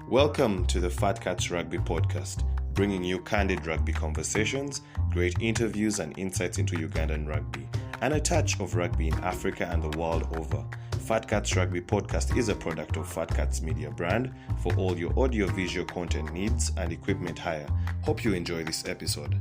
Welcome to the Fat Cats Rugby podcast, bringing you candid rugby conversations, great interviews and insights into Ugandan rugby, and a touch of rugby in Africa and the world over. Fat Cats Rugby podcast is a product of Fat Cats Media brand for all your audio-visual content needs and equipment hire. Hope you enjoy this episode.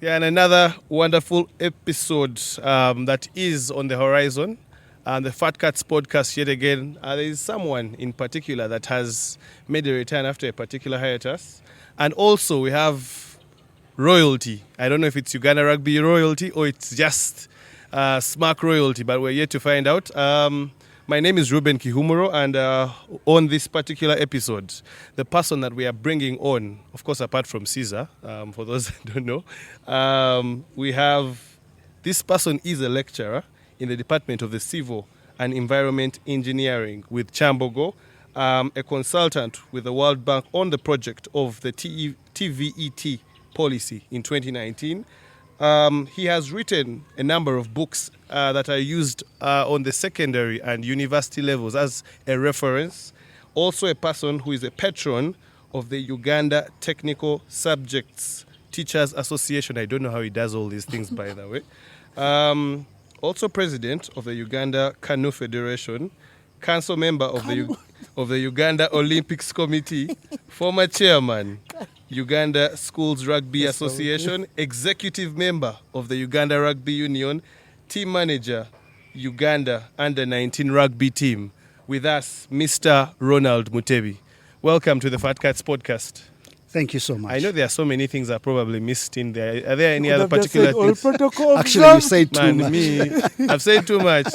Yeah, and another wonderful episode that is on the horizon. And the Fat Cats podcast yet again. There is someone in particular that has made a return after a particular hiatus. And also we have royalty. I don't know if it's Uganda Rugby royalty or it's just SMAC royalty, but we're yet to find out. My name is Ruben Kihumuro, and on this particular episode, the person that we are bringing on, of course, apart from Caesar, for those that don't know, we have, this person is a lecturer in the Department of the Civil and Environment Engineering with Chambogo, a consultant with the World Bank on the project of the TVET policy in 2019. He has written a number of books that are used on the secondary and university levels as a reference. Also a person who is a patron of the Uganda Technical Subjects Teachers Association. I don't know how he does all these things, by the way. Also president of the Uganda Canoe Federation, council member of the Uganda Olympics Committee, former chairman, Uganda Schools Rugby Association, executive member of the Uganda Rugby Union, team manager, Uganda Under-19 rugby team. With us, Mr. Ronald Mutebi. Welcome to the Fat Cats podcast. Thank you so much. I know there are so many things I probably missed in there. Are there any other particular things? Actually, you said too much. I've said too much.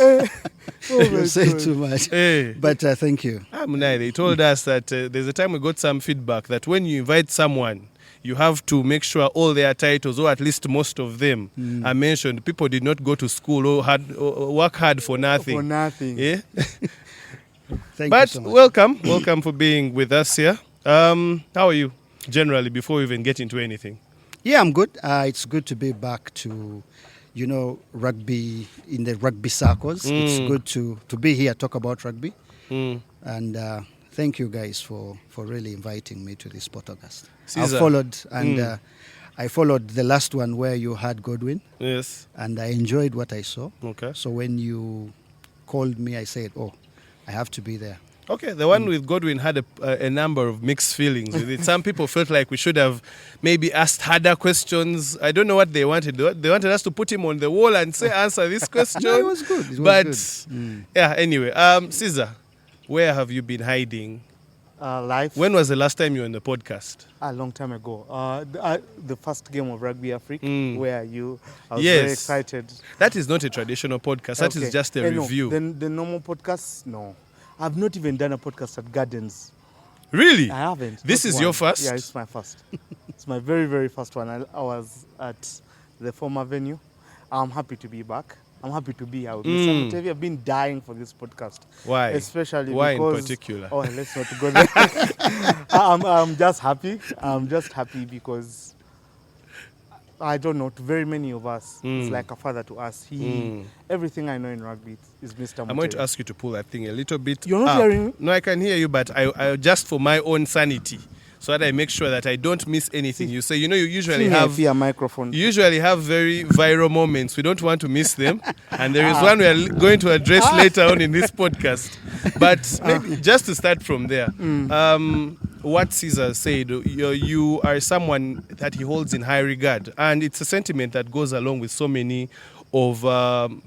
You said too much. Hey. But thank you. They told us that there's a time we got some feedback that when you invite someone, you have to make sure all their titles, or at least most of them, are mentioned. People did not go to school or work hard for nothing. For nothing. Yeah? Thank but you so much. welcome for being with us here. How are you? Generally, before we even get into anything. Yeah, I'm good. It's good to be back to, rugby, in the rugby circles. It's good to be here, talk about rugby. And thank you guys for really inviting me to this podcast. Caesar. I followed the last one where you had Godwin. Yes. And I enjoyed what I saw. Okay. So when you called me, I said, I have to be there. Okay, the one with Godwin had a number of mixed feelings with it. Some people felt like we should have maybe asked harder questions. I don't know what they wanted. They wanted us to put him on the wall and say, answer this question. No, it was good. Yeah, anyway. Caesar, where have you been hiding? Life. When was the last time you were on the podcast? A long time ago. The first game of Rugby Africa, where I was Yes. very excited. That is not a traditional podcast. That is just a review. No, the normal podcast, no. I've not even done a podcast at Gardens. Really? I haven't. This Not is one. your first? Yeah, it's my first. It's my very, very first one. I was at the former venue. I'm happy to be back. I'm happy to be here with Mr. Mutebi. I've been dying for this podcast. Why? Especially Why because... in particular? Oh, let's not go there. I'm just happy. I'm just happy because... I don't know, to very many of us, it's like a father to us. Everything I know in rugby is Mr. Mutebi. I'm going to ask you to pull that thing a little bit You're not up. hearing me? No, I can hear you, but I just for my own sanity, so that I make sure that I don't miss anything. You say, you usually have a microphone. you usually have very viral moments. We don't want to miss them, and there is one we are going to address later on in this podcast. But maybe just to start from there, what Caesar said, you are someone that he holds in high regard, and it's a sentiment that goes along with so many of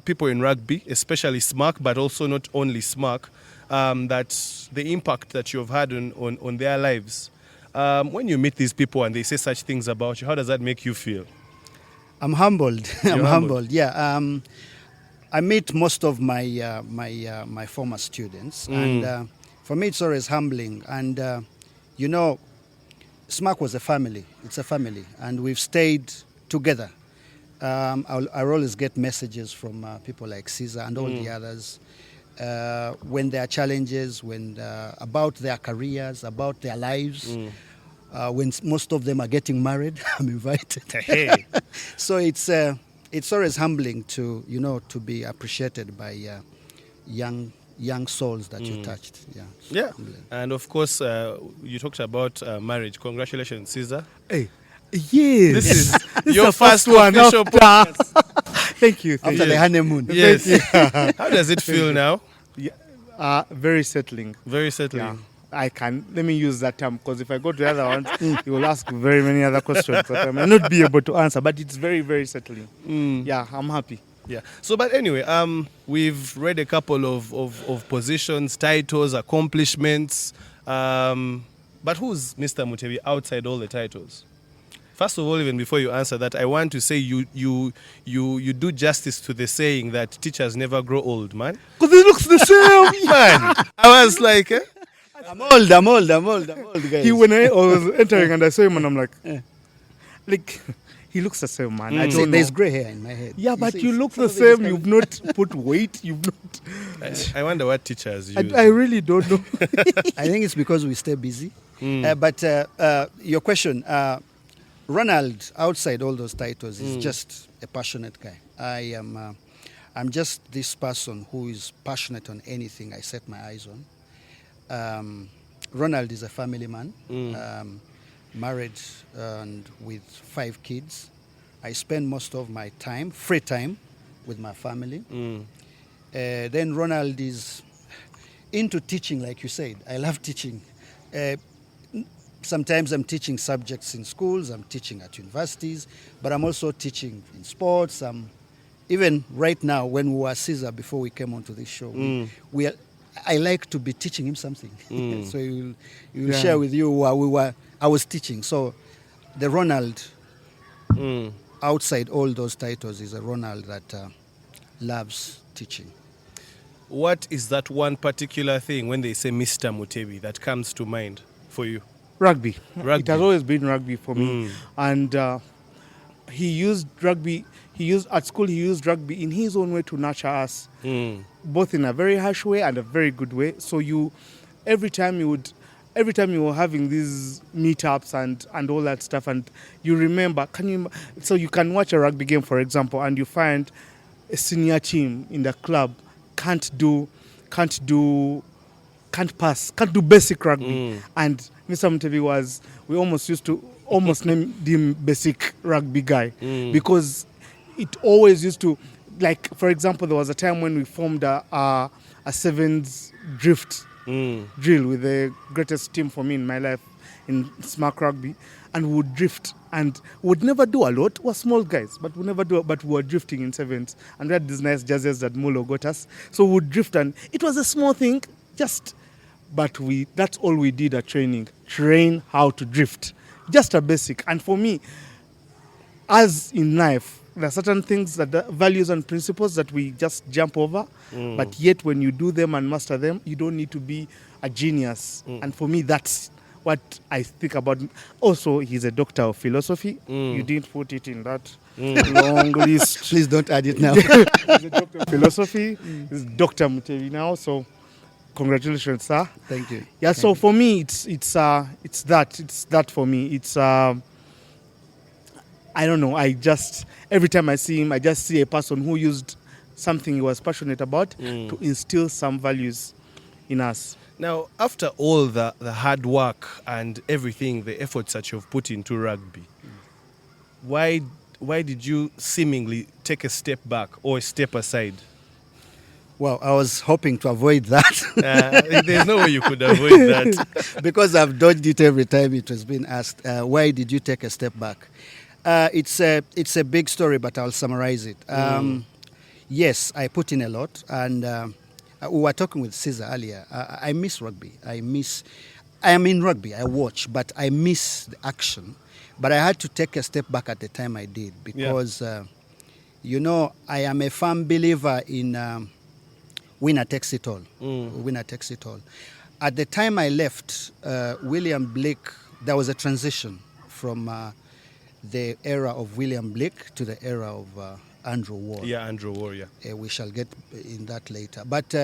people in rugby, especially SMAC, but also not only SMAC, that the impact that you've had on their lives. When you meet these people and they say such things about you, how does that make you feel? I'm humbled. I'm humbled. humbled. Yeah. I meet most of my my former students, and for me it's always humbling. And SMAC was a family. It's a family, and we've stayed together. I always get messages from people like Caesar and all the others when there are challenges, about their careers, about their lives. When most of them are getting married, I'm invited. Hey. So it's always humbling to be appreciated by young young souls that you touched. Yeah. Yeah. And of course, you talked about marriage. Congratulations, Caesar. Hey, yes. This is This your is the first one official podcast. Thank you. After the honeymoon. Yes. How does it feel now? Yeah, very settling. Very settling. Yeah. Let me use that term, because if I go to the other ones, you will ask very many other questions that I may not be able to answer, but it's very, very settling. Yeah, I'm happy. Yeah. So, but anyway, we've read a couple of positions, titles, accomplishments. But who's Mr. Mutebi outside all the titles? First of all, even before you answer that, I want to say you do justice to the saying that teachers never grow old, man. Because it looks the same. Man, I was like, I'm old, guys. When I was entering and I saw him, and I'm like, he looks the same, man. I don't know. There's gray hair in my head. Yeah, but see, you look some the of it is same. You've not put weight. You've not. I wonder what teachers use. I really don't know. I think it's because we stay busy. But your question, Ronald, outside all those titles, is just a passionate guy. I'm just this person who is passionate on anything I set my eyes on. Ronald is a family man, married and with 5 kids. I spend most of my time, free time, with my family. Then Ronald is into teaching, like you said. I love teaching. Sometimes I'm teaching subjects in schools, I'm teaching at universities, but I'm also teaching in sports. Even right now, when we were Caesar, before we came onto this show, I like to be teaching him something. So he will share with you while I was teaching. So the Ronald, outside all those titles, is a Ronald that loves teaching. What is that one particular thing when they say Mr. Mutebi that comes to mind for you? Rugby. Rugby. It has always been rugby for me. And he used rugby. At school, he used rugby in his own way to nurture us, both in a very harsh way and a very good way. So every time you were having these meetups and all that stuff, and you remember, so you can watch a rugby game, for example, and you find a senior team in the club can't pass, can't do basic rugby. And Mr. Mutebi we almost used to name him basic rugby guy, because it always used to, like, for example, there was a time when we formed a sevens drift drill with the greatest team for me in my life in Smack Rugby, and we would drift, and we would never do a lot. We're small guys, but we never do. But we were drifting in sevens, and we had these nice jerseys that Mulo got us. So we would drift, and it was a small thing, but that's all we did at training. Train how to drift. Just a basic. And for me, as in life, there are certain things, values and principles that we just jump over. But yet when you do them and master them, you don't need to be a genius. And for me, that's what I think about. Also, he's a doctor of philosophy. You didn't put it in that long list. Please don't add it now. He's a doctor of philosophy. He's Dr. Mutebi now. So congratulations, sir. Thank you. Yeah. So for me, it's that for me. It's I don't know. Every time I see him, I just see a person who used something he was passionate about to instill some values in us. Now, after all the hard work and everything, the efforts that you've put into rugby, why did you seemingly take a step back or a step aside? Well, I was hoping to avoid that. There's no way you could avoid that. Because I've dodged it every time it was being asked, why did you take a step back? It's a big story, but I'll summarize it. Yes, I put in a lot, and we were talking with Caesar earlier. I miss rugby. I am in rugby. I watch, but I miss the action. But I had to take a step back at the time I did because, I am a firm believer in winner takes it all. Winner takes it all. At the time I left, William Blake, there was a transition from the era of William Blake to the era of Andrew Wall. Yeah, Andrew Wall, yeah. We shall get in that later. But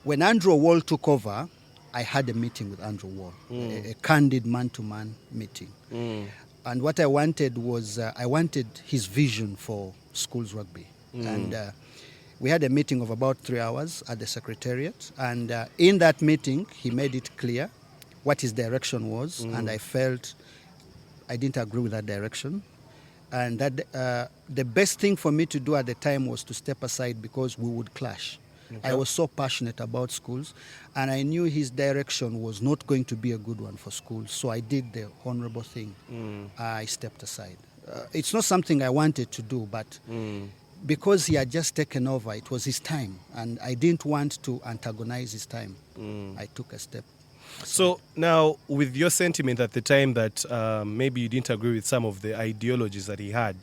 when Andrew Wall took over, I had a meeting with Andrew Wall, a candid man-to-man meeting. And what I wanted was, I wanted his vision for schools rugby. And We had a meeting of about 3 hours at the Secretariat, and in that meeting, he made it clear what his direction was, and I felt I didn't agree with that direction. And that the best thing for me to do at the time was to step aside because we would clash. Okay. I was so passionate about schools, and I knew his direction was not going to be a good one for schools. So I did the honorable thing. I stepped aside. It's not something I wanted to do, but because he had just taken over, it was his time, and I didn't want to antagonize his time. I took a step. So now, with your sentiment at the time that maybe you didn't agree with some of the ideologies that he had,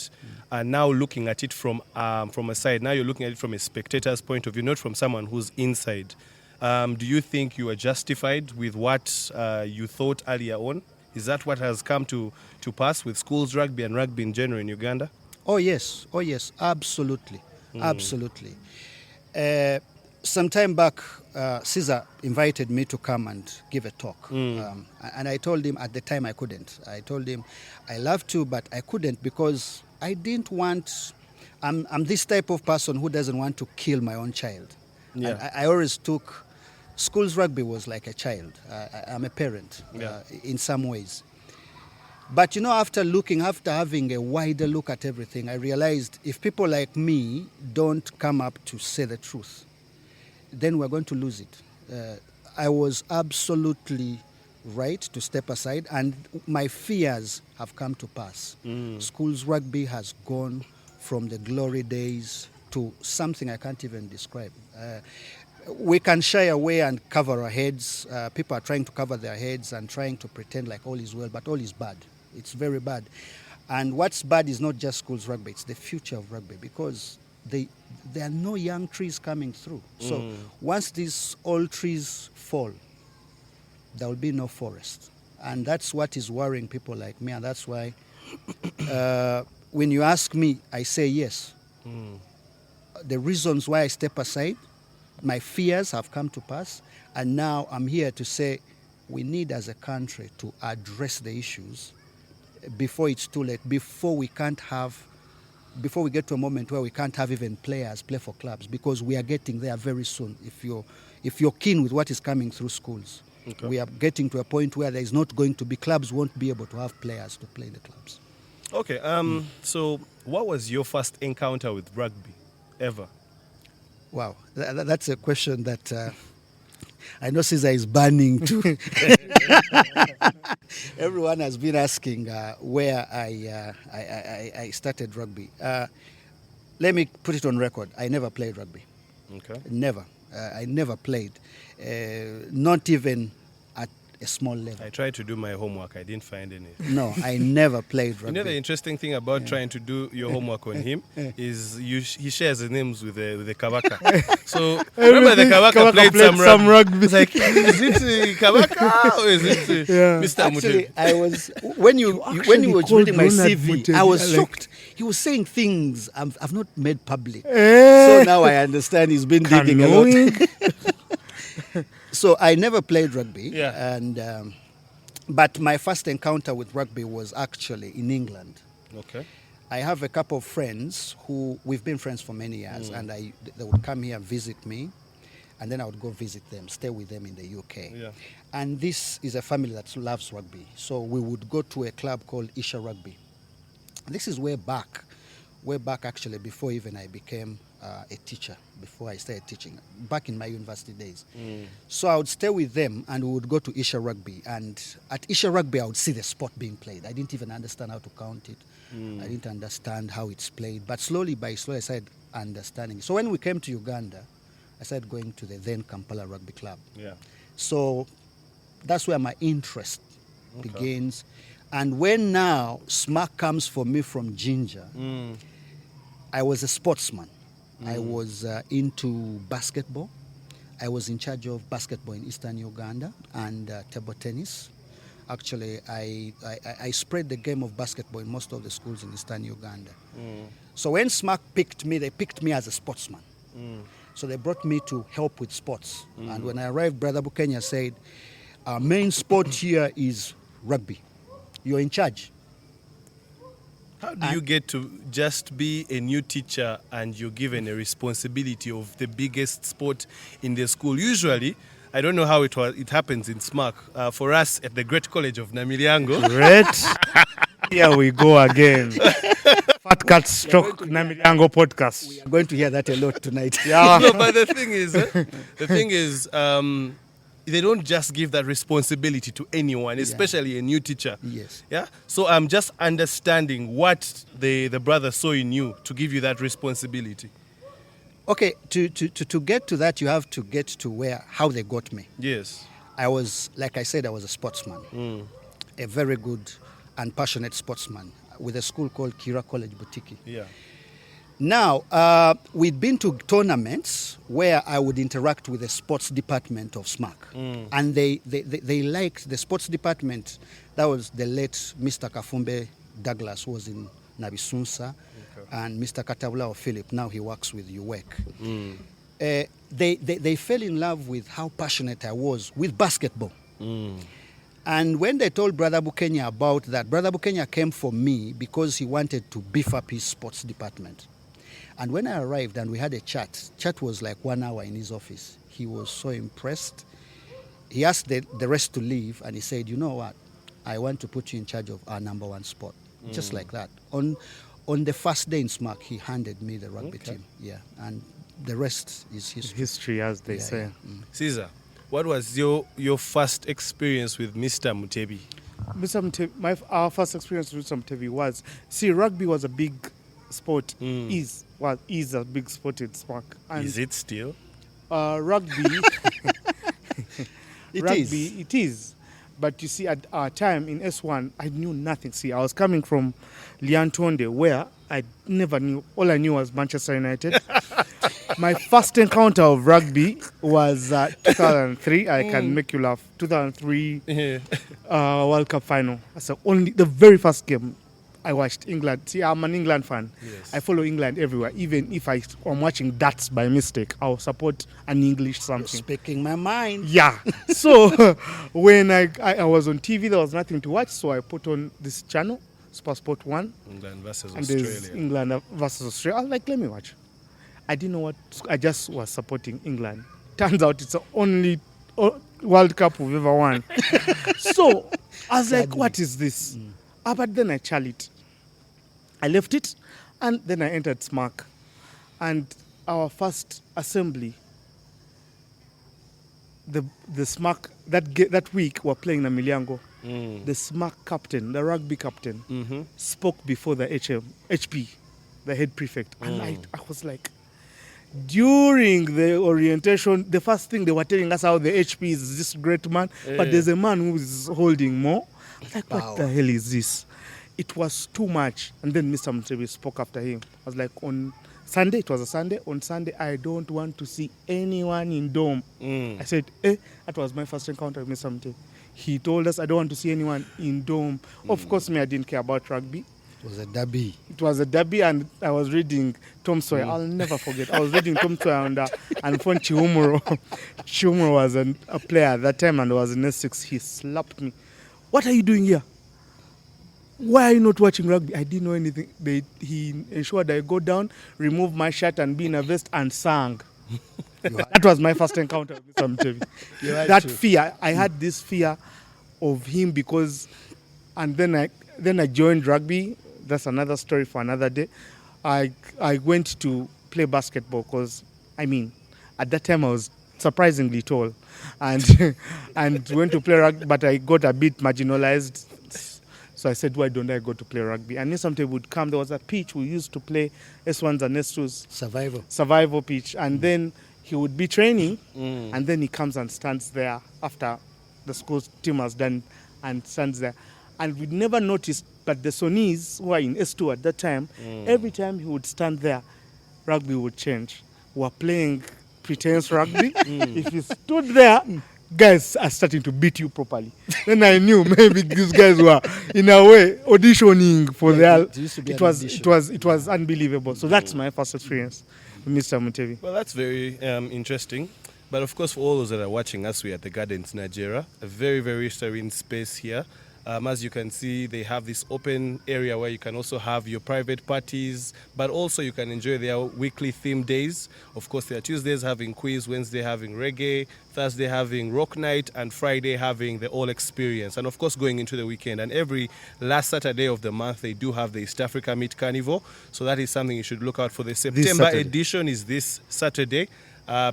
and now looking at it from a side, now you're looking at it from a spectator's point of view, not from someone who's inside. Do you think you are justified with what you thought earlier on? Is that what has come to pass with schools rugby and rugby in general in Uganda? Oh yes, absolutely, absolutely. Some time back, Caesar invited me to come and give a talk. And I told him at the time I couldn't. I told him I love to, but I couldn't because I didn't want... I'm this type of person who doesn't want to kill my own child. Yeah. And I always took... Schools rugby was like a child. I'm a parent in some ways. But after having a wider look at everything, I realized if people like me don't come up to say the truth, then we're going to lose it. I was absolutely right to step aside, and my fears have come to pass. Schools rugby has gone from the glory days to something I can't even describe. We can shy away and cover our heads. People are trying to cover their heads and trying to pretend like all is well, but all is bad. It's very bad. And what's bad is not just schools rugby, it's the future of rugby, because there are no young trees coming through. So once these old trees fall, there will be no forest. And that's what is worrying people like me. And that's why when you ask me, I say yes. The reasons why I step aside, my fears have come to pass. And now I'm here to say we need as a country to address the issues before it's too late, before we get to a moment where we can't have even players play for clubs, because we are getting there very soon. If you're keen with what is coming through schools, we are getting to a point where there is not going to be clubs, won't be able to have players to play in the clubs. Okay, so what was your first encounter with rugby ever? Wow, that's a question that I know Caesar is burning too. Everyone has been asking where I started rugby. Let me put it on record. I never played rugby. Okay. Never. I never played. Not even at a small level. I tried to do my homework. I didn't find any. No, I never played rugby. You know the interesting thing about trying to do your homework on him is he shares the names with the Kabaka. So remember the Kabaka played some rugby. It's like, is it Kabaka or is it Mr. Actually, Mutebi? I was when he was reading my CV, Mutebi, I was shocked. He was saying things I've not made public. So now I understand he's been digging a lot. So I never played rugby, but my first encounter with rugby was actually in England. Okay. I have a couple of friends who we've been friends for many years, and they would come here and visit me, and then I would go visit them, stay with them in the UK. Yeah. And this is a family that loves rugby, so we would go to a club called Isha Rugby. This is way back actually, before even I became a teacher, before I started teaching, back in my university days. So I would stay with them and we would go to Isha Rugby. And at Isha Rugby, I would see the sport being played. I didn't even understand how to count it. I didn't understand how it's played. But slowly I started understanding. So when we came to Uganda, I started going to the then Kampala Rugby Club. Yeah. So that's where my interest begins. And when now smack comes for me from Ginger, I was a sportsman. I was into basketball. I was in charge of basketball in Eastern Uganda and table tennis. Actually, I spread the game of basketball in most of the schools in Eastern Uganda. So when SMAC picked me, they picked me as a sportsman. So they brought me to help with sports. And when I arrived, Brother Bukenya said, our main sport here is rugby. You're in charge. How do you get to just be a new teacher and you're given a responsibility of the biggest sport in the school? Usually, I don't know how it happens in SMAC. For us at the Great College of Namilyango, Great. Here we go again. Fat Cat Stroke Namilyango podcast. We are going to hear that a lot tonight. Yeah. no, but the thing is, they don't just give that responsibility to anyone, especially a new teacher. Yes. Yeah. So I'm just understanding what the brother saw in you to give you that responsibility. Okay, to get to that, you have to get to how they got me. Yes. I was, like I said, I was a sportsman, a very good and passionate sportsman with a school called Kira College Boutique. Yeah. Now, we'd been to tournaments where I would interact with the sports department of SMAC. And they liked the sports department. That was the late Mr. Kafumbe Douglas, who was in Nabisunsa, and Mr. Katabula Philip, now he works with UWEC. They fell in love with how passionate I was with basketball. And when they told Brother Bukenya about that, Brother Bukenya came for me because he wanted to beef up his sports department. And when I arrived and we had a chat was like 1 hour in his office. He was so impressed. He asked the rest to leave and he said, you know what, I want to put you in charge of our number one sport. Just like that. On the first day in SMAC, he handed me the rugby team. Yeah, and the rest is history. History, as they say. Caesar, what was your first experience with Mr. Mutebi? Mr. Mutebi, our first experience with Mr. Mutebi was, rugby was a big sport. Is a big sport in SMAC. And is it still? Rugby, it is. But you see, at our time in S1, I knew nothing. See, I was coming from Liantonde, where I never knew. All I knew was Manchester United. My first encounter of rugby was 2003. I can make you laugh. 2003 World Cup final. That's the very first game I watched. England. See, I'm an England fan. Yes. I follow England everywhere. Even if I'm watching darts by mistake, I'll support an English something. You're speaking my mind. Yeah. So when I was on TV, there was nothing to watch, so I put on this channel, Sport 1. England versus and there's Australia. England versus Australia. I was like, let me watch. I didn't know what. I just was supporting England. Turns out it's the only World Cup we've ever won. So I was like, what is this? But then I charted it. I left it, and then I entered SMAC. And our first assembly, the SMAC, that week, we're playing Namilyango. The SMAC captain, the rugby captain, spoke before the HP, the head prefect. And I was like, during the orientation, the first thing they were telling us how the HP is this great man, but there's a man who is holding more. I was like, what the hell is this? It was too much. And then Mr. Mutebi spoke after him. I was like, on Sunday, it was a Sunday. On Sunday, I don't want to see anyone in Dome. I said, that was my first encounter with Mr. Mutebi. He told us, I don't want to see anyone in Dome. Of course, I didn't care about rugby. It was a derby. It was a derby, and I was reading Tom Sawyer. I'll never forget. I was reading Tom Sawyer and Fon Chiumuro. Chiumuro was a player at that time and was in S6. He slapped me. What are you doing here? Why are you not watching rugby? I didn't know anything. He ensured I go down, remove my shirt and be in a vest and sang. That was my first encounter with Mr. Mutebi. That fear, I had this fear of him because, and then I joined rugby. That's another story for another day. I went to play basketball because, at that time I was surprisingly tall, and went to play rugby, but I got a bit marginalized. So I said, why don't I go to play rugby? And then sometimes would come, there was a pitch we used to play S1s and S2s. Survival pitch. And then he would be training, and then he comes and stands there after the school team has done, and stands there. And we'd never noticed, but the Sonnies, who were in S2 at that time, every time he would stand there, rugby would change. We were playing pretense rugby. If you stood there, guys are starting to beat you properly. Then I knew maybe these guys were, in a way, auditioning for their. It was unbelievable. So that's my first experience with Mr. Mutebi. Well, that's very interesting. But of course, for all those that are watching us, we're at the Gardens, Nigeria, a very, very serene space here. As you can see, they have this open area where you can also have your private parties, but also you can enjoy their weekly theme days. Of course, there are Tuesdays having quiz, Wednesday having reggae, Thursday having rock night, and Friday having the all experience. And of course, going into the weekend. And every last Saturday of the month, they do have the East Africa Meat Carnival. So that is something you should look out for. The September edition is this Saturday.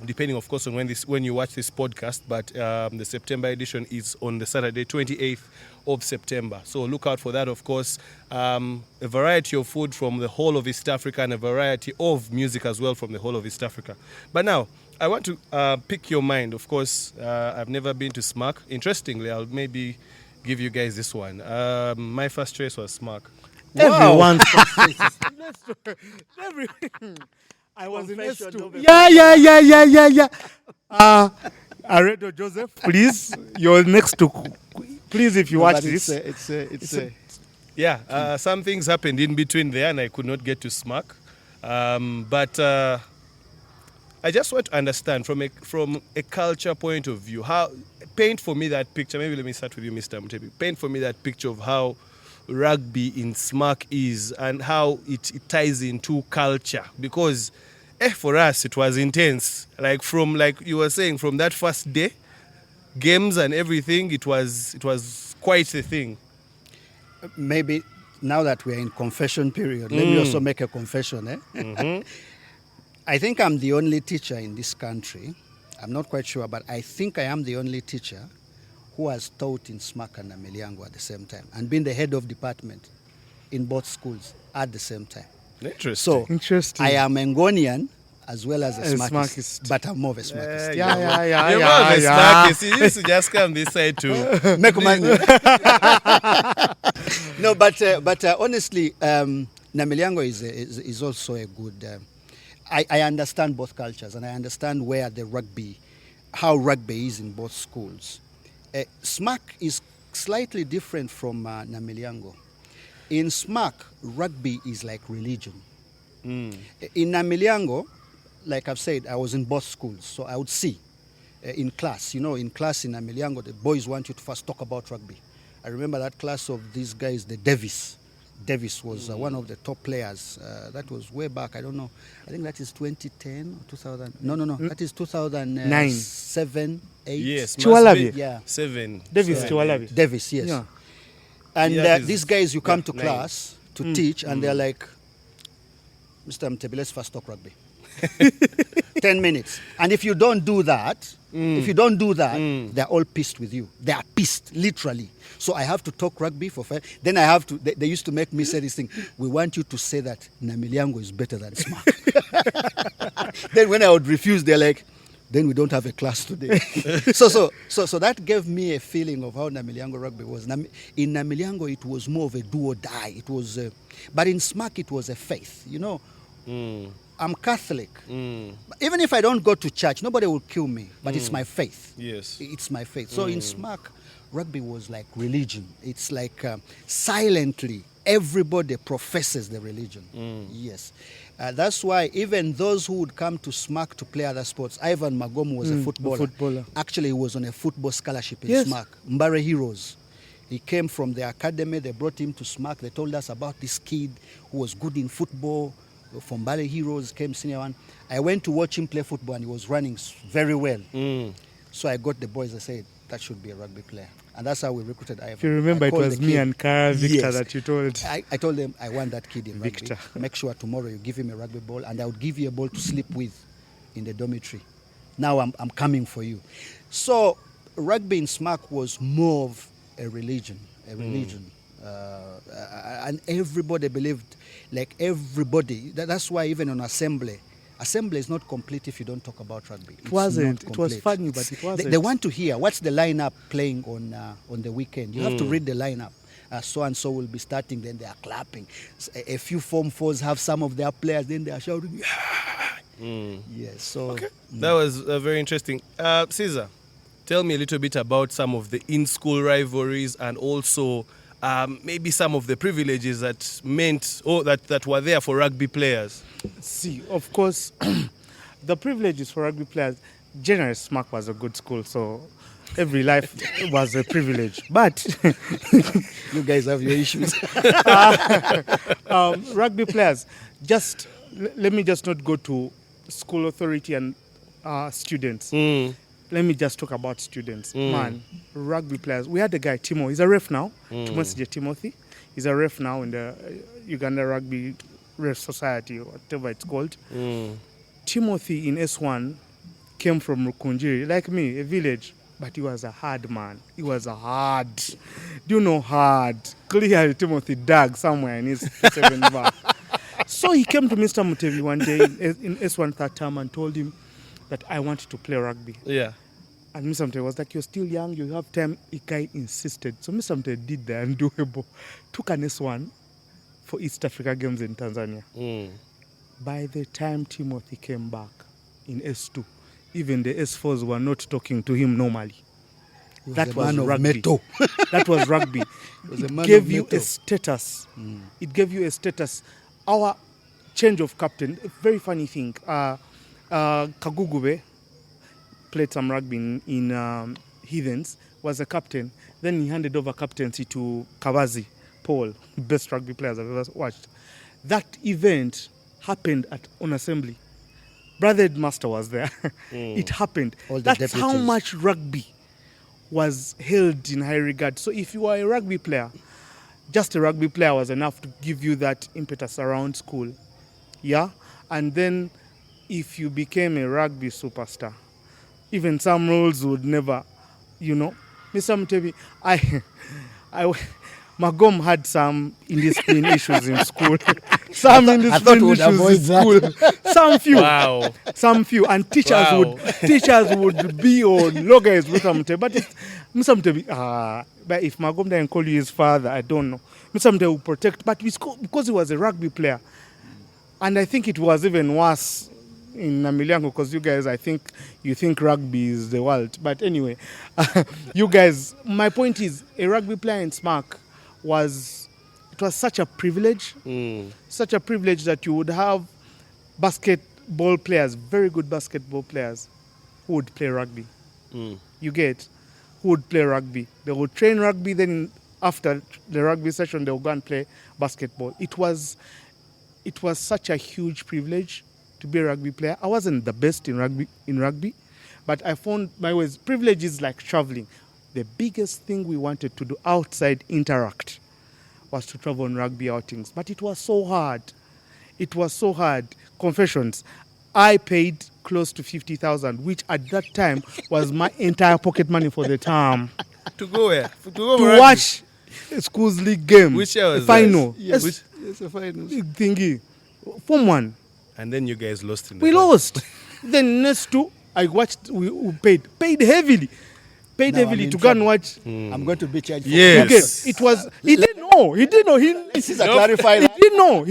Depending, of course, on when you watch this podcast, but the September edition is on the Saturday, 28th of September. So look out for that, of course. A variety of food from the whole of East Africa and a variety of music as well from the whole of East Africa. But now, I want to pick your mind. Of course, I've never been to SMAC. Interestingly, I'll maybe give you guys this one. My first choice was SMAC. Everyone's I was in S2. Yeah. Aredo Joseph, please, you're next to. Please, if you watch this. Some things happened in between there, and I could not get to SMAC. But I just want to understand from a culture point of view, paint for me that picture. Maybe let me start with you, Mr. Mutebi. Paint for me that picture of how rugby in SMAC is and how it ties into culture, because for us it was intense, like you were saying, from that first day, games and everything, it was quite a thing. Maybe now that we're in confession period, let me also make a confession. Mm-hmm. I think I'm the only teacher in this country, I'm not quite sure, but I think I am the only teacher who has taught in SMAC and Namilyango at the same time and been the head of department in both schools at the same time. Interesting. So I am Ngonian as well as a SMACist, but I'm more of a SMACist. You're more of a SMACist. You used to just come this side to make money. No, but honestly, Namilyango is also a good. I understand both cultures and I understand where how rugby is in both schools. SMAC is slightly different from Namilyango. In SMAC, rugby is like religion. In Namilyango, like I've said, I was in both schools, so I would see in class in Namilyango, the boys want you to first talk about rugby. I remember that class of these guys, the Davis. Davis was one of the top players. That was way back. I don't know. I think that is 2010 or 2000. No. That is 2009. 7, 8. Yes. Chualabi. Yeah. 7. Davis Chualabi. Davis, yes. Yeah. And these guys, you come to class to teach, and they're like, Mr. Mutebi, let's first talk rugby. 10 minutes. And if you don't do that, they're all pissed with you. They are pissed, literally. So I have to talk rugby for 5. Then I have to, they used to make me say this thing, we want you to say that Namilyango is better than SMAC. Then when I would refuse, they're like, then we don't have a class today. So that gave me a feeling of how Namilyango rugby was. In Namilyango, it was more of a do or die. It was, but in SMAC, it was a faith. I'm Catholic. Even if I don't go to church, nobody will kill me. But it's my faith. Yes. It's my faith. So in SMAC, rugby was like religion. It's like silently, everybody professes the religion. Yes. That's why even those who would come to SMAC to play other sports, Ivan Magomo was a footballer. Actually, he was on a football scholarship in SMAC. Mbare Heroes. He came from the academy. They brought him to SMAC. They told us about this kid who was good in football. From Mbare Heroes, came senior one. I went to watch him play football and he was running very well. So I got the boys, I said, that should be a rugby player. And that's how we recruited Ivan. If you remember, it was me and Kara Victor that you told. I told them, I want that kid in Victor. Rugby. Make sure tomorrow you give him a rugby ball and I would give you a ball to sleep with in the dormitory. Now I'm coming for you. So rugby in SMAC was more of a religion. And everybody believed, like everybody. That's why even on assembly is not complete if you don't talk about rugby. It wasn't. It was funny, but it wasn't. They want to hear what's the lineup playing on the weekend. You have to read the lineup. So and so will be starting. Then they are clapping. A few Form 4s have some of their players. Then they are shouting. Yes. So okay. That was very interesting. Caesar, tell me a little bit about some of the in-school rivalries and also maybe some of the privileges that meant that were there for rugby players. See, of course, the privileges for rugby players. Generally, SMAC was a good school, so every life was a privilege. But You guys have your issues. rugby players, just let me just not go to school authority and students. Let me just talk about students. Man, rugby players. We had a guy, Timo. He's a ref now. Timothy. He's a ref now in the Uganda Rugby Ref Society, or whatever it's called. Timothy in S1 came from Rukunjiri, like me, a village. But he was a hard man. He was a hard. Do you know hard? Clearly, Timothy dug somewhere in his 7 bar. So he came to Mr. Mutebi one day in S1 third term and told him that I want to play rugby. Yeah. And Mr. Mutebi was like, you're still young, you have time. Ikai insisted. So Mr. Mutebi did the undoable. Took an S1 for East Africa Games in Tanzania. By the time Timothy came back in S2, even the S4s were not talking to him normally. That was rugby. That was rugby. It gave you a status. It gave you a status. Our change of captain, a very funny thing. Kagugube played some rugby in Heathens, was a captain. Then he handed over captaincy to Kawazi Paul, best rugby players I've ever watched. That event happened on assembly. Brother Headmaster was there. It happened. That's how much rugby was held in high regard. So if you were a rugby player, just a rugby player was enough to give you that impetus around school. Yeah? And then if you became a rugby superstar, even some rules would never, Mr. Mutebi, Magom had some indiscipline issues in school. Some indiscipline issues in school. Some few. Wow. Some few. And teachers would be on logos with Mr. Mutebi. But Mr. Mutebi, but if Magom didn't call you his father, I don't know. Mr. Mutebi would protect. But because he was a rugby player, and I think it was even worse in Namilyango, because you guys, I think you think rugby is the world. But anyway, you guys, my point is, a rugby player in SMAC was such a privilege, that you would have basketball players, very good basketball players, who would play rugby. You get, who would play rugby. They would train rugby, then after the rugby session, they would go and play basketball. It was such a huge privilege to be a rugby player. I wasn't the best in rugby, but I found my ways. Privilege is like traveling. The biggest thing we wanted to do outside Interact was to travel on rugby outings. But it was so hard. It was so hard. Confessions. I paid close to 50,000, which at that time was my entire pocket money for the term. To go where? To watch a schools league game. Which year was final. that? Yes, a final. Thingy. Form 1. And then you guys lost in the We final. lost. Then next 2, I watched, we paid heavily. To go and watch. I'm going to be charged for Yes. It was, he didn't know. This is a clarified. He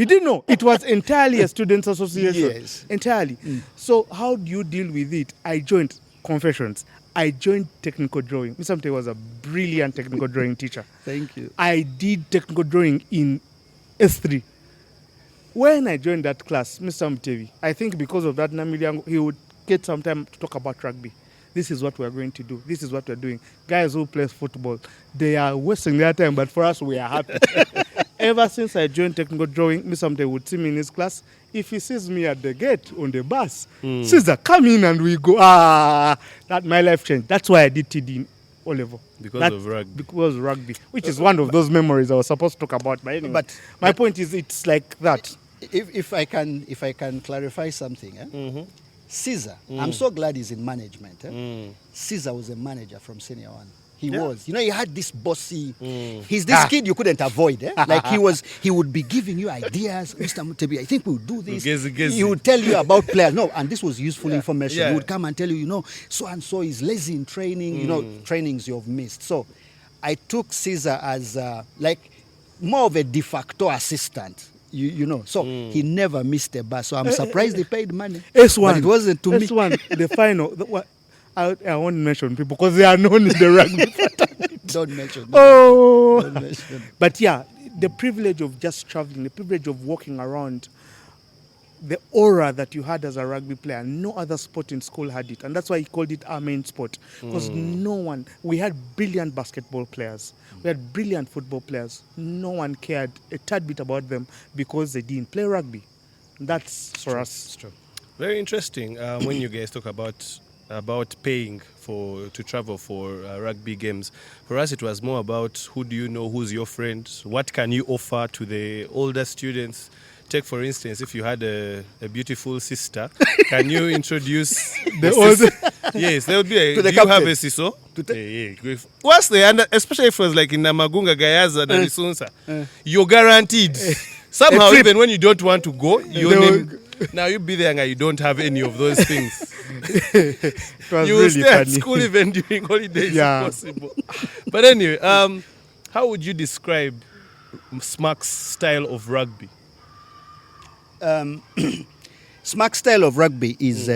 didn't know. It was entirely a students' association. Yes. Entirely. So how do you deal with it? I joined Confessions. I joined technical drawing. Mr. Mutebi was a brilliant technical drawing teacher. Thank you. I did technical drawing in S3. When I joined that class, Mr. Mutebi, I think because of that, he would get some time to talk about rugby. This is what we are going to do. This is what we are doing. Guys who play football, they are wasting their time, but for us, we are happy. Ever since I joined technical drawing, Mr. Mutebi would see me in his class. If he sees me at the gate on the bus, Caesar, come in and we go. That my life changed. That's why I did TD in O-level. Because of rugby. Because of rugby, which is one of those memories I was supposed to talk about. But anyway, my point is, it's like that. If I can clarify something, Caesar, I'm so glad he's in management. Caesar was a manager from Senior 1. He was. He had this bossy. He's this kid you couldn't avoid. Like he would be giving you ideas. Mr. Mutebi, I think we'll do this. He would tell you about players. No, and this was useful information. Yeah. He would come and tell you, so and so is lazy in training. Trainings you've missed. So I took Caesar as like more of a de facto assistant. So he never missed a bus. So I'm surprised he paid money. S1. But it wasn't to me. S1, the final. I won't mention people because they are known in the rugby. Don't mention them. Oh. Don't mention them. But yeah, the privilege of just traveling, the privilege of walking around the aura that you had as a rugby player, no other sport in school had it. And that's why he called it our main sport. Because we had brilliant basketball players. We had brilliant football players. No one cared a tad bit about them because they didn't play rugby. That's for us. It's true. Very interesting when you guys talk about paying to travel for rugby games. For us, it was more about who do you know, who's your friend, what can you offer to the older students. Take, for instance, if you had a beautiful sister, can you introduce the older? Yes, there would be a. To the do you have captain. a siso? Yeah. What's the especially if it was like in Namagunga, Gayaza, and Risunsa, you're guaranteed. Somehow, even when you don't want to go, now you be there and you don't have any of those things. It was You will really stay at funny. school even during holidays Yeah. if possible. But anyway, how would you describe Smack's style of rugby? Smack style of rugby is,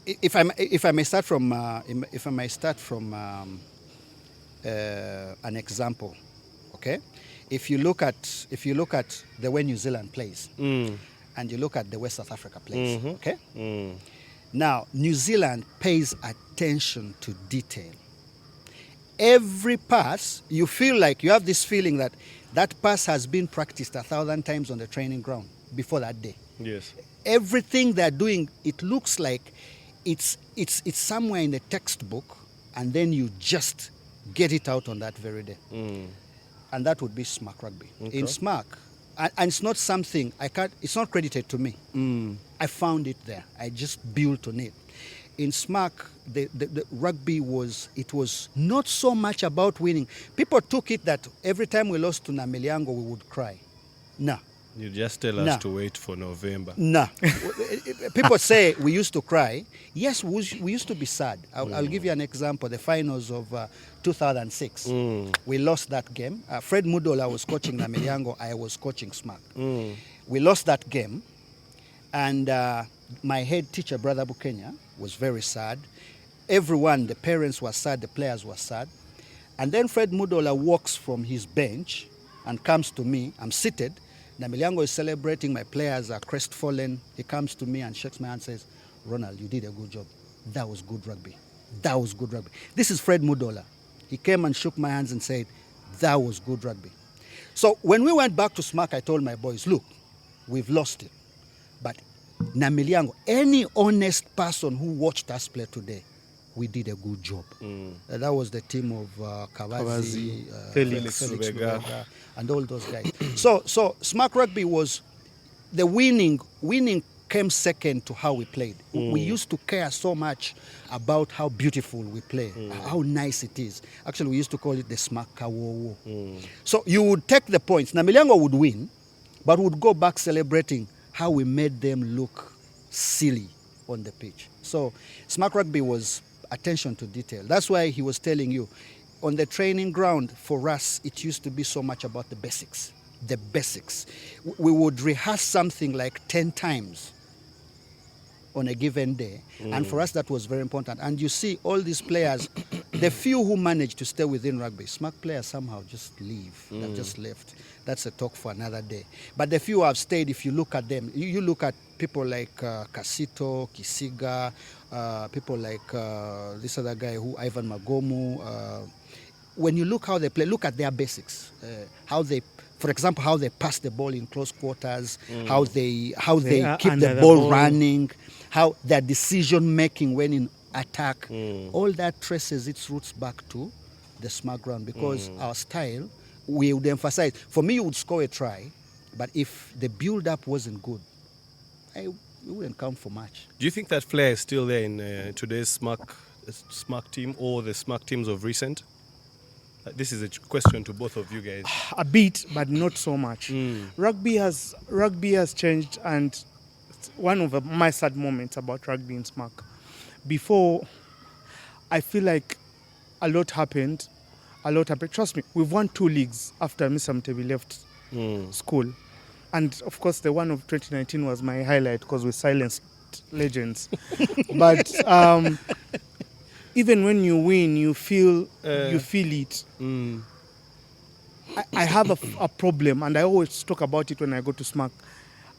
if I may start from an example, okay? If you look at the way New Zealand plays, and you look at the way South Africa plays, okay? Now, New Zealand pays attention to detail. Every pass, you feel like you have this feeling that pass has been practiced 1,000 times on the training ground before that day. Yes. Everything they're doing, it looks like it's somewhere in the textbook, and then you just get it out on that very day. And that would be Smack rugby. Okay. In Smack, and it's not something it's not credited to me. I found it there. I just built on it. In Smack, the rugby was not so much about winning. People took it that every time we lost to Namiliango, we would cry. No. You just tell us to wait for November. No. People say we used to cry. Yes, we used to be sad. I'll give you an example. The finals of 2006. We lost that game. Fred Mudola was coaching Namiliango. I was coaching Smack. We lost that game. And my head teacher, Brother Bukenya, was very sad. Everyone, the parents were sad, the players were sad. And then Fred Mudola walks from his bench and comes to me. I'm seated. Namiliango is celebrating. My players are crestfallen. He comes to me and shakes my hand and says, Ronald, you did a good job. That was good rugby. That was good rugby. This is Fred Mudola. He came and shook my hands and said, that was good rugby. So when we went back to Smack, I told my boys, look, we've lost it. But Namiliango, any honest person who watched us play today, we did a good job. That was the team of Kavazi, Felix Lubega, and all those guys. So Smack rugby was the winning came second to how we played. We used to care so much about how beautiful we play, how nice it is. Actually, we used to call it the Smack Kawowo. So you would take the points. Namiliango would win, but would go back celebrating how we made them look silly on the pitch. So Smack rugby was attention to detail. That's why he was telling you, on the training ground, for us, it used to be so much about the basics. The basics. We would rehearse something like 10 times on a given day. And for us, that was very important. And you see all these players, the few who managed to stay within rugby, Smack players somehow just leave. They've just left. That's a talk for another day. But the few who have stayed, if you look at them, you look at people like Kasito, Kisiga, people like this other guy, Ivan Magomu. When you look how they play, look at their basics. For example, how they pass the ball in close quarters, how they keep the ball running, how their decision making when in attack. All that traces its roots back to the Smack ground, because our style, we would emphasize. For me, you would score a try, but if the build-up wasn't good, it wouldn't count for much. Do you think that flair is still there in today's Smack team or the Smack teams of recent? This is a question to both of you guys. A bit, but not so much. Rugby has changed, and one of my sad moments about rugby in Smack. Before, I feel like a lot happened. Trust me, we've won 2 leagues after Mr. Mutebi left school. And of course, the one of 2019 was my highlight because we silenced legends. But even when you win, you feel it. I have a problem, and I always talk about it when I go to Smack.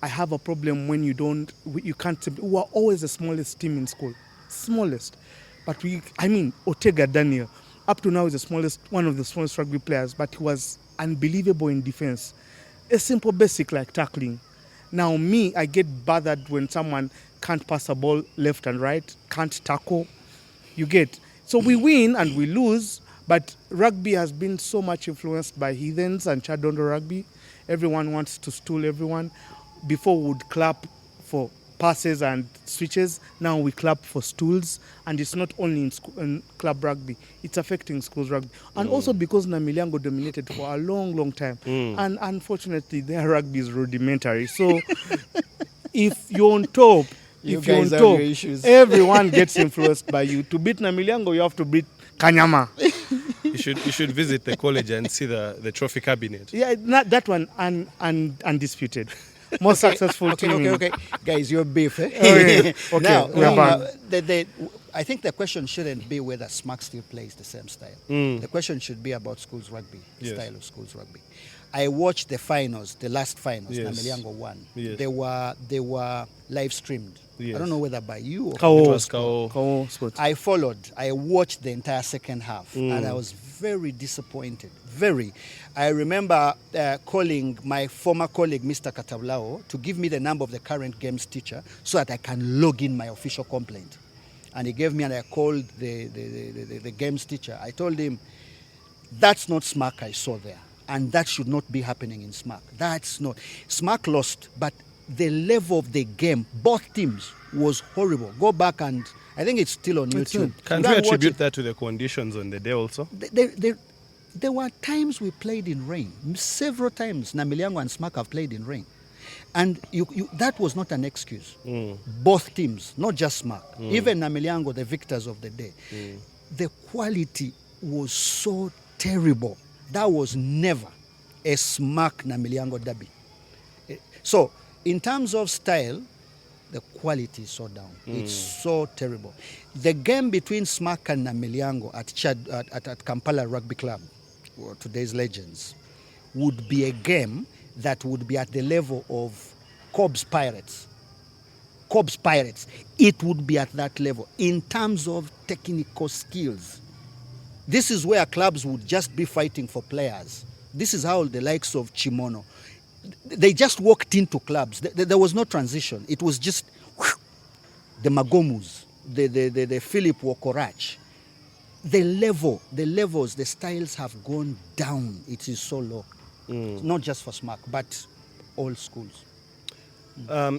I have a problem when you can't. We were always the smallest team in school, smallest. But Ortega Daniel, up to now is one of the smallest rugby players, but he was unbelievable in defense. A simple basic like tackling. Now I get bothered when someone can't pass a ball left and right, can't tackle. You get. So we win and we lose, but rugby has been so much influenced by heathens and Chadondo rugby. Everyone wants to stool everyone. Before we would clap for passes and switches, now we clap for stools, and it's not only in club rugby, it's affecting schools rugby. And also because Namilyango dominated for a long, long time, and unfortunately their rugby is rudimentary. So if you're on top, everyone gets influenced by you. To beat Namilyango, you have to beat Kanyama. You should visit the college and see the trophy cabinet. Yeah, that one undisputed. Most successful team. Okay. Guys, you're beef. Eh? Okay. Now, we're back. I think the question shouldn't be whether SMAC still plays the same style. The question should be about schools rugby, style of schools rugby. I watched the finals, the last finals, Namilyango won. Yes. They were live streamed. Yes. I don't know whether by you or It was Kao. Sports. I watched the entire second half, and I was very disappointed. Very. I remember calling my former colleague, Mr. Katablao, to give me the number of the current games teacher so that I can log in my official complaint. And he gave me, and I called the games teacher. I told him, that's not SMAC I saw there, and that should not be happening in SMAC. That's not. SMAC lost, but the level of the game, both teams, was horrible. Go back, and I think it's still on YouTube. Can we attribute that to the conditions on the day also? There were times we played in rain. Several times Namilyango and SMAC have played in rain. And that was not an excuse. Both teams, not just SMAC. Even Namilyango, the victors of the day. The quality was so terrible. That was never a SMAC Namilyango derby. So, in terms of style, the quality is so down. It's so terrible. The game between SMAC and Namilyango at Kampala Rugby Club, or today's Legends, would be a game that would be at the level of Cobb's Pirates. Cobb's Pirates. It would be at that level in terms of technical skills. This is where clubs would just be fighting for players. This is how the likes of Chimono, they just walked into clubs. There was no transition. It was just the Magomus, the Philip Wokorach. The levels, the styles have gone down. It is so low. Not just for SMAC, but all schools.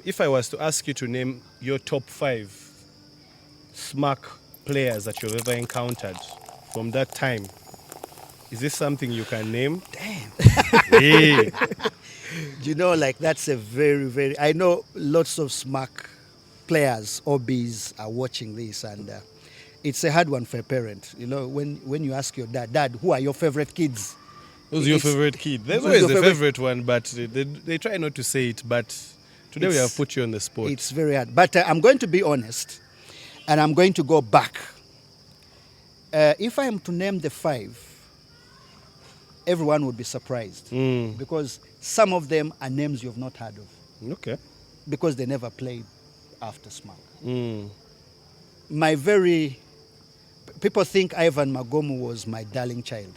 If I was to ask you to name your top 5 SMAC players that you've ever encountered from that time, is this something you can name? Damn. Hey. You know, like that's a very, very... I know lots of SMAC players, OBs, are watching this, and it's a hard one for a parent. You know, when you ask your dad, who are your favorite kids? Who's your favorite kid? There's always a favorite one, but they try not to say it. But today we have put you on the spot. It's very hard. But I'm going to be honest, and I'm going to go back. If I am to name the 5, everyone would be surprised because some of them are names you've not heard of. Okay. Because they never played after SMAC. People think Ivan Magomu was my darling child.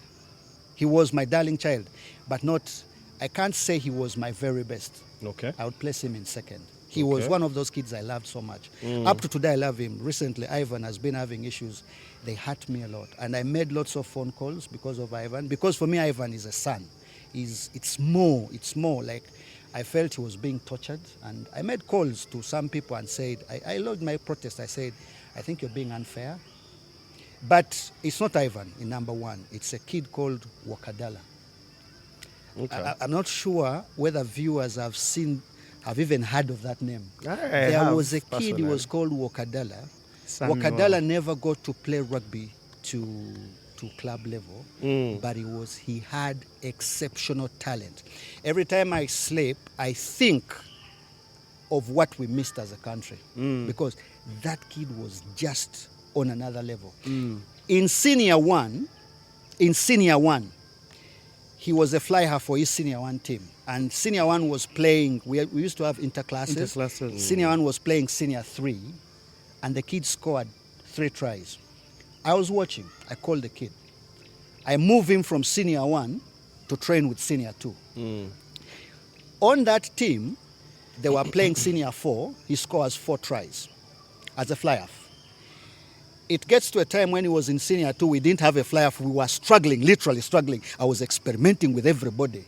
He was my darling child, but I can't say he was my very best. Okay. I would place him in second. He was one of those kids I loved so much. Up to today, I love him. Recently, Ivan has been having issues. They hurt me a lot. And I made lots of phone calls because of Ivan. Because for me, Ivan is a son. It's more like I felt he was being tortured. And I made calls to some people and said, I lodged my protest. I said, I think you're being unfair. But it's not Ivan in number 1. It's a kid called Wakadala. Okay. I'm not sure whether viewers have even heard of that name. There was a kid who was called Wakadala. Wakadala never got to play rugby to club level, but he had exceptional talent. Every time I sleep, I think of what we missed as a country because that kid was just on another level. In senior one, he was a fly half for his senior one team. And senior one was playing, we used to have interclasses. Senior one was playing senior 3, and the kid scored 3 tries. I was watching. I called the kid. I moved him from senior 1 to train with senior 2. On that team, they were playing senior 4. He scores 4 tries as a fly half. It gets to a time when he was in senior 2, we didn't have a fly half. We were struggling, literally struggling. I was experimenting with everybody.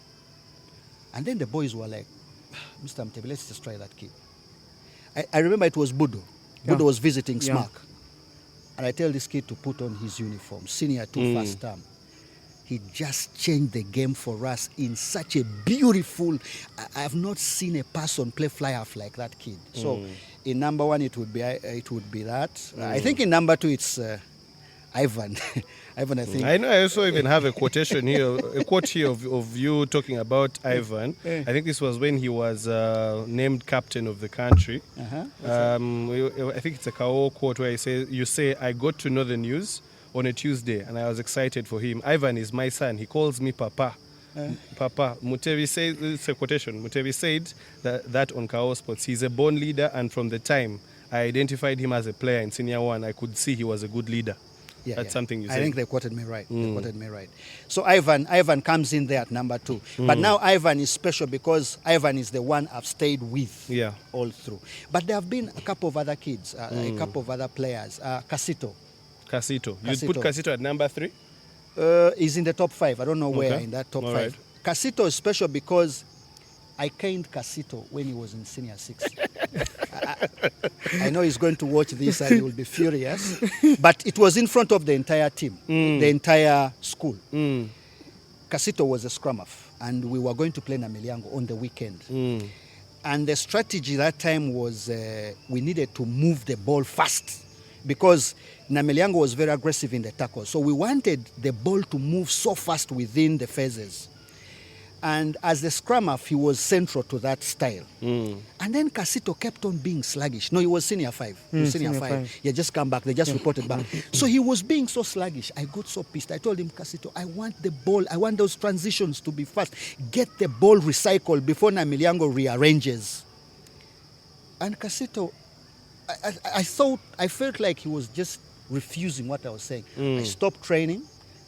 And then the boys were like, Mr. Mutebi, let's just try that kid. I remember it was Budo. Yeah. Budo was visiting Yeah. SMARC. And I tell this kid to put on his uniform, senior 2 first term. He just changed the game for us in such a beautiful, I have not seen a person play fly half like that kid. So in number 1, it would be that. I think in number 2, it's Ivan. Ivan, I think. I know. I also even have a quotation here, a quote here of you talking about Ivan. I think this was when he was named captain of the country. I think it's a Kao quote where you say, I got to know the news on a Tuesday, and I was excited for him. Ivan is my son. He calls me Papa. Papa. Mutebi said, it's a quotation. Mutebi said that on Kao Sports. He's a born leader, and from the time I identified him as a player in senior 1, I could see he was a good leader. That's something you said. I think they quoted me right. They quoted me right. So Ivan comes in there at number 2. But now Ivan is special because Ivan is the one I've stayed with all through. But there have been a couple of other kids, a couple of other players. Casito. You'd put Casito at number 3? He's in the top 5. I don't know where in that top 5. Right. Casito is special because I caned Casito when he was in senior 6. I know he's going to watch this and he will be furious. But it was in front of the entire team, the entire school. Casito was a scrum half, and we were going to play Nameliango on the weekend. And the strategy that time was we needed to move the ball fast because Nameliango was very aggressive in the tackle. So we wanted the ball to move so fast within the phases. And as the scrum half, he was central to that style. And then Casito kept on being sluggish. No, he was senior 5. He was senior 5. He had just come back. They just reported back. So he was being so sluggish. I got so pissed. I told him, Casito, I want the ball. I want those transitions to be fast. Get the ball recycled before Nameliango rearranges. And Casito, I felt like he was just refusing what I was saying. I stopped training.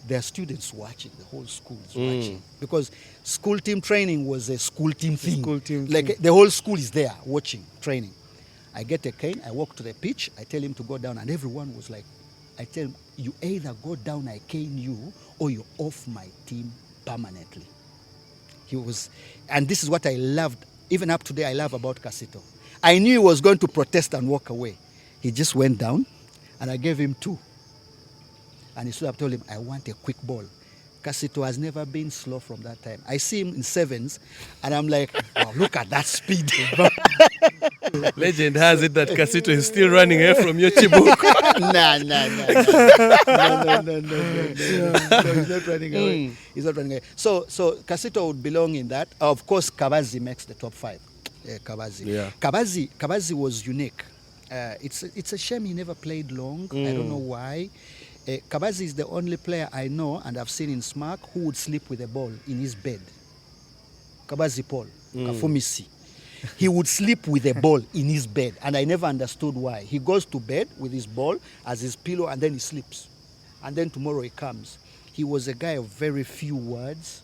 There are students watching. The whole school is watching. Because school team training was a school team thing. The whole school is there watching, training. I get a cane. I walk to the pitch. I tell him to go down. And everyone was like, I tell him, you either go down, I cane you, or you're off my team permanently. And this is what I loved. Even up today, I love about Casito. I knew he was going to protest and walk away. He just went down, and I gave him 2. And he stood up, told him, I want a quick ball. Casito has never been slow from that time. I see him in 7s, and I'm like, wow, look at that speed. Legend has it that Casito is still running away from your Chibuk. No, he's not running away. He's not running away. So Casito would belong in that. Of course, Kabazi makes the top 5. Kabazi. Yeah. Kabazi was unique. It's a shame he never played long. I don't know why. Kabazi is the only player I know and I've seen in SMARC who would sleep with a ball in his bed. Kabazi Paul, Kafumisi. He would sleep with a ball in his bed, and I never understood why. He goes to bed with his ball as his pillow, and then he sleeps. And then tomorrow he comes. He was a guy of very few words,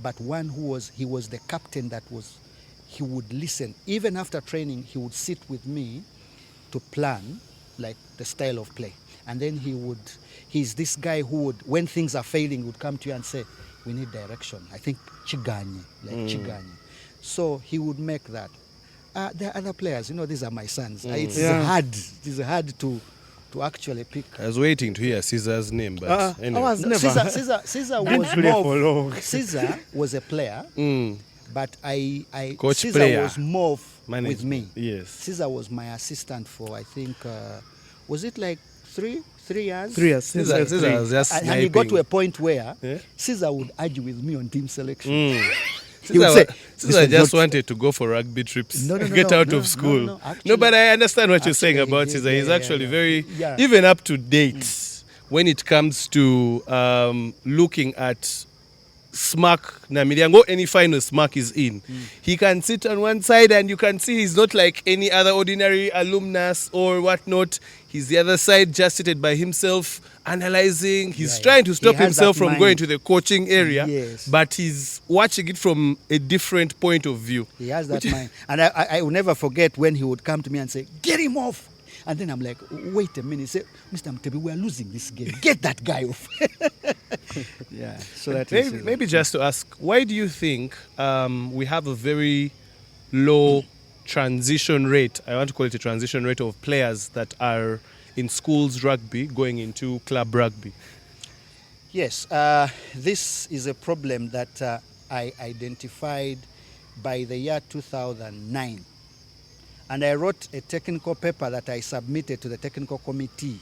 but one he was the captain he would listen. Even after training, he would sit with me to plan like the style of play. And then he's this guy who would, when things are failing, would come to you and say, we need direction. I think Chiganye. So he would make that. There are other players, these are my sons. It's hard to actually pick. I was waiting to hear Caesar's name, but anyway. I was never. Caesar was a player, but Coach Caesar player. was more with me. Yes. Caesar was my assistant for, I think, was it like 3 years? 3 years. Caesar was just and he got to a point where Caesar would argue with me on team selection. Caesar just wanted to go for rugby trips, get out of school. No, but I understand what you're saying about Caesar. He's actually very, even up to date when it comes to looking at Smack Namiliango, any final Smack is in. He can sit on one side and you can see he's not like any other ordinary alumnus or whatnot. He's the other side, just seated by himself, analyzing. He's trying to stop himself from going to the coaching area, but he's watching it from a different point of view. He has that mind. And I will never forget when he would come to me and say, get him off. And then I'm like, wait a minute. He said, Mr. Mutebi, we are losing this game. Get that guy off. Yeah. So that maybe just to ask, why do you think we have a very low transition rate? I want to call it a transition rate of players that are in schools rugby going into club rugby. Yes. This is a problem that I identified by the year 2009. And I wrote a technical paper that I submitted to the technical committee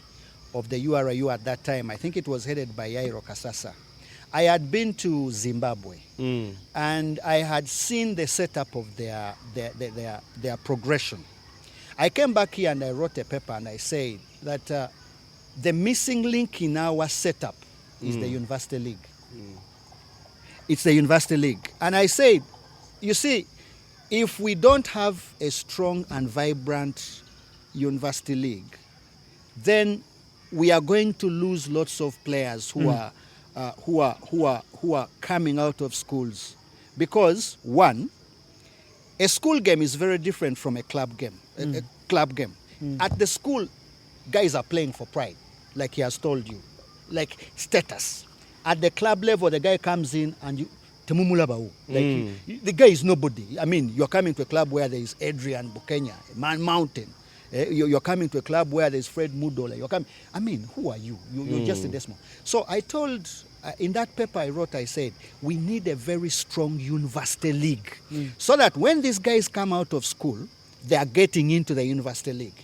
of the URU at that time. I think it was headed by Yairo Kasasa. I had been to Zimbabwe and I had seen the setup of their progression. I came back here and I wrote a paper and I said that the missing link in our setup is the University League. It's the University League. And I said, you see, if we don't have a strong and vibrant University League, then we are going to lose lots of players who are coming out of schools. Because one, a school game is very different from a club game. A club game. At the school, guys are playing for pride, like he has told you, like status. At the club level, the guy comes in and you. The guy is nobody. I mean, you're coming to a club where there is Adrian Bukenya, Man Mountain. You're coming to a club where there's Fred Mudola. I mean, who are you? You're just a decimal. So I told, in that paper I wrote, I said, we need a very strong university league. So that when these guys come out of school, they are getting into the university league.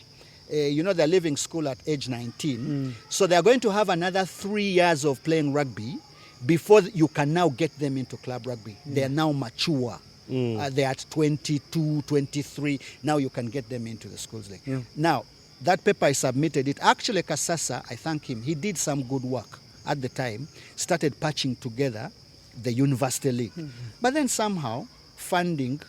They're leaving school at age 19. So they're going to have another 3 years of playing rugby before you can now get them into club rugby. They are now mature. They're at 22, 23. Now you can get them into the schools league. Now, that paper I submitted, it actually, Kasasa, I thank him, he did some good work at the time, started patching together the university league. But then somehow, funding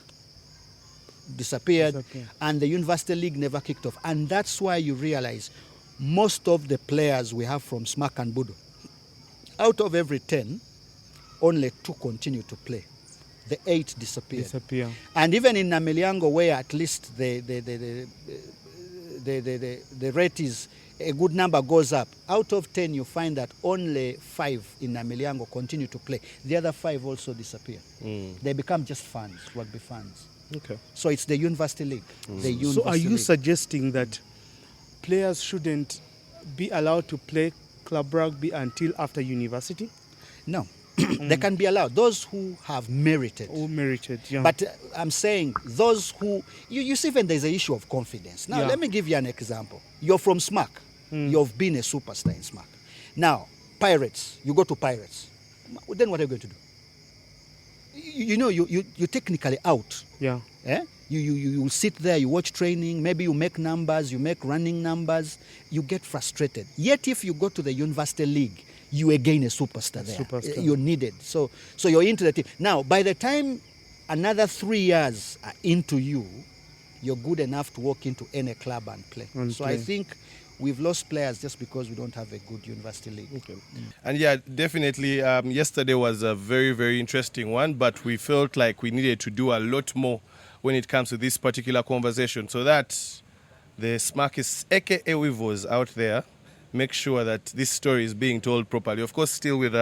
disappeared and the university league never kicked off. And that's why you realize most of the players we have from Smack and Budo, out of every 10, only 2 continue to play. The 8 disappear. And even in Namiliango, where at least the rate is, a good number goes up. Out of 10, you find that only 5 in Namiliango continue to play. The other 5 also disappear. They become just fans, rugby fans. Okay. So it's the university league. So are you suggesting that players shouldn't be allowed to play club rugby until after university? No. They can be allowed. Those who have merited. Who merited, yeah. But I'm saying those who... You see, when there's an issue of confidence. Now, let me give you an example. You're from Smack. You've been a superstar in Smack. Now, Pirates. You go to Pirates. Then what are you going to do? You're technically out. Yeah. You sit there, you watch training, maybe you make numbers, you make running numbers, you get frustrated. Yet if you go to the university league, you again a superstar there. You're needed. So you're into the team. Now, by the time another 3 years are into you, you're good enough to walk into any club and play. I think we've lost players just because we don't have a good university league. Okay. And yeah, definitely yesterday was a very, very interesting one, but we felt like we needed to do a lot more when it comes to this particular conversation, so that the Smackers, aka Weavers out there, make sure that this story is being told properly. Of course, still with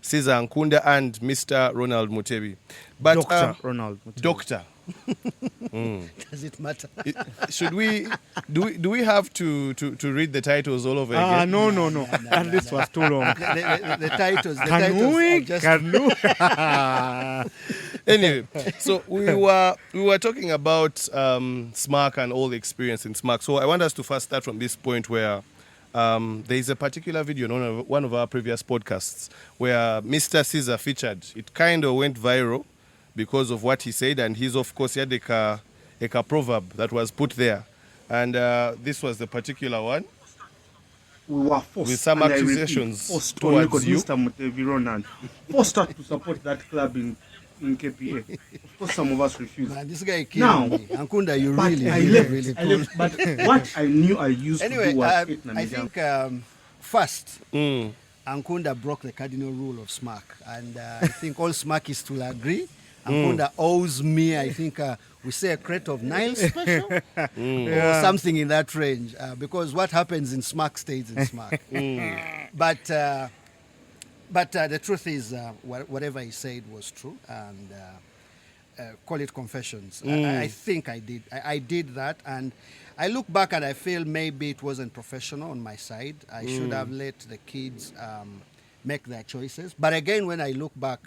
Caesar Nkunda and Mr. Ronald Mutebi. But, Dr. Ronald Mutebi. Doctor. Does it matter? Should we do we have to read the titles all over again? No. And this was too long. The titles. Can we? Anyway, so we were talking about Smack and all the experience in Smack. So I want us to first start from this point where there is a particular video on one of our previous podcasts where Mr. Caesar featured. It kind of went viral because of what he said, and he's, of course, he had a proverb that was put there. And this was the particular one. we were forced. With some and I repeat, accusations forced towards on you. Mr. Mutebi, Ronald, forced us to support that club in KPA. Of course, some of us refused. Man, this guy killed Now, me. Ankunda, you but really, I really, left. really I left. But what I knew I used to Anyway, do was hate I Namibia. think first, Ankunda broke the cardinal rule of SMAC, and I think all SMACists will agree. Ankunda owes me, I think, we say a crate of Nile special or something in that range, because what happens in SMAC stays in SMAC. But the truth is, whatever he said was true, and call it confessions. I think I did. I did that, and I look back and I feel maybe it wasn't professional on my side. I should have let the kids make their choices. But again, when I look back,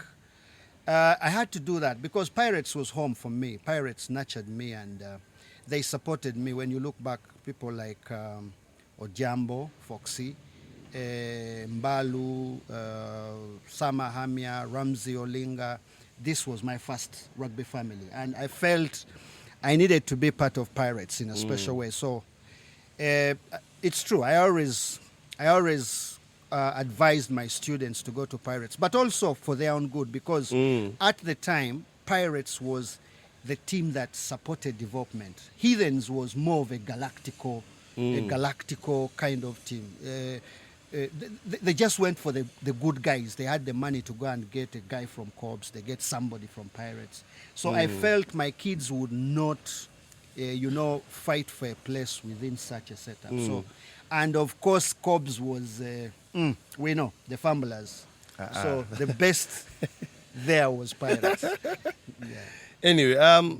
I had to do that because Pirates was home for me. Pirates nurtured me, and they supported me. When you look back, people like Ojambo, Foxy, Mbalu, Sama Hamia, Ramsey Olinga. This was my first rugby family, and I felt I needed to be part of Pirates in a special way. So it's true. I always advised my students to go to Pirates, but also for their own good, because at the time, Pirates was the team that supported development. Heathens was more of a galactical kind of team. They just went for the good guys. They had the money to go and get a guy from Corps. They get somebody from Pirates. So I felt my kids would not, fight for a place within such a setup. So, and of course, Corps was, we know, the fumblers. So the best there was Pirates. Anyway,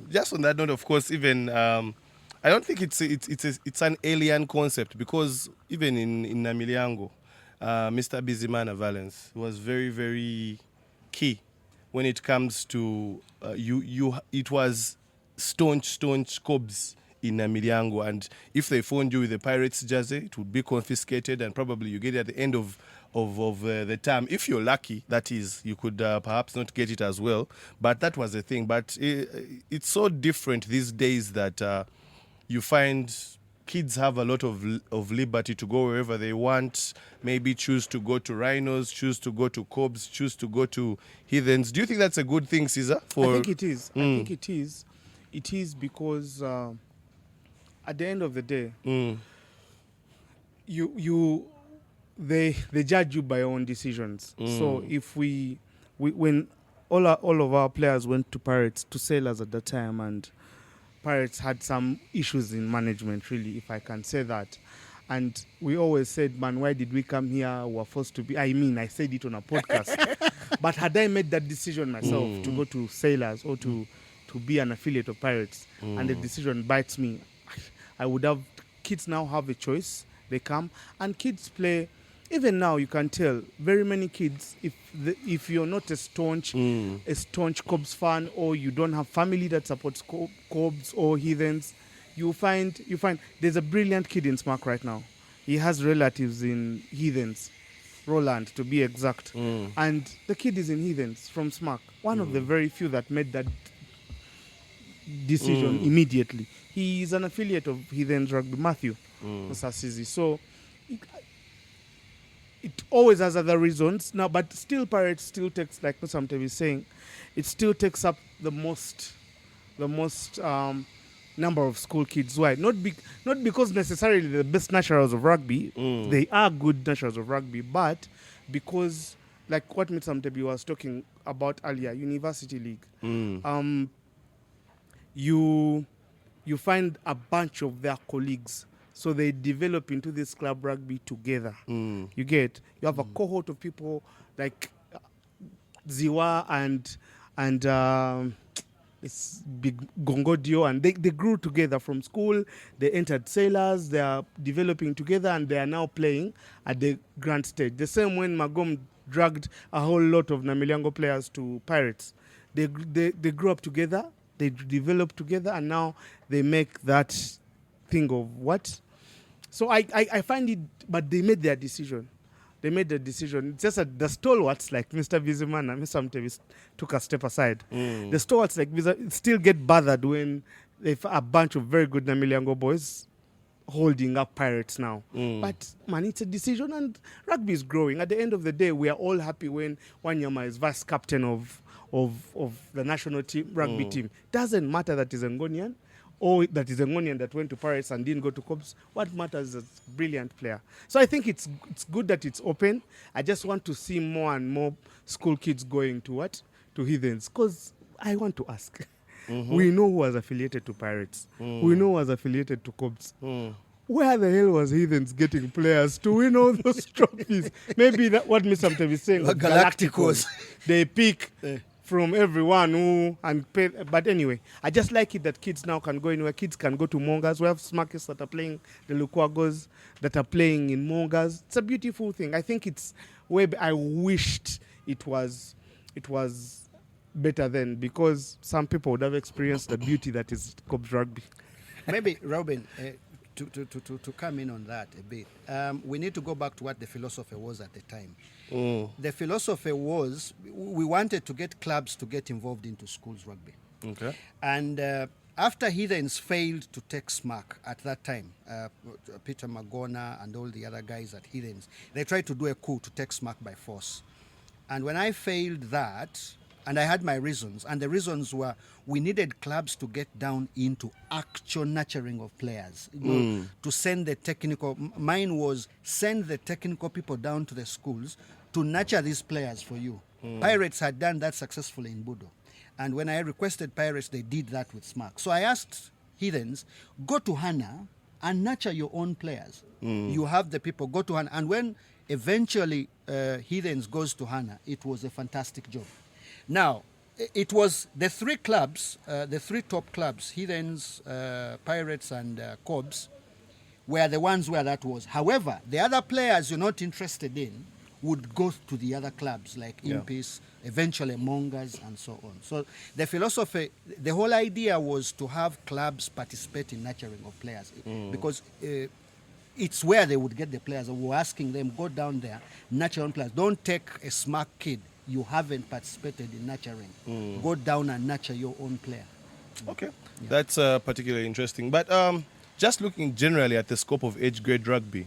just on that note, of course, even I don't think it's an alien concept, because even in Namilyango, Mr. Bizimana Valence was very, very key when it comes to it was staunch Cobs in Namilyango, and if they found you with the Pirates jersey, it would be confiscated, and probably you get it at the end of the term. If you're lucky, that is, you could perhaps not get it as well. But that was the thing. But it's so different these days that you find kids have a lot of liberty to go wherever they want, maybe choose to go to Rhinos, choose to go to Cobs, choose to go to Heathens. Do you think that's a good thing, Caesar? I think it is. I think it is. It is because at the end of the day, they judge you by your own decisions. So if we when all of our players went to Pirates, to Sailors at that time, and Pirates had some issues in management, really, if I can say that. And we always said, man, why did we come here? We were forced to be. I said it on a podcast. But had I made that decision myself to go to Sailors or to be an affiliate of Pirates, and the decision bites me, I would have. Kids now have a choice. They come, and kids play. Even now, you can tell very many kids, if you're not a staunch Cobs fan, or you don't have family that supports Cobs or Heathens, you find there's a brilliant kid in SMAC right now. He has relatives in Heathens, Roland to be exact, and the kid is in Heathens from SMAC. One of the very few that made that decision immediately. He is an affiliate of Heathens Rugby, Matthew Sasizi. So it always has other reasons now, but still Pirates still takes, like Mr. Mutebi is saying, it still takes up the most number of school kids. Why? Not because necessarily the best naturals of rugby. They are good naturals of rugby, but because, like what Mr. Mutebi was talking about earlier, University League. You find a bunch of their colleagues. So they develop into this club rugby together. You have a cohort of people like Ziwa and it's Big Gongodio, and they grew together from school. They entered Sailors. They are developing together, and they are now playing at the grand stage. The same when Magom dragged a whole lot of Namilyango players to Pirates. They grew up together. They developed together, and now they make that thing of what. So I find it, but they made their decision. It's just that the stalwarts like Mr. Bizimana and Mr. Mutebi took a step aside. The stalwarts like Bizimana still get bothered when a bunch of very good Namilyango boys holding up Pirates now. But man, it's a decision, and rugby is growing. At the end of the day, we are all happy when Wanyama is vice captain of the national team rugby team. Doesn't matter that he's Ngonian or that is a Ngonian that went to Paris and didn't go to Cobs. What matters is a brilliant player. So I think it's good that it's open. I just want to see more and more school kids going to Heathens, because I want to ask. We know who was affiliated to Pirates. We know who was affiliated to Cobs. Where the hell was Heathens getting players to win all those trophies? Maybe that what Mr. Mutebi is saying. Galacticos. They pick from everyone who and pay. But anyway, I just like it that kids now can go anywhere. Kids can go to Mongas. We have Smarkets that are playing, the Lukwagos that are playing in Mongas. It's a beautiful thing. I think it's where I wished it was better then, because some people would have experienced the beauty that is Cobs rugby. Maybe, Robin, to come in on that a bit, we need to go back to what the philosophy was at the time. The philosophy was we wanted to get clubs to get involved into schools rugby. Okay. And after Heathens failed to take SMAC at that time, Peter Magona and all the other guys at Heathens, they tried to do a coup to take SMAC by force. And when I failed that, and I had my reasons, and the reasons were we needed clubs to get down into actual nurturing of players, to send the technical. Mine was send the technical people down to the schools to nurture these players for you. Pirates had done that successfully in Budo. And when I requested Pirates, they did that with SMAC. So I asked Heathens, go to Hana and nurture your own players. You have the people, go to Hana. And when eventually Heathens goes to Hana, it was a fantastic job. Now, it was the three clubs, the three top clubs, Heathens, Pirates, and Cobs, were the ones where that was. However, the other players you're not interested in would go to the other clubs like Impis, eventually Mongas, and so on. So the philosophy, the whole idea was to have clubs participate in nurturing of players, because it's where they would get the players. We were asking them, go down there, nurture your own players. Don't take a smart kid you haven't participated in nurturing. Go down and nurture your own player. Okay, that's particularly interesting. But just looking generally at the scope of age grade rugby,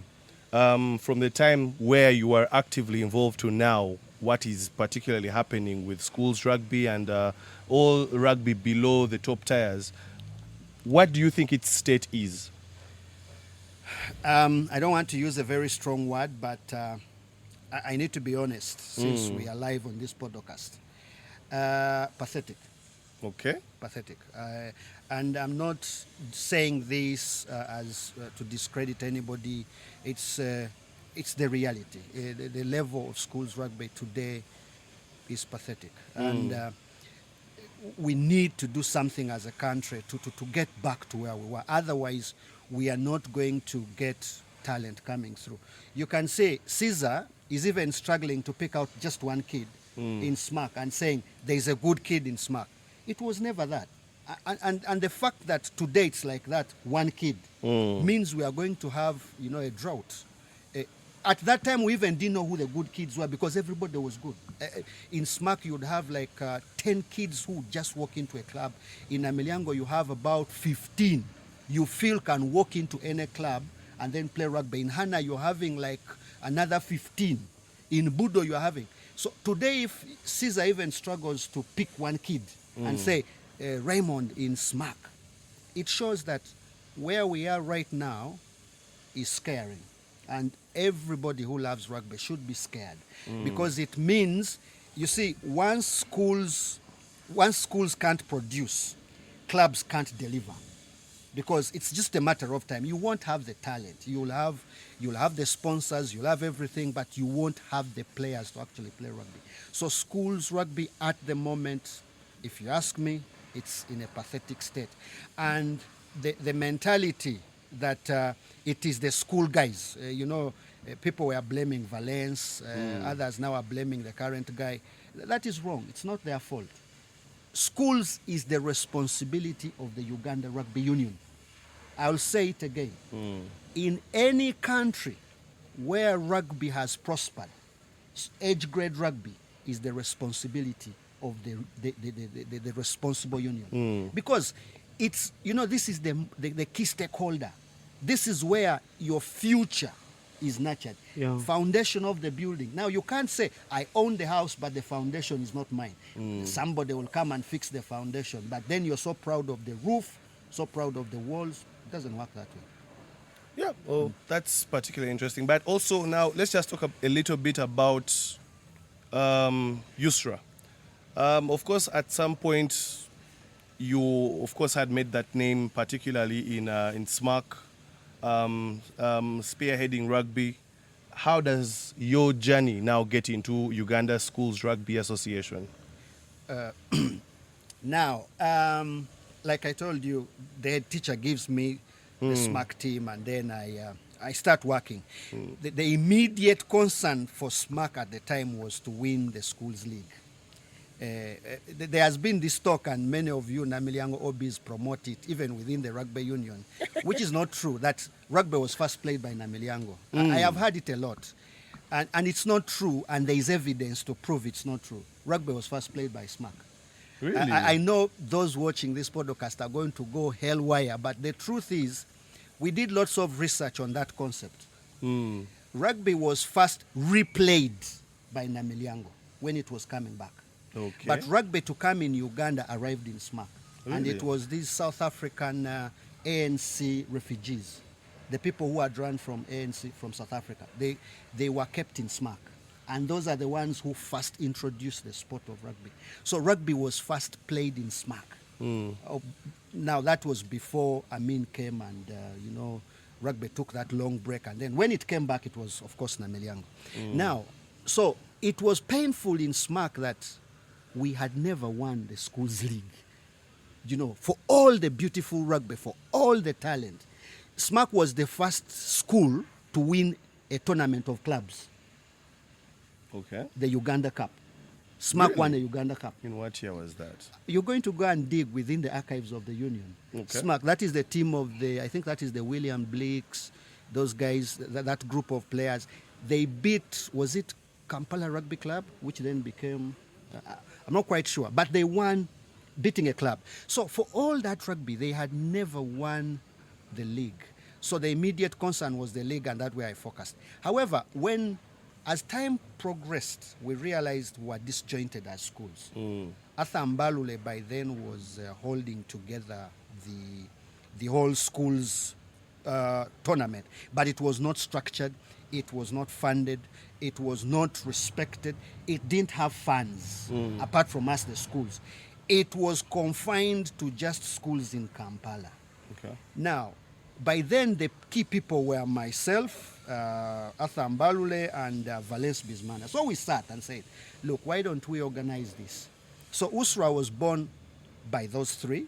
from the time where you are actively involved to now, what is particularly happening with schools rugby and all rugby below the top tiers, what do you think its state is? I don't want to use a very strong word, but I need to be honest, since we are live on this podcast. Pathetic. Okay. Pathetic. And I'm not saying this as to discredit anybody. It's the reality. The level of schools rugby today is pathetic. And we need to do something as a country to get back to where we were. Otherwise, we are not going to get talent coming through. You can say Caesar is even struggling to pick out just one kid in SMAC and saying there's a good kid in SMAC. It was never that. And the fact that today it's like that, one kid, means we are going to have, a drought. At that time, we even didn't know who the good kids were because everybody was good. In SMAC, you would have like 10 kids who just walk into a club. In Ameliango, you have about 15 you feel can walk into any club and then play rugby. In Hana, you're having like another 15. In Budo, you're having. So today, if Caesar even struggles to pick one kid and say, Raymond in SMAC, it shows that where we are right now is scary. And everybody who loves rugby should be scared because it means, you see, once schools can't produce, clubs can't deliver. Because it's just a matter of time. You won't have the talent. You'll have the sponsors, you'll have everything, but you won't have the players to actually play rugby. So schools rugby at the moment, if you ask me, it's in a pathetic state. And the mentality that it is the school guys, people were blaming Valence, others now are blaming the current guy. That is wrong. It's not their fault. Schools is the responsibility of the Uganda Rugby Union. I'll say it again. In any country where rugby has prospered, age grade rugby is the responsibility of the responsible union. Because it's, this is the key stakeholder. This is where your future is nurtured. Yeah. Foundation of the building. Now you can't say, I own the house, but the foundation is not mine. Somebody will come and fix the foundation. But then you're so proud of the roof, so proud of the walls. It doesn't work that way. Yeah, well, that's particularly interesting. But also now, let's just talk a little bit about USRA. Of course, at some point, you, of course, had made that name, particularly in SMAC, spearheading rugby. How does your journey now get into Uganda Schools Rugby Association? Now, like I told you, the head teacher gives me the SMAC team, and then I start working. The immediate concern for SMAC at the time was to win the schools league. There has been this talk, and many of you Namilyango OBs promote it, even within the rugby union, which is not true, that rugby was first played by Namilyango. I have heard it a lot. And it's not true, and there is evidence to prove it's not true. Rugby was first played by SMAC. Really? I know those watching this podcast are going to go hellwire, but the truth is, we did lots of research on that concept. Rugby was first replayed by Namilyango when it was coming back. Okay. But rugby to come in Uganda arrived in SMAC. And Really? it was these South African ANC refugees, the people who had run from ANC from South Africa. They were kept in SMAC. And those are the ones who first introduced the sport of rugby. So rugby was first played in SMAC. Now that was before Amin came, and rugby took that long break. And then when it came back, it was, of course, Namilyango. Now, so it was painful in SMAC that we had never won the schools league. For all the beautiful rugby, for all the talent, SMAC was the first school to win a tournament of clubs, Okay. the Uganda Cup. SMAC Really? won a Uganda Cup. In what year was that? You're going to go and dig within the archives of the union. Okay. SMAC, that is the team of I think that is the William Blakes, those guys, that group of players. They beat, was it Kampala Rugby Club, which then became, I'm not quite sure, but they won, beating a club. So for all that rugby, they had never won the league. So the immediate concern was the league, and that's where I focused. However, as time progressed, we realized we were disjointed as schools. Arthur Mbalule by then was holding together the whole schools tournament, but it was not structured, it was not funded, it was not respected, it didn't have funds apart from us, the schools. It was confined to just schools in Kampala. Okay. Now, by then, the key people were myself, Arthur Mbalule, and Valence Bismana. So we sat and said, look, why don't we organize this? So USRA was born by those three,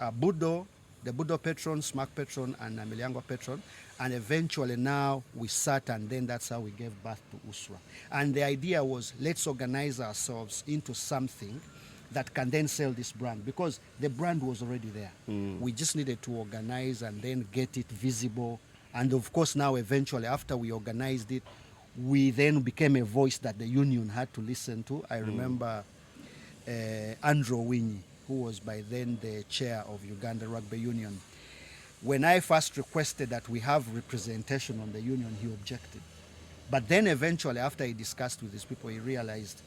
Budo, the Budo patron, SMAC patron, and Namilyango patron. And eventually now we sat, and then that's how we gave birth to USRA. And the idea was, let's organize ourselves into something that can then sell this brand, because the brand was already there. We just needed to organize and then get it visible. And of course now eventually after we organized it, we then became a voice that the union had to listen to. I remember Andrew Winyi, who was by then the chair of Uganda Rugby Union. When I first requested that we have representation on the union, he objected. But then eventually after he discussed with his people, he realized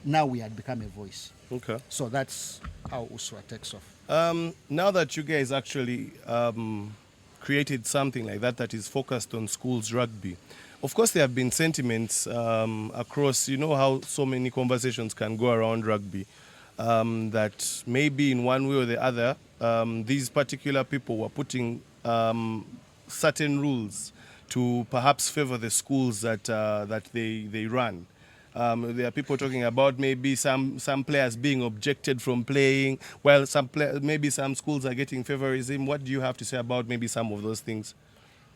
now we had become a voice. Okay. So that's how USRA takes off. Now that you guys actually created something like that is focused on schools rugby, of course there have been sentiments across, how so many conversations can go around rugby, that maybe in one way or the other, these particular people were putting certain rules to perhaps favor the schools that they run. There are people talking about maybe some players being objected from playing, while maybe some schools are getting favorism. What do you have to say about maybe some of those things?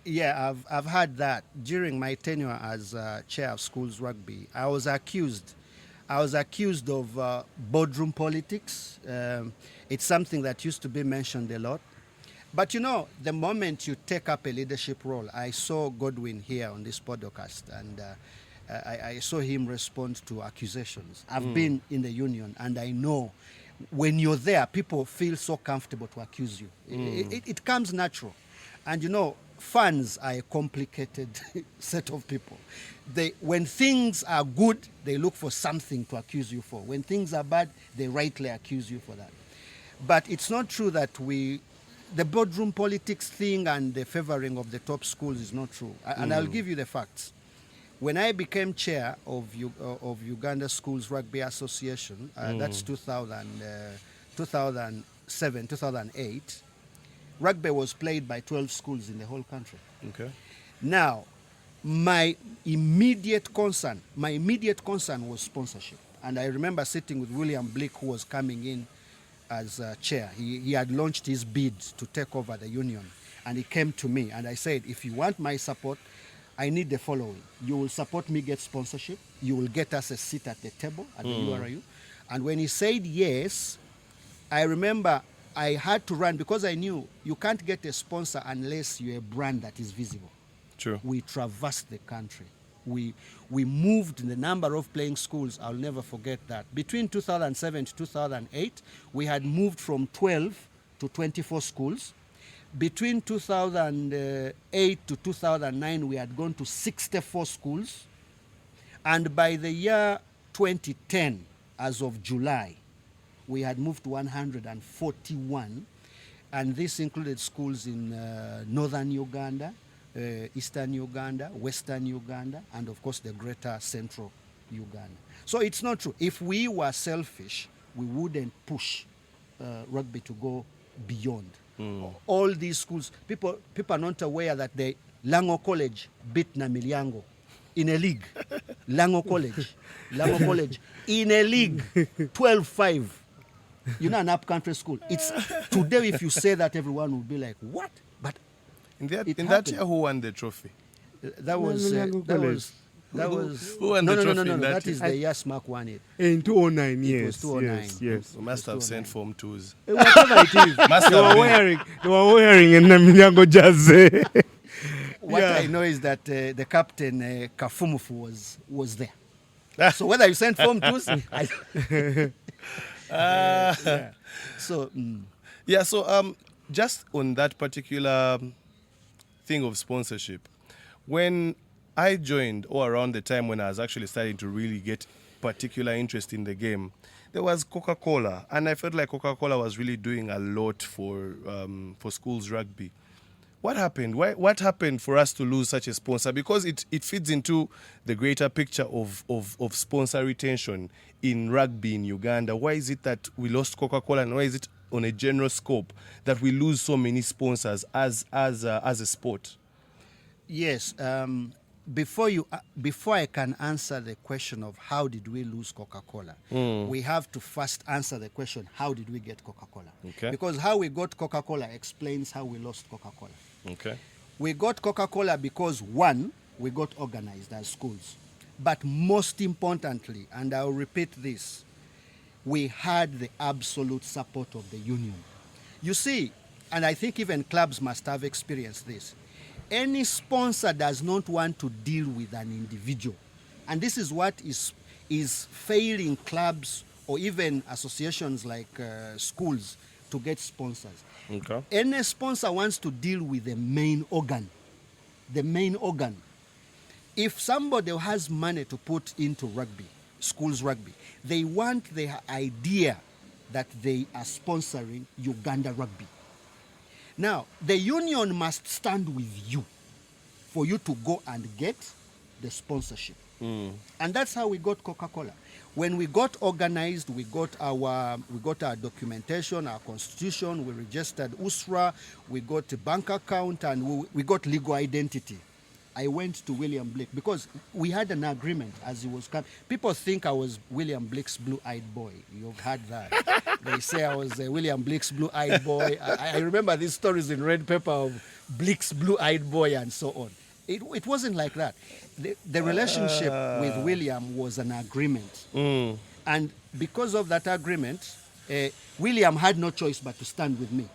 Yeah, I've heard that. During my tenure as chair of schools rugby, I was accused of boardroom politics. It's something that used to be mentioned a lot. But the moment you take up a leadership role, I saw Godwin here on this podcast, and I saw him respond to accusations. I've been in the union, and I know when you're there, people feel so comfortable to accuse you. It comes natural. And fans are a complicated set of people. When things are good, they look for something to accuse you for. When things are bad, they rightly accuse you for that. But it's not true that the boardroom politics thing and the favoring of the top schools is not true. And I'll give you the facts. When I became chair of Uganda Schools Rugby Association, that's 2007, 2008, rugby was played by 12 schools in the whole country. Okay. Now, my immediate concern was sponsorship. And I remember sitting with William Blick, who was coming in as chair. He had launched his bid to take over the union. And he came to me and I said, if you want my support, I need the following. You will support me get sponsorship. You will get us a seat at the table at the URU. And when he said yes, I remember I had to run because I knew you can't get a sponsor unless you're a brand that is visible. True. We traversed the country. We moved the number of playing schools. I'll never forget that. Between 2007 to 2008, we had moved from 12 to 24 schools. Between 2008 to 2009, we had gone to 64 schools. And by the year 2010, as of July, we had moved to 141. And this included schools in northern Uganda, eastern Uganda, western Uganda, and of course the greater central Uganda. So it's not true. If we were selfish, we wouldn't push rugby to go beyond. All these schools, people are not aware that the Lango College beat Namiliango in a league. Lango College in a league, 12-5. You know, an up-country school. It's today, if you say that, everyone will be like, what? But in that year, who won the trophy? That was Who won the trophy? No. That is the year Smack won it. In 2009, yes. It was 2009. Yes. We must have sent Form 2s. Whatever it is. Must they have were been. wearing a Namilyango jersey. What I know is that the captain, Kafumufu, was there. So whether you sent Form 2s, So, Yeah, so just on that particular thing of sponsorship, when I joined, or around the time when I was actually starting to really get particular interest in the game, there was Coca-Cola, and I felt like Coca-Cola was really doing a lot for schools rugby. What happened? What happened for us to lose such a sponsor? Because it feeds into the greater picture of sponsor retention in rugby in Uganda. Why is it that we lost Coca-Cola, and why is it on a general scope that we lose so many sponsors as a sport? yes. Before I can answer the question of how did we lose Coca-Cola, we have to first answer the question, how did we get Coca-Cola? Okay. Because how we got Coca-Cola explains how we lost Coca-Cola. Okay. We got Coca-Cola because, one, we got organized as schools. But most importantly, and I'll repeat this, we had the absolute support of the union. You see, and I think even clubs must have experienced this, any sponsor does not want to deal with an individual. And this is what is failing clubs or even associations like schools to get sponsors. Okay. Any sponsor wants to deal with the main organ. The main organ. If somebody has money to put into rugby, schools rugby, they want the idea that they are sponsoring Uganda Rugby. Now, the union must stand with you for you to go and get the sponsorship. And that's how we got Coca-Cola. When we got organized, we got our documentation, our constitution, we registered USRA, we got a bank account, and we got legal identity. I went to William Blake because we had an agreement as he was coming. People think I was William Blake's blue-eyed boy. You've heard that. They say I was William Blake's blue-eyed boy. I remember these stories in red paper of Blake's blue-eyed boy and so on. It wasn't like that. The relationship with William was an agreement. And because of that agreement, William had no choice but to stand with me.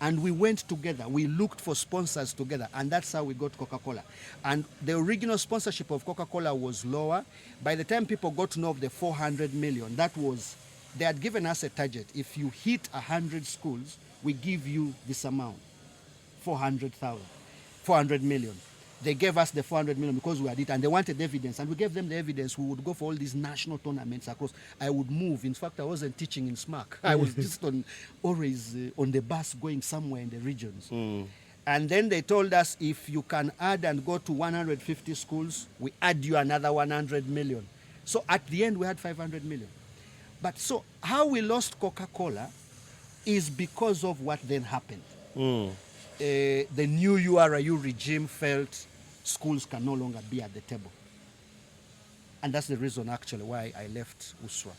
And we went together. We looked for sponsors together. And that's how we got Coca-Cola. And the original sponsorship of Coca-Cola was lower. By the time people got to know of the 400 million, they had given us a target. If you hit 100 schools, we give you this amount, 400,000. 400 million. They gave us the 400 million because we had it, and they wanted evidence, and we gave them the evidence. We would go for all these national tournaments across. I would move. In fact, I wasn't teaching in SMAC. I was just always on the bus going somewhere in the regions. And then they told us, if you can add and go to 150 schools, we add you another 100 million. So at the end, we had 500 million. But so how we lost Coca-Cola is because of what then happened. The new URIU regime felt schools can no longer be at the table. And that's the reason actually why I left USWA.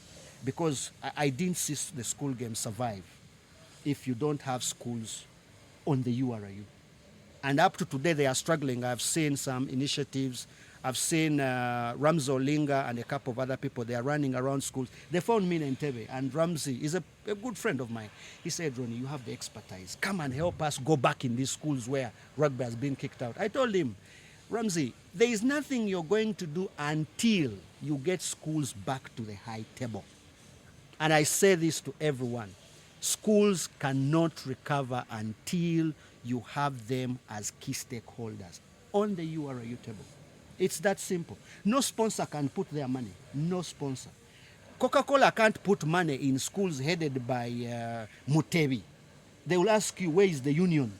Because I didn't see the school game survive if you don't have schools on the URIU. And up to today, they are struggling. I've seen some initiatives. I've seen Ramsey Olinga and a couple of other people. They are running around schools. They found me in Mutebi, and Ramsey is a good friend of mine. He said, Ronnie, you have the expertise. Come and help us go back in these schools where rugby has been kicked out. I told him, Ramsey, there is nothing you're going to do until you get schools back to the high table. And I say this to everyone. Schools cannot recover until you have them as key stakeholders on the URIU table. It's that simple. No sponsor can put their money. No sponsor. Coca-Cola can't put money in schools headed by Mutebi. They will ask you, where is the union?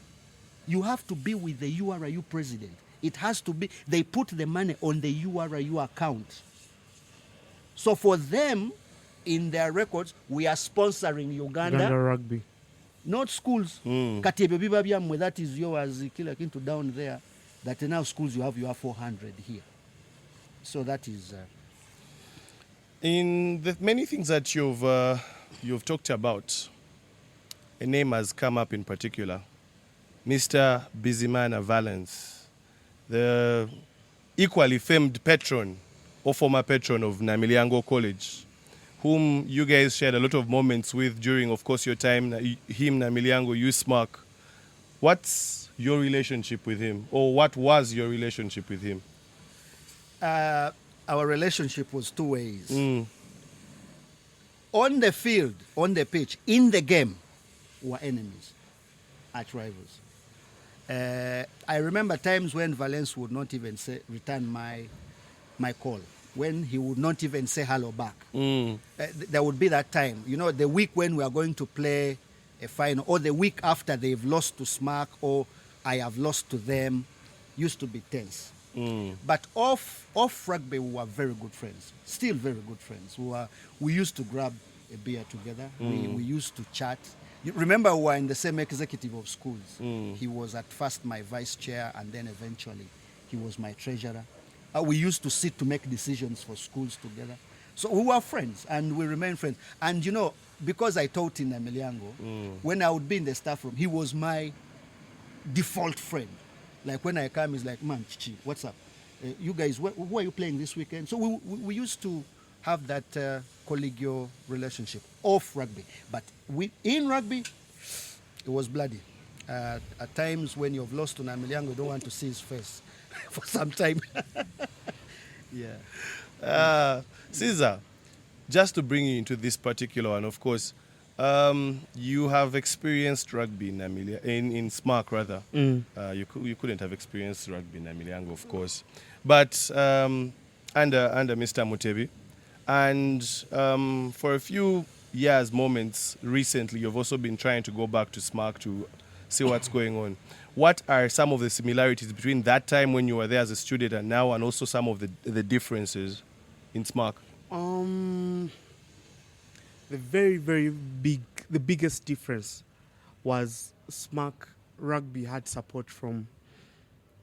You have to be with the URIU president. It has to be, they put the money on the URIU account. So for them, in their records, we are sponsoring Uganda Rugby. Not schools. Kati ebyo biba byammwe, that is yours, kila kintu down there. That now schools you have 400 here. So that is... In the many things that you've talked about, a name has come up in particular. Mr. Bizimana Valence, the equally famed patron or former patron of Namilyango College, whom you guys shared a lot of moments with during, of course, your time, him, Namilyango, you SMAC. What's your relationship with him, or what was your relationship with him? Our relationship was two ways. On the field, on the pitch, in the game, we were enemies, arch rivals. I remember times when Valence would not even return my call, when he would not even say hello back. There would be that time, the week when we are going to play a final, or the week after they've lost to SMAC, or I have lost to them, used to be tense. But off rugby, we were very good friends, still very good friends. We used to grab a beer together. We used to chat. You remember, we were in the same executive of schools. He was at first my vice chair, and then eventually he was my treasurer. We used to sit to make decisions for schools together. So we were friends, and we remain friends. And because I taught in Namilyango, when I would be in the staff room, he was my default friend. Like when I come, he's like, man, Chichi, what's up? You guys, who are you playing this weekend? So we used to have that collegial relationship off rugby. But in rugby, it was bloody. At times when you've lost to Namilyango, you don't want to see his face for some time. Yeah. Caesar, just to bring you into this particular one, of course, you have experienced rugby in SMAC, rather. You couldn't have experienced rugby in Namilyango, of course. But under Mr. Mutebi. And for a few moments recently, you've also been trying to go back to SMAC to see what's going on. What are some of the similarities between that time when you were there as a student and now, and also some of the differences in SMAC? The very, very biggest difference was SMAC rugby had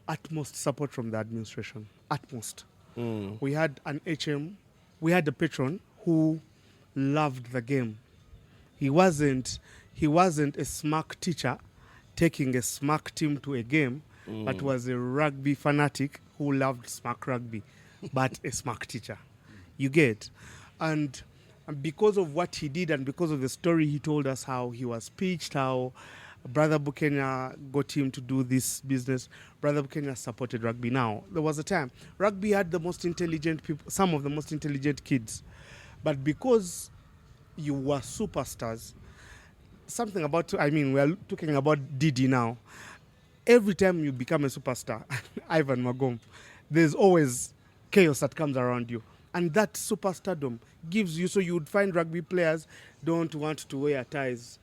utmost support from the administration, utmost. We had an HM, we had a patron who loved the game. He wasn't a SMAC teacher taking a SMAC team to a game, but was a rugby fanatic who loved SMAC rugby, but a SMAC teacher. You get? And because of what he did and because of the story he told us, how he was pitched, how Brother Bukenya got him to do this business, Brother Bukenya supported rugby. Now, there was a time, rugby had the most intelligent people, some of the most intelligent kids. But because you were superstars, we are talking about Didi now. every time you become a superstar, Ivan Magom, there's always chaos that comes around you. And that superstardom gives you, so you would find rugby players don't want to wear ties.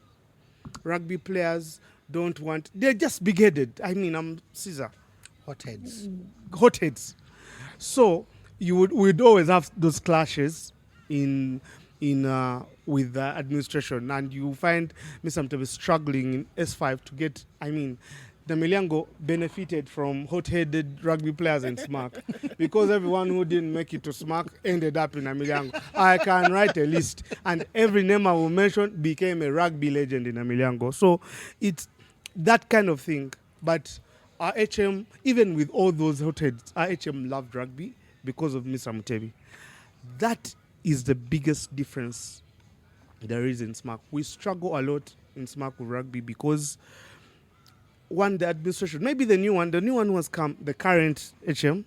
Rugby players don't want, they're just big-headed. I mean, I'm Caesar. Hotheads. Hotheads. So we'd always have those clashes in with the administration, and you find Mr. Mutebi struggling in S5 to get. I mean, the Milyango benefited from hot-headed rugby players in SMAC because everyone who didn't make it to SMAC ended up in a Milyango. I can write a list, and every name I will mention became a rugby legend in a Milyango. So it's that kind of thing. But our HM, even with all those hotheads, our HM loved rugby because of Mr. Mutebi. That is the biggest difference there is in SMAC. We struggle a lot in SMAC with rugby because one, the administration, maybe the new one who has come, the current HM,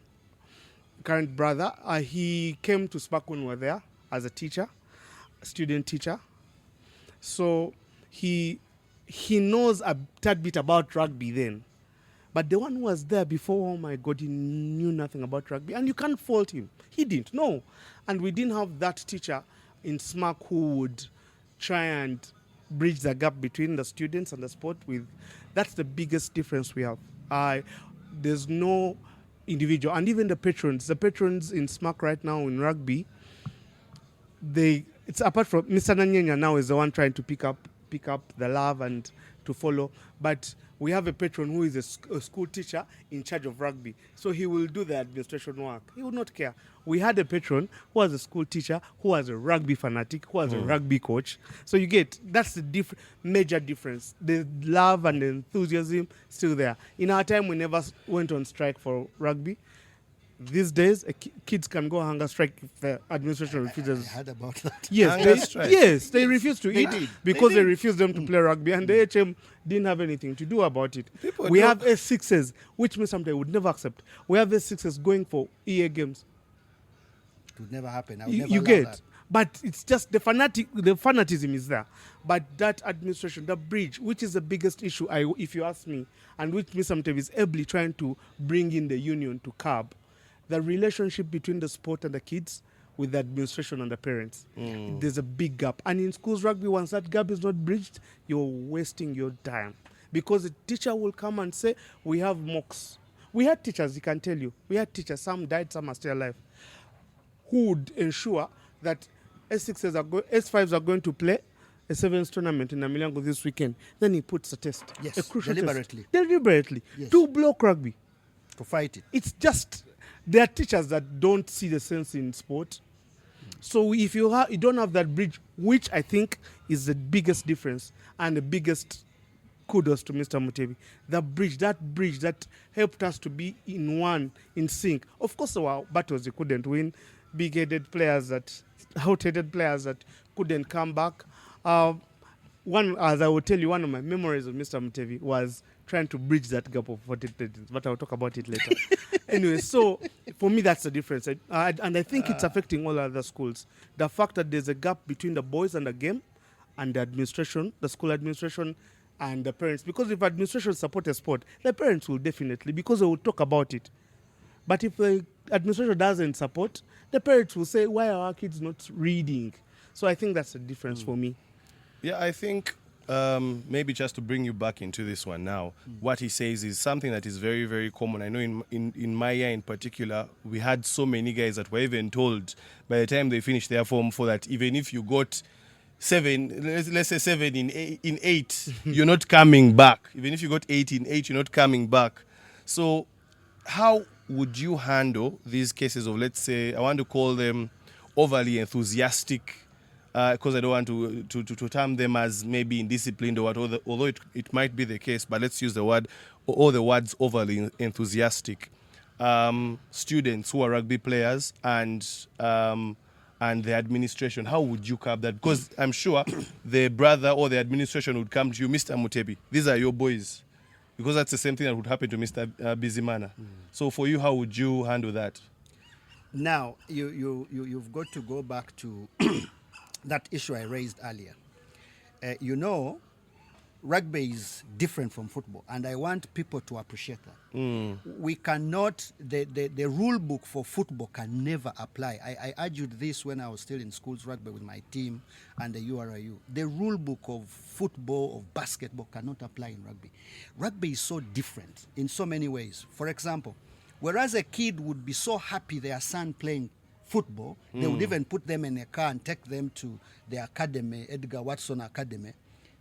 current brother, he came to SMAC when we were there as a teacher, a student teacher. So he knows a tad bit about rugby then. But the one who was there before, oh my God, he knew nothing about rugby. And you can't fault him. He didn't, no. And we didn't have that teacher in SMAC who would try and bridge the gap between the students and the sport with. That's the biggest difference we have. There's no individual. And even the patrons in SMAC right now in rugby, it's apart from Mr. Nanyenya now is the one trying to pick up the love and to follow. But we have a patron who is a school teacher in charge of rugby. So he will do the administration work. He will not care. We had a patron who was a school teacher, who was a rugby fanatic, who was a rugby coach. So you get, that's the major difference. The love and the enthusiasm still there. In our time, we never went on strike for rugby. These days, kids can go hunger strike if the administration refuses. I heard about that. Yes, they refuse to eat did. because they refuse them to play rugby, and the HM didn't have anything to do about it. We have S6s, which means something would never accept. We have S6s going for EA games. It would never happen. I would never You allow get, that. but it's just the fanatism is there. But that administration, the bridge, which is the biggest issue, if you ask me, and which Mr. Mutebi is ably trying to bring in the union to curb, the relationship between the sport and the kids with the administration and the parents. There's a big gap. And in schools rugby, once that gap is not bridged, you're wasting your time. Because the teacher will come and say, we have mocks. We had teachers, he can tell you. We had teachers, some died, some are still alive, who would ensure that S5s are going to play a sevens tournament in Amilango this weekend. Then he puts a test. Yes, a crucial deliberately. test. Deliberately. Yes. To block rugby. To fight it. It's just, there are teachers that don't see the sense in sport. So if you don't have that bridge, which I think is the biggest difference and the biggest kudos to Mr. Mutebi, that bridge that helped us to be in sync. Of course, there were battles you couldn't win, big-headed players hot-headed players that couldn't come back. As I will tell you, one of my memories of Mr. Mutebi was trying to bridge that gap of 40 legends, but I'll talk about it later. Anyway, so for me, that's the difference. And I think it's affecting all other schools. The fact that there's a gap between the boys and the game and the administration, the school administration and the parents. Because if administration support a sport, the parents will definitely, because they will talk about it. But if the administration doesn't support, the parents will say, why are our kids not reading? So I think that's the difference for me. Yeah, I think maybe just to bring you back into this one now, what he says is something that is very, very common. I know in my year in particular, we had so many guys that were even told by the time they finished their Form 4 that even if you got 7, let's say 7 in 8, you're not coming back. Even if you got 8 in 8, you're not coming back. So how would you handle these cases of, let's say, I want to call them overly enthusiastic, because I don't want to term them as maybe indisciplined or what, although it might be the case, but let's use the word, or the words overly enthusiastic. Students who are rugby players and the administration, how would you curb that? Because I'm sure the brother or the administration would come to you, Mr. Mutebi, these are your boys. Because that's the same thing that would happen to Mr. Bizimana. So for you, how would you handle that? Now, you've got to go back to that issue I raised earlier. rugby is different from football, and I want people to appreciate that. We cannot, the rule book for football can never apply. I argued this when I was still in schools rugby with my team and the URIU. The rule book of football, of basketball cannot apply in rugby. Rugby is so different in so many ways. For example, whereas a kid would be so happy their son playing football, they would even put them in a car and take them to the academy, Edgar Watson Academy.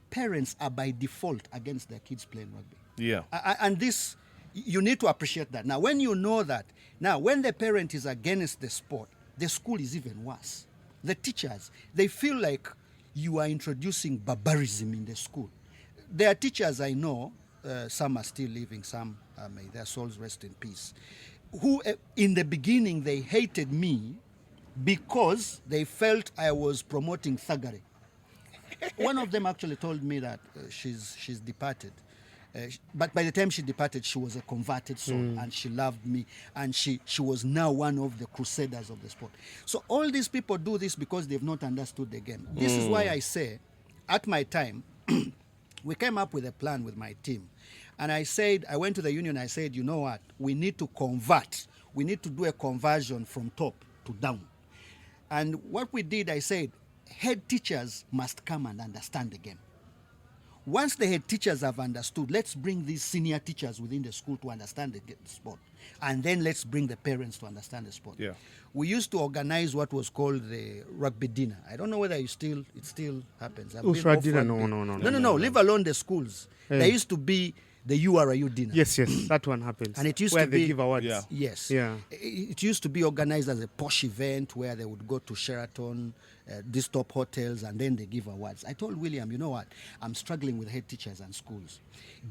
Parents are by default against their kids playing rugby. Yeah. And this, you need to appreciate that. Now, when you know that, now when the parent is against the sport, the school is even worse. The teachers, they feel like you are introducing barbarism in the school. There are teachers I know, some are still living, some may their souls rest in peace, who in the beginning they hated me because they felt I was promoting thuggery. One of them actually told me that she's departed. But by the time she departed, she was a converted soul and she loved me. And she was now one of the crusaders of the sport. So all these people do this because they've not understood the game. This is why I say, at my time, we came up with a plan with my team. And I went to the union, I said, you know what, we need to convert. We need to do a conversion from top to down. And what we did, I said, head teachers must come and understand the game. Once the head teachers have understood, let's bring these senior teachers within the school to understand the sport. And then let's bring the parents to understand the sport. Yeah. We used to organize what was called the rugby dinner. I don't know whether it still happens. Rugby dinner? No. Leave alone the schools. There used to be the URIU dinner. Yes, that one happens. And it used where to be, they give awards. Yeah. Yes. Yeah. It used to be organized as a posh event where they would go to Sheraton, these top hotels, and then they give awards. I told William, you know what? I'm struggling with head teachers and schools.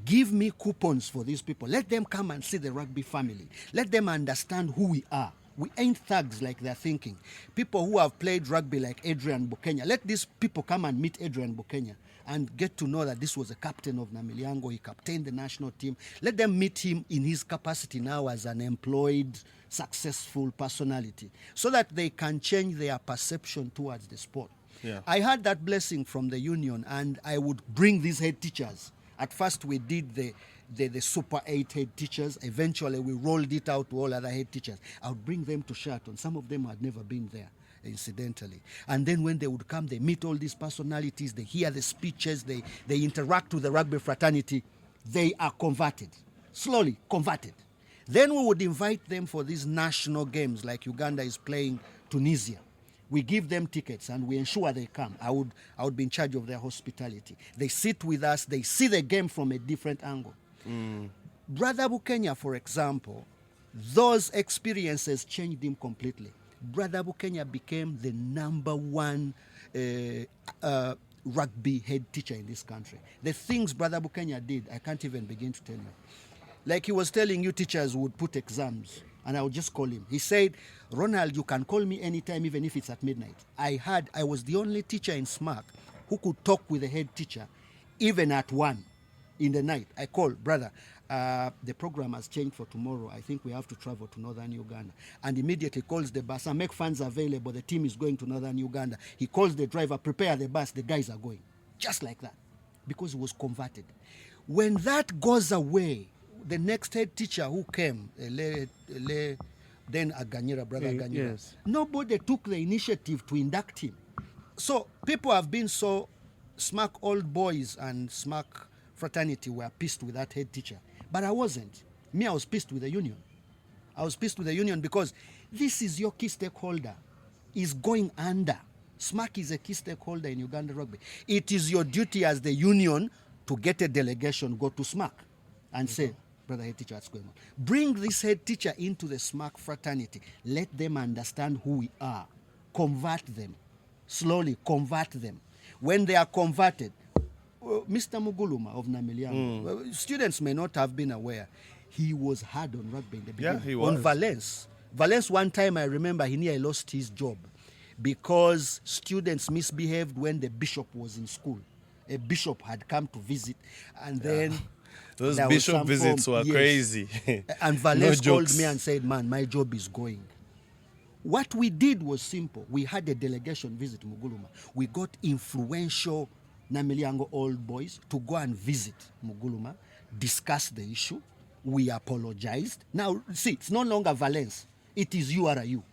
Give me coupons for these people. Let them come and see the rugby family. Let them understand who we are. We ain't thugs like they're thinking. People who have played rugby like Adrian Bukenya. Let these people come and meet Adrian Bukenya and get to know that this was a captain of Namilyango. He captained the national team. Let them meet him in his capacity now as an employed, successful personality so that they can change their perception towards the sport. Yeah. I had that blessing from the union, and I would bring these head teachers. At first we did the Super 8 head teachers. Eventually we rolled it out to all other head teachers. I would bring them to Sheraton. Some of them had never been there, incidentally. And then when they would come, they meet all these personalities, they hear the speeches, they interact with the rugby fraternity. They are converted, slowly converted. Then we would invite them for these national games, like Uganda is playing Tunisia. We give them tickets and we ensure they come. I would be in charge of their hospitality. They sit with us, they see the game from a different angle. Brother Bukenya, for example, those experiences changed him completely. Brother Bukenya became the number one rugby head teacher in this country. The things Brother Bukenya did, I can't even begin to tell you. Like he was telling you, teachers would put exams, and I would just call him. He said, Ronald, you can call me anytime, even if it's at midnight. I was the only teacher in SMAC who could talk with the head teacher, even at 1 in the night. I called, brother, the program has changed for tomorrow. I think we have to travel to northern Uganda. And immediately calls the bus and make funds available. The team is going to northern Uganda. He calls the driver, prepare the bus, the guys are going. Just like that, because he was converted. When that goes away, the next head teacher who came, then Aganyira, brother Aganyira, Yes. nobody took the initiative to induct him. So people have been so, SMAC old boys and SMAC fraternity were pissed with that head teacher. But I wasn't. Me, I was pissed with the union. I was pissed with the union because this is your key stakeholder. Is going under. SMAC is a key stakeholder in Uganda rugby. It is your duty as the union to get a delegation, go to SMAC and say, brother head teacher, what's going on? Bring this head teacher into the SMAC fraternity. Let them understand who we are. Convert them. Slowly convert them. When they are converted, Mr. Muguluma of Namilyango, students may not have been aware, he was hard on rugby in the beginning. Yeah, he was. On Valence. Valence, one time I remember he nearly lost his job because students misbehaved when the bishop was in school. A bishop had come to visit, and then those there was bishop some visits form- were yes. crazy. And Valence No called jokes. me and said, man, my job is going. What we did was simple. We had a delegation visit Muguluma. We got influential Namiliango Old Boys to go and visit Muguluma, discuss the issue. We apologized. Now, see, it's no longer Valence. It is URU.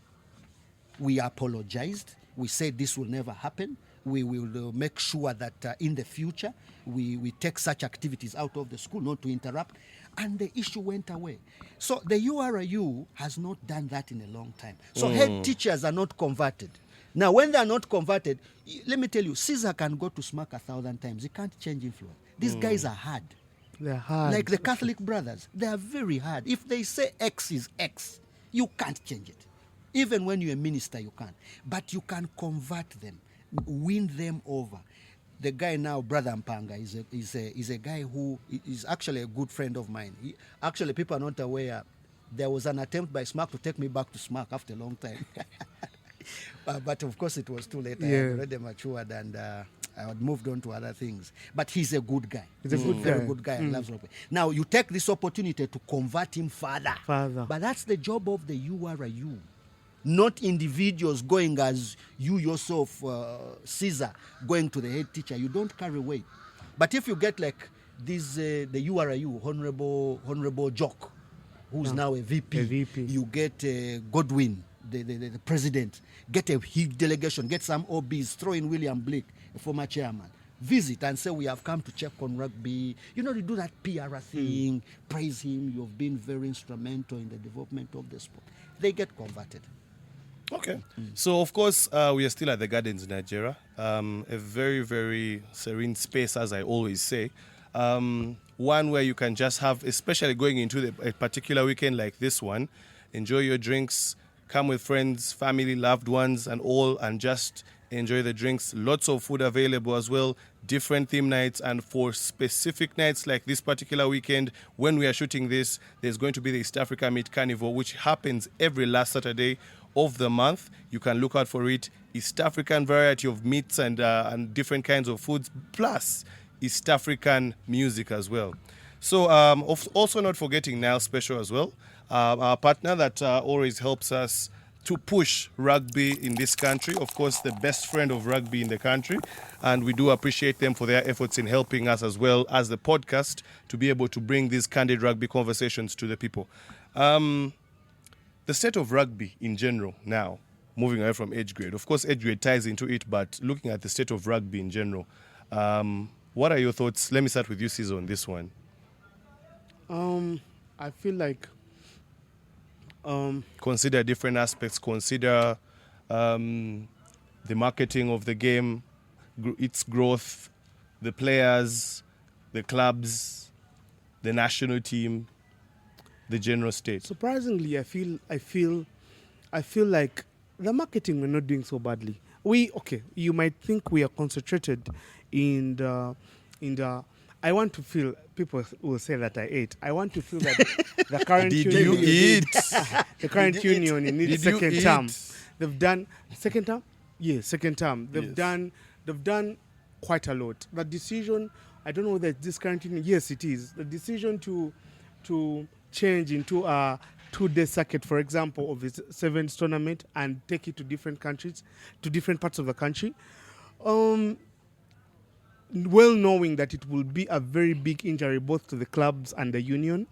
We apologized. We said this will never happen. We will make sure that in the future we take such activities out of the school, not to interrupt. And the issue went away. So the URU has not done that in a long time. So head teachers are not converted. Now, when they are not converted, let me tell you, Caesar can go to smack 1,000 times. He can't change influence. These guys are hard. They're hard. Like the Catholic brothers, they are very hard. If they say X is X, you can't change it. Even when you're a minister, you can't. But you can convert them, win them over. The guy now, Brother Mpanga, is a guy who is actually a good friend of mine. Actually, people are not aware. There was an attempt by SMAC to take me back to SMAC after a long time. But of course, it was too late. I had already matured and I had moved on to other things. But he's a good guy. He's a very good guy and loves rugby. Now, you take this opportunity to convert him further. But that's the job of the URU. Not individuals going as you yourself, Caesar, going to the head teacher. You don't carry weight. But if you get like this, the URU, Honorable Jock, who's now a VP. You get Godwin, the president, get a huge delegation, get some OBs, throw in William Blake, a former chairman. Visit and say, we have come to check on rugby. You know, you do that PR thing, praise him. You've been very instrumental in the development of the sport. They get converted. Okay. So, of course, we are still at the Gardens in Nigeria. A very, very serene space, as I always say. One where you can just have, especially going into a particular weekend like this one, enjoy your drinks, come with friends, family, loved ones, and all, and just enjoy the drinks. Lots of food available as well, different theme nights, and for specific nights like this particular weekend, when we are shooting this, there's going to be the East Africa Meat Carnival, which happens every last Saturday of the month. You can look out for it. East African variety of meats and different kinds of foods, plus East African music as well. So also not forgetting Nile Special as well, our partner that always helps us to push rugby in this country. Of course, the best friend of rugby in the country. And we do appreciate them for their efforts in helping us, as well as the podcast, to be able to bring these candid rugby conversations to the people. The state of rugby in general now, moving away from age grade. Of course, age grade ties into it, but looking at the state of rugby in general, what are your thoughts? Let me start with you, Caesar, on this one. I feel like... consider different aspects. Consider the marketing of the game, its growth, the players, the clubs, the national team, the general state. Surprisingly, I feel like the marketing we're not doing so badly. You might think we are concentrated in the I want to feel, people will say that I ate. I want to feel that the current Did union... you eat? The current union in its Did you second eat? term. They've done... Second term? Yes, second term. They've done quite a lot. The decision, I don't know whether it's this current union... Yes, it is. The decision to change into a 2-day circuit, for example, of its sevens tournament and take it to different countries, to different parts of the country. Well knowing that it will be a very big injury both to the clubs and the union.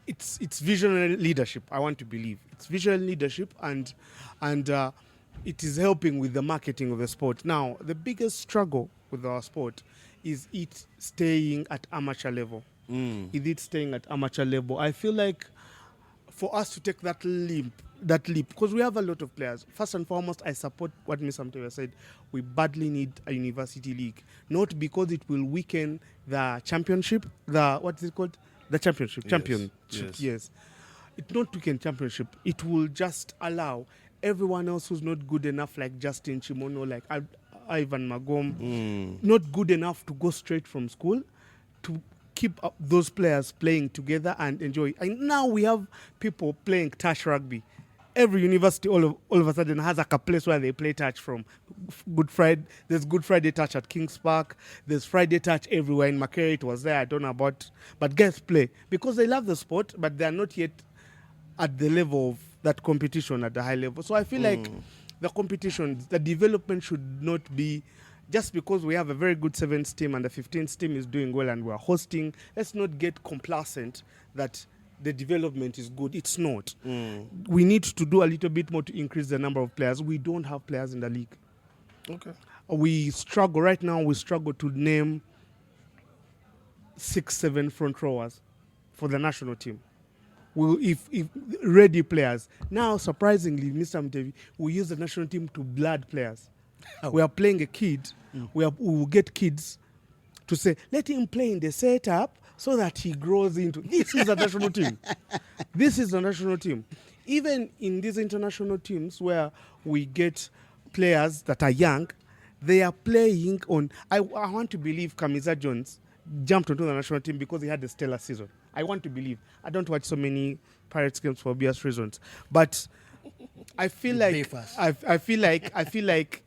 It's visionary leadership, I want to believe. It's visionary leadership and it is helping with the marketing of the sport. Now, the biggest struggle with our sport is it staying at amateur level. Is it staying at amateur level? I feel like for us to take that leap, because we have a lot of players. First and foremost, I support what Ms. Mutebi said. We badly need a university league, not because it will weaken the championship. What is it called? The championship. Yes. It's not weaken championship. It will just allow everyone else who's not good enough, like Justin Chimono, like Ivan Magom, not good enough to go straight from school, to keep up those players playing together and enjoy. And now we have people playing touch rugby. Every university all of a sudden has like a place where they play touch from. Good Friday, there's Good Friday touch at Kings Park. There's Friday touch everywhere. In Makerere it was there. I don't know about, but guys play because they love the sport, but they are not yet at the level of that competition at the high level. So I feel like the competition, the development should not be just because we have a very good 7th team and the 15th team is doing well and we're hosting. Let's not get complacent that the development is good. It's not. We need to do a little bit more to increase the number of players. We don't have players in the league. Okay. We struggle right now. We struggle to name 6-7 front rowers for the national team. If ready players. Now, surprisingly, Mr. Mutebi, we use the national team to blood players. Oh. We are playing a kid. We will get kids to say, let him play in the setup so that he grows into. This is the national team. This is the national team. Even in these international teams where we get players that are young, they are playing on. I want to believe Kamiza Jones jumped onto the national team because he had a stellar season. I want to believe. I don't watch so many Pirates games for obvious reasons, but I feel like I feel like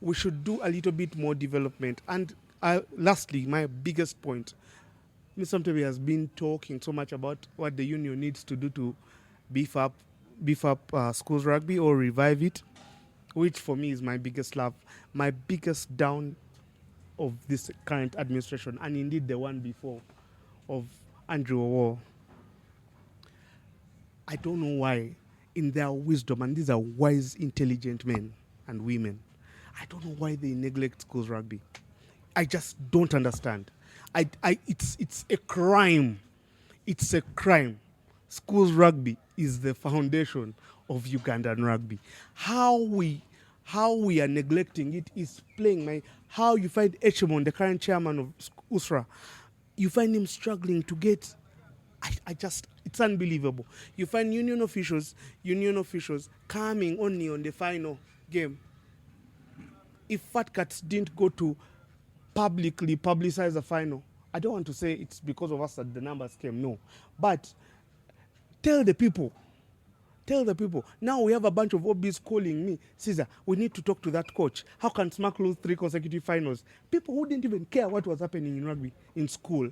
we should do a little bit more development. And lastly, my biggest point, Mr. Mutebi has been talking so much about what the union needs to do to beef up schools rugby or revive it, which for me is my biggest love, my biggest down of this current administration, and indeed the one before of Andrew Owo. I don't know why, in their wisdom, and these are wise, intelligent men and women, I don't know why they neglect schools rugby. I just don't understand. It's a crime. It's a crime. Schools rugby is the foundation of Ugandan rugby. How we are neglecting it is playing. How you find Echemon, the current chairman of USRA, you find him struggling to get. It's unbelievable. You find union officials coming only on the final game. If Fat Cats didn't go to publicly publicize the final, I don't want to say it's because of us that the numbers came, no. But tell the people. Now we have a bunch of OBs calling me, Caesar, we need to talk to that coach. How can SMAC lose 3 consecutive finals? People who didn't even care what was happening in rugby in school.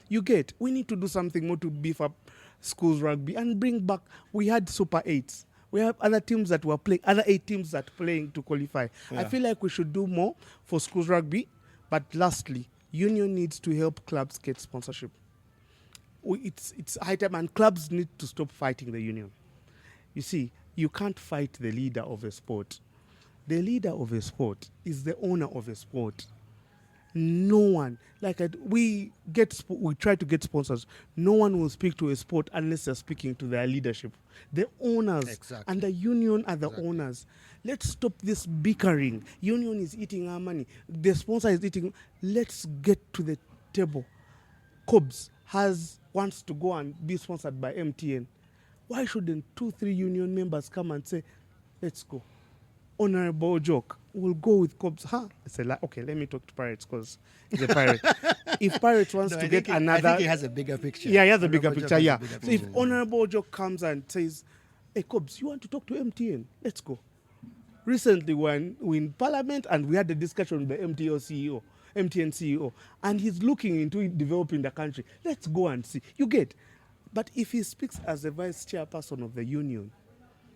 We need to do something more to beef up schools rugby and bring back. We had Super 8s. We have other teams that were playing, other 8 teams that are playing to qualify. Yeah. I feel like we should do more for schools rugby. But lastly, union needs to help clubs get sponsorship. It's high time, and clubs need to stop fighting the union. You see, you can't fight the leader of a sport. The leader of a sport is the owner of a sport. No one, we try to get sponsors. No one will speak to a sport unless they're speaking to their leadership. The owners and the union are the owners. Let's stop this bickering. Union is eating our money. The sponsor is eating. Let's get to the table. Cobs wants to go and be sponsored by MTN. Why shouldn't 2-3 union members come and say, let's go? Honorable joke. We'll go with Cobs. I say, okay, let me talk to Pirates because he's a Pirate. If Pirates wants to get another... I think he has a bigger picture. Yeah, he has a bigger picture, yeah. So if Honorable Joke comes and says, hey, Cobs, you want to talk to MTN? Let's go. Recently, we're in Parliament and we had a discussion with the MTN CEO, and he's looking into developing the country. Let's go and see. You get. But if he speaks as the vice chairperson of the union,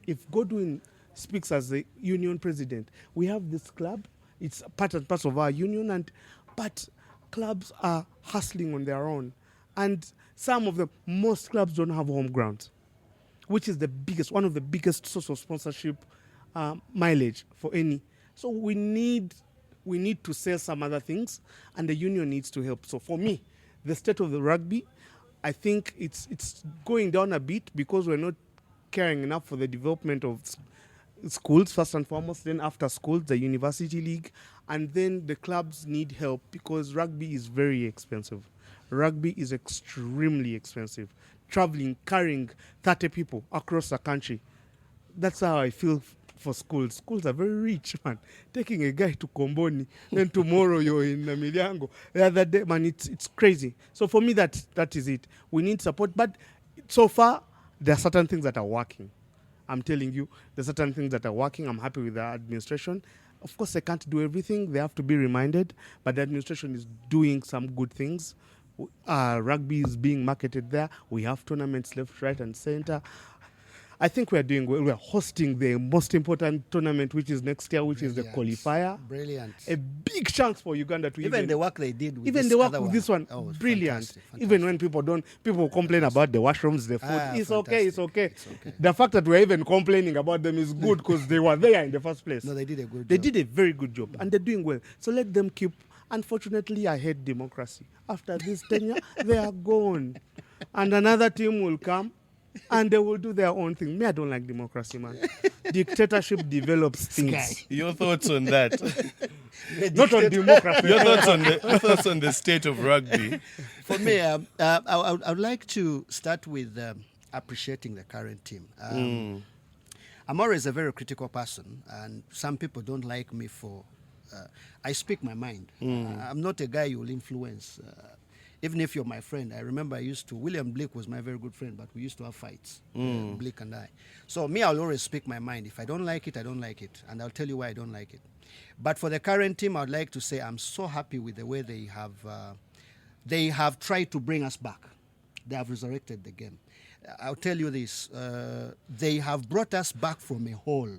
if Godwin speaks as the union president, we have this club, it's part and parcel of our union, but clubs are hustling on their own. And most clubs don't have home grounds, which is one of the biggest source of sponsorship mileage for any. So we need to sell some other things, and the union needs to help. So for me, the state of the rugby, I think it's going down a bit because we're not caring enough for the development of schools, first and foremost, then after schools, the university league, and then the clubs need help because rugby is very expensive. Rugby is extremely expensive. Traveling, carrying 30 people across the country. That's how I feel for schools. Schools are very rich, man. Taking a guy to Komboni, then tomorrow you're in Namilyango. The other day, man, it's crazy. So for me, that is it. We need support, but so far, there are certain things that are working. I'm telling you, there's certain things that are working. I'm happy with the administration. Of course, they can't do everything. They have to be reminded. But the administration is doing some good things. Rugby is being marketed there. We have tournaments left, right, and center. I think we're doing well. We're hosting the most important tournament, which is next year, which is the Brilliant. qualifier. Brilliant. A big chance for Uganda to Even the work they did with even this the work other with this one, Oh, brilliant. fantastic, Even when people complain about the washrooms, the food, it's okay, it's okay. It's okay. The fact that we're even complaining about them is good because they were there in the first place. No, they did a good They job. did a very good job, and they're doing well. So let them keep. Unfortunately, I hate democracy. After this tenure, they are gone, and another team will come. And they will do their own thing. Me, I don't like democracy, man. Dictatorship develops things. Your thoughts on that? Not on democracy. Your thoughts on the state of rugby? For me, I would like to start with appreciating the current team. I'm always a very critical person, and some people don't like me for... I speak my mind. I'm not a guy you will influence. Even if you're my friend, I remember William Blake was my very good friend, but we used to have fights, Blake and I. So me, I'll always speak my mind. If I don't like it, I don't like it. And I'll tell you why I don't like it. But for the current team, I'd like to say I'm so happy with the way they have tried to bring us back. They have resurrected the game. I'll tell you this. They have brought us back from a hole.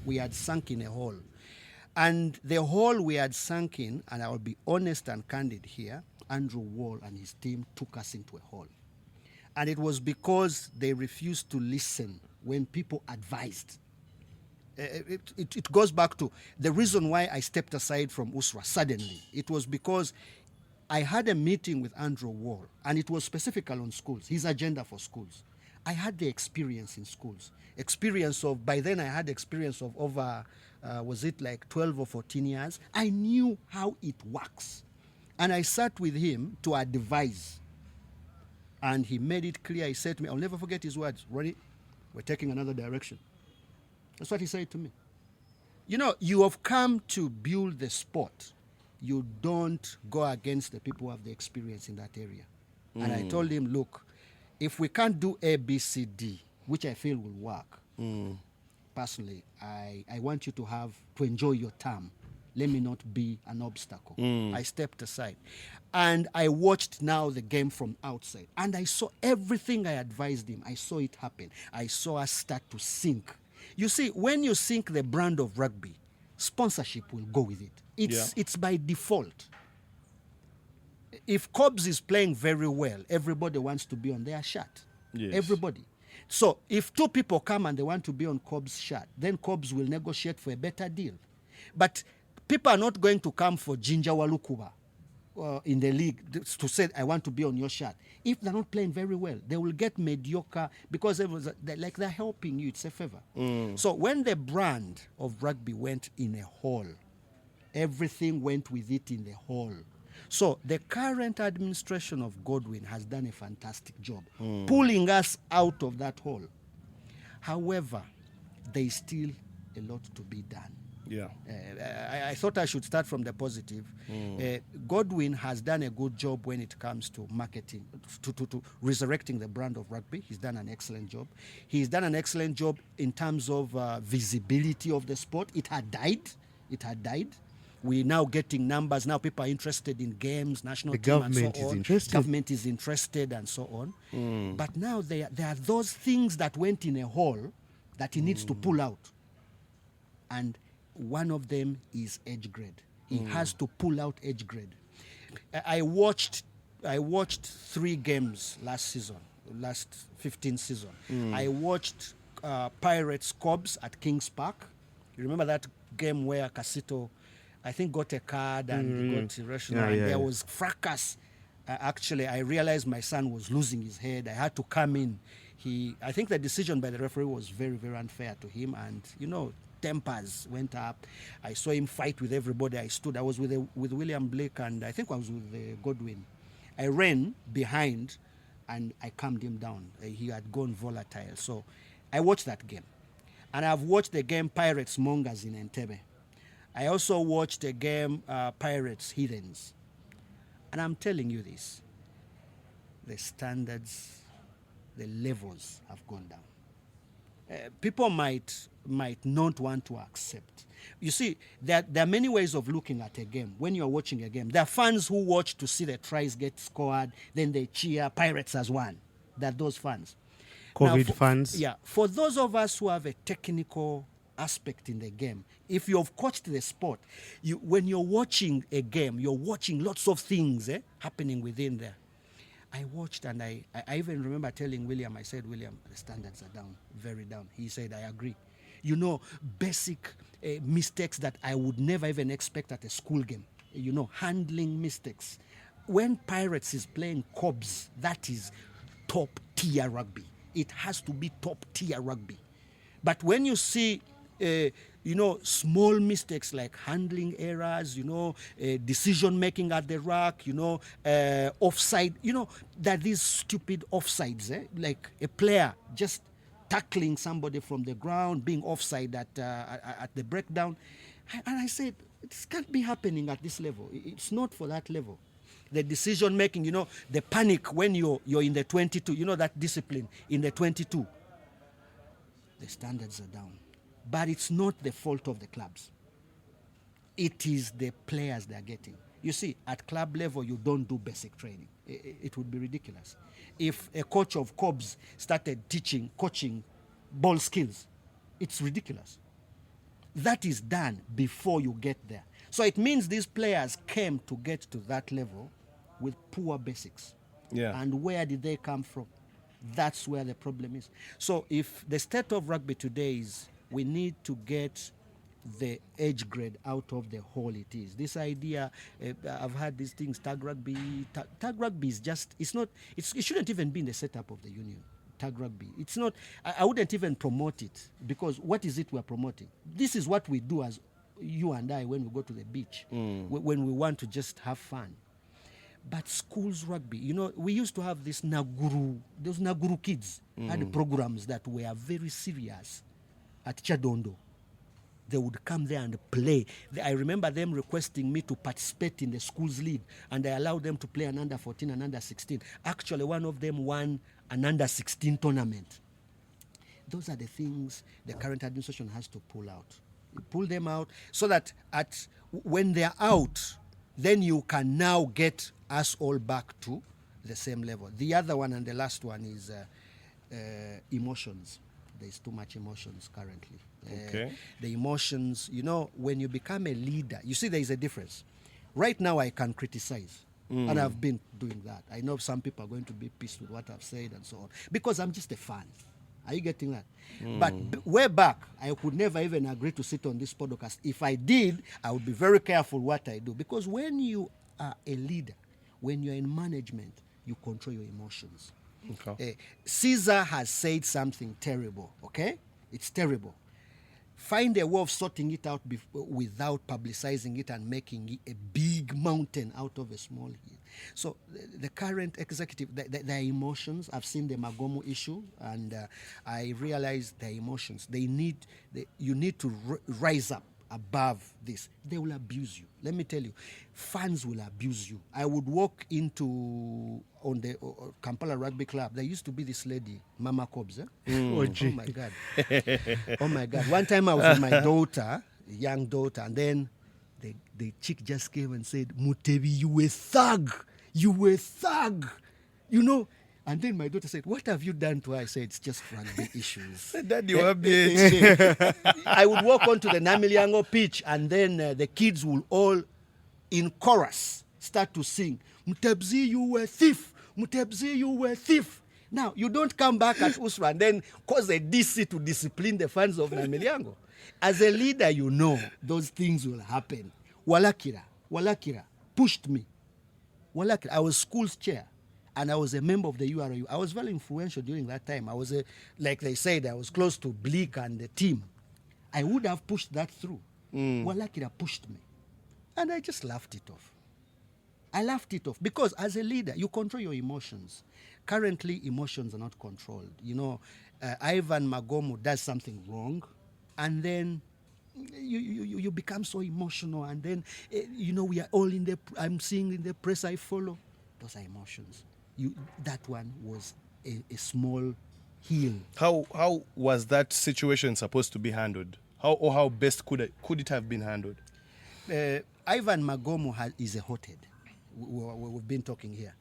We had sunk in a hole. And the hole we had sunk in, and I'll be honest and candid here, Andrew Wall and his team took us into a hole. And it was because they refused to listen when people advised. It goes back to the reason why I stepped aside from USRA suddenly. It was because I had a meeting with Andrew Wall, and it was specifically on schools, his agenda for schools. I had the experience in schools. By then I had experience of over, was it like 12 or 14 years? I knew how it works. And I sat with him to advise. And he made it clear. He said to me, I'll never forget his words. Ronnie, we're taking another direction. That's what he said to me. You know, you have come to build the sport. You don't go against the people who have the experience in that area. And I told him, look, if we can't do A, B, C, D, which I feel will work, personally, I want you to enjoy your term. Let me not be an obstacle. I stepped aside. And I watched now the game from outside. And I saw everything I advised him. I saw it happen. I saw us start to sink. You see, when you sink the brand of rugby, sponsorship will go with it. It's by default. If Cobbs is playing very well, everybody wants to be on their shirt. Yes. Everybody. So if two people come and they want to be on Cobbs' shirt, then Cobbs will negotiate for a better deal. But people are not going to come for Jinja Walukuba in the league to say, I want to be on your shirt. If they're not playing very well, they will get mediocre because they're helping you. It's a favor. So when the brand of rugby went in a hole, everything went with it in the hole. So the current administration of Godwin has done a fantastic job pulling us out of that hole. However, there is still a lot to be done. Yeah. I thought I should start from the positive. Godwin has done a good job when it comes to marketing, to resurrecting the brand of rugby. He's done an excellent job. He's done an excellent job in terms of visibility of the sport. It had died. We're now getting numbers. Now people are interested in games, national The team and so on. government is interested. Government is interested and so on. But now there are those things that went in a hole that he needs to pull out. And one of them is age grade. He has to pull out age grade. I watched 3 games last 15 season. I watched Pirates Cobbs at Kings Park. You remember that game where Casito, I think, got a card and got irrational. Yeah, There yeah. was fracas. Actually, I realized my son was losing his head. I had to come in. I think the decision by the referee was very, very unfair to him. And, tempers went up. I saw him fight with everybody. I was with William Blake, and I think I was with Godwin. I ran behind, and I calmed him down. He had gone volatile. So I watched that game. And I've watched the game Pirates Mongers in Entebbe. I also watched the game Pirates Heathens. And I'm telling you this, the standards, the levels have gone down. People might not want to accept. You see, there are many ways of looking at a game. When you're watching a game, there are fans who watch to see the tries get scored, then they cheer, Pirates has won. There are those fans. COVID funds. Yeah, for those of us who have a technical aspect in the game, if you've coached the sport, when you're watching a game, you're watching lots of things happening within there. I watched and I even remember telling William, I said, William, the standards are down, very down. He said, I agree. You know, basic mistakes that I would never even expect at a school game. You know, handling mistakes. When Pirates is playing Cobs, that is top tier rugby. It has to be top tier rugby. But when you see, small mistakes like handling errors, decision making at the ruck, offside, that these stupid offsides, like a player just tackling somebody from the ground, being offside at the breakdown. And I said, this can't be happening at this level. It's not for that level. The decision making, the panic when you're in the 22, that discipline in the 22. The standards are down. But it's not the fault of the clubs. It is the players they're getting. You see, at club level, you don't do basic training. It would be ridiculous. If a coach of Cobs started coaching ball skills, it's ridiculous. That is done before you get there. So it means these players came to get to that level with poor basics. Yeah. And where did they come from? That's where the problem is. So if the state of rugby today is we need to get the age grade out of the hole it is. This idea, I've had these things, tag rugby. Tag rugby is just, it shouldn't even be in the setup of the union. Tag rugby. It's not, I wouldn't even promote it because what is it we're promoting? This is what we do as you and I when we go to the beach, when we want to just have fun. But schools rugby, we used to have those Naguru kids had programs that were very serious at Chadondo. They would come there and play. I remember them requesting me to participate in the schools league, and I allowed them to play an under 14 and under 16. Actually, one of them won an under 16 tournament. Those are the things the current administration has to pull out. You pull them out so that when they're out, then you can now get us all back to the same level. The other one and the last one is emotions. There's too much emotions currently. Okay. The emotions, when you become a leader, you see there is a difference. Right now I can criticize, and I've been doing that. I know some people are going to be pissed with what I've said and so on, because I'm just a fan. Are you getting that? But way back, I could never even agree to sit on this podcast. If I did, I would be very careful what I do, because when you are a leader, when you're in management, you control your emotions. Okay. Caesar has said something terrible, okay? It's terrible. Find a way of sorting it out without publicizing it and making it a big mountain out of a small hill. So the current executive, their emotions, I've seen the Magomo issue, and I realize their emotions. You need to rise up above this. They will abuse you. Let me tell you, fans will abuse you. I would walk on the Kampala Rugby Club. There used to be this lady, Mama Cobbs. Oh my God. Oh my God. One time I was with my daughter, young daughter, and then the chick just came and said, Mutebi, you were thug. You were thug. And then my daughter said, what have you done to her? I said, it's just rugby issues. Daddy, you I would walk onto the Namilyango pitch, and then the kids will all, in chorus, start to sing, Mutebi, you were thief. Mutebi, you were thief. Now, you don't come back at Usra and then cause a DC to discipline the fans of Namilyango. As a leader, those things will happen. Walakira pushed me. Walakira, I was school's chair. And I was a member of the URU. I was very influential during that time. I was, like they said, I was close to Bleak and the team. I would have pushed that through. Walakira pushed me. And I just laughed it off. I laughed it off because as a leader, you control your emotions. Currently, emotions are not controlled. Ivan Magomo does something wrong, and then you become so emotional, and then, we are all I'm seeing in the press I follow. Those are emotions. That one was a small hill. How was that situation supposed to be handled? How best could it have been handled? Ivan Magomo is a hothead. We've been talking here.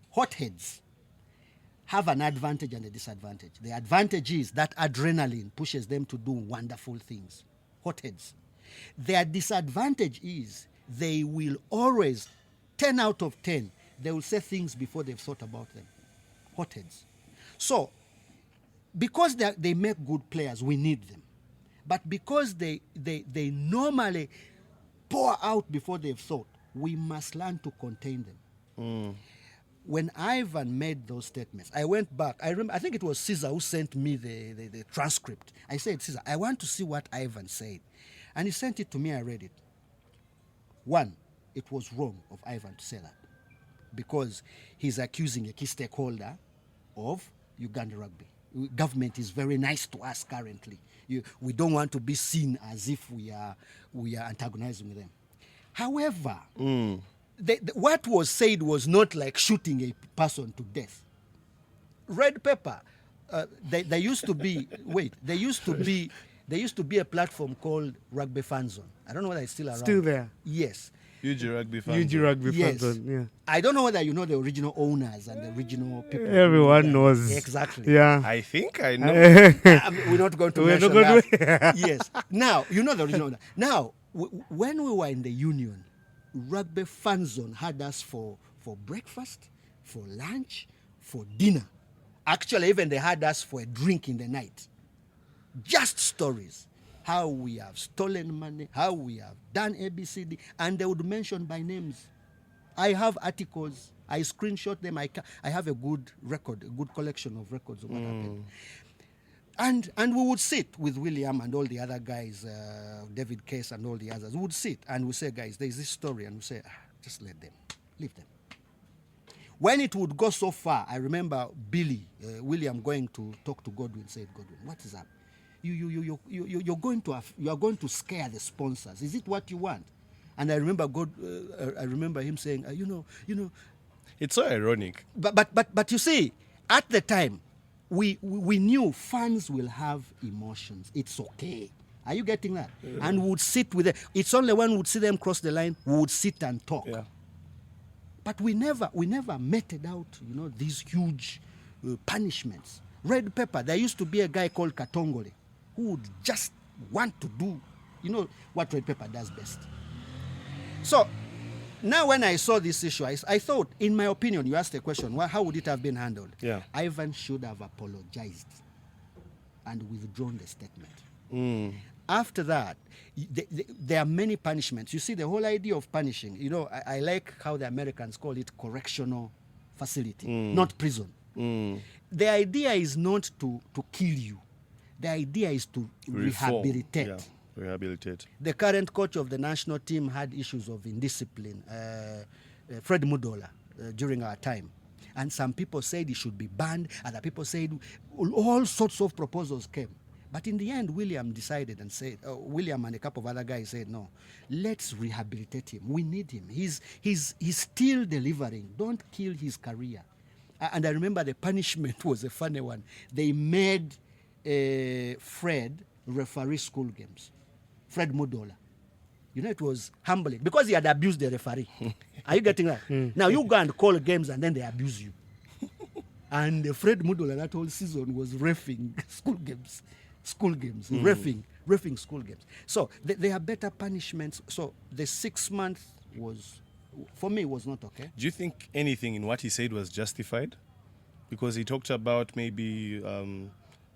Hotheads have an advantage and a disadvantage. The advantage is that adrenaline pushes them to do wonderful things, hotheads. Their disadvantage is they will always, 10 out of 10, they will say things before they've thought about them, hotheads. So, because they make good players, we need them. But because they normally pour out before they've thought, we must learn to contain them. When Ivan made those statements, I went back. I think it was Caesar who sent me the transcript. I said, Caesar, I want to see what Ivan said. And he sent it to me. I read it. One, it was wrong of Ivan to say that because he's accusing a key stakeholder of Uganda Rugby. Government is very nice to us currently. We don't want to be seen as if we are antagonizing with them. However, what was said was not like shooting a person to death. Red Pepper, there used to be a platform called Rugby Fan Zone. I don't know whether it's still around. Still there. Yes. UG Rugby Fan. UG Rugby Yes. Fan Zone, yeah. I don't know whether you know the original owners and the original people. Everyone knows. Exactly. Yeah. I think I know. We're not going to We're mention not going that. Yes. Now, you know the original owner. Now, when we were in the union, Rugby Fan Zone had us for breakfast, for lunch, for dinner. Actually, even they had us for a drink in the night. Just stories. How we have stolen money, how we have done ABCD, and they would mention by names. I have articles, I screenshot them, I have a good record, a good collection of records of what happened. And we would sit with William and all the other guys, David Case and all the others. We would sit and we say, guys, there's this story, and we say, just let them, leave them. When it would go so far, I remember William going to talk to Godwin, said, Godwin, what is up? You're going to scare the sponsors. Is it what you want? And I remember I remember him saying, you know. It's so ironic. But you see, at the time, we knew fans will have emotions. It's okay. Are you getting that? And we would sit with them. It's only when we would see them cross the line, we would sit and talk. Yeah. But we never meted out, these huge punishments. Red Pepper, there used to be a guy called Katongole who would just want to do, what Red Pepper does best. So now when I saw this issue, I thought, in my opinion, you asked a question, how would it have been handled? Yeah. Ivan should have apologized and withdrawn the statement. After that, there are many punishments. You see, the whole idea of punishing, I like how the Americans call it correctional facility, not prison. The idea is not to kill you. The idea is to rehabilitate. Yeah, rehabilitate. The current coach of the national team had issues of indiscipline, Fred Mudola, during our time. And some people said he should be banned. Other people said all sorts of proposals came. But in the end, William decided and said, William and a couple of other guys said, no, let's rehabilitate him. We need him. He's still delivering. Don't kill his career. And I remember the punishment was a funny one. They made Fred referee school games. Fred Mudola. It was humbling because he had abused the referee. Are you getting that? Now you go and call games and then they abuse you. And Fred Mudola that whole season was reffing school games, reffing school games. So there are better punishments. So the 6 months was, for me, was not okay. Do you think anything in what he said was justified? Because he talked about maybe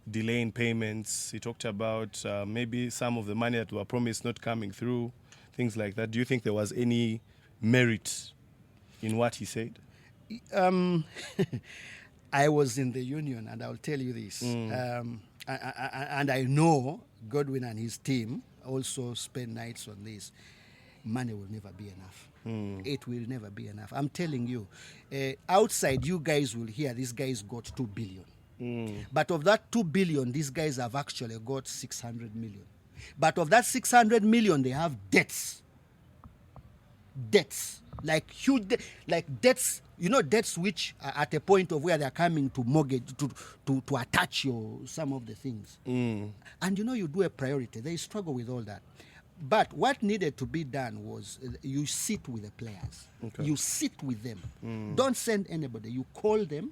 delaying payments. He talked about maybe some of the money that were promised not coming through, things like that. Do you think there was any merit in what he said? I was in the union, and I'll tell you this. And I know Godwin and his team also spend nights on this. Money will never be enough. It will never be enough. I'm telling you, outside you guys will hear these guys got 2 billion. But of that 2 billion, these guys have actually got 600 million. But of that 600 million, they have debts. Debts. Like huge debts, debts which are at a point of where they're coming to mortgage, to attach some of the things. And you do a priority. They struggle with all that. But what needed to be done was you sit with the players. Okay. You sit with them. Don't send anybody. You call them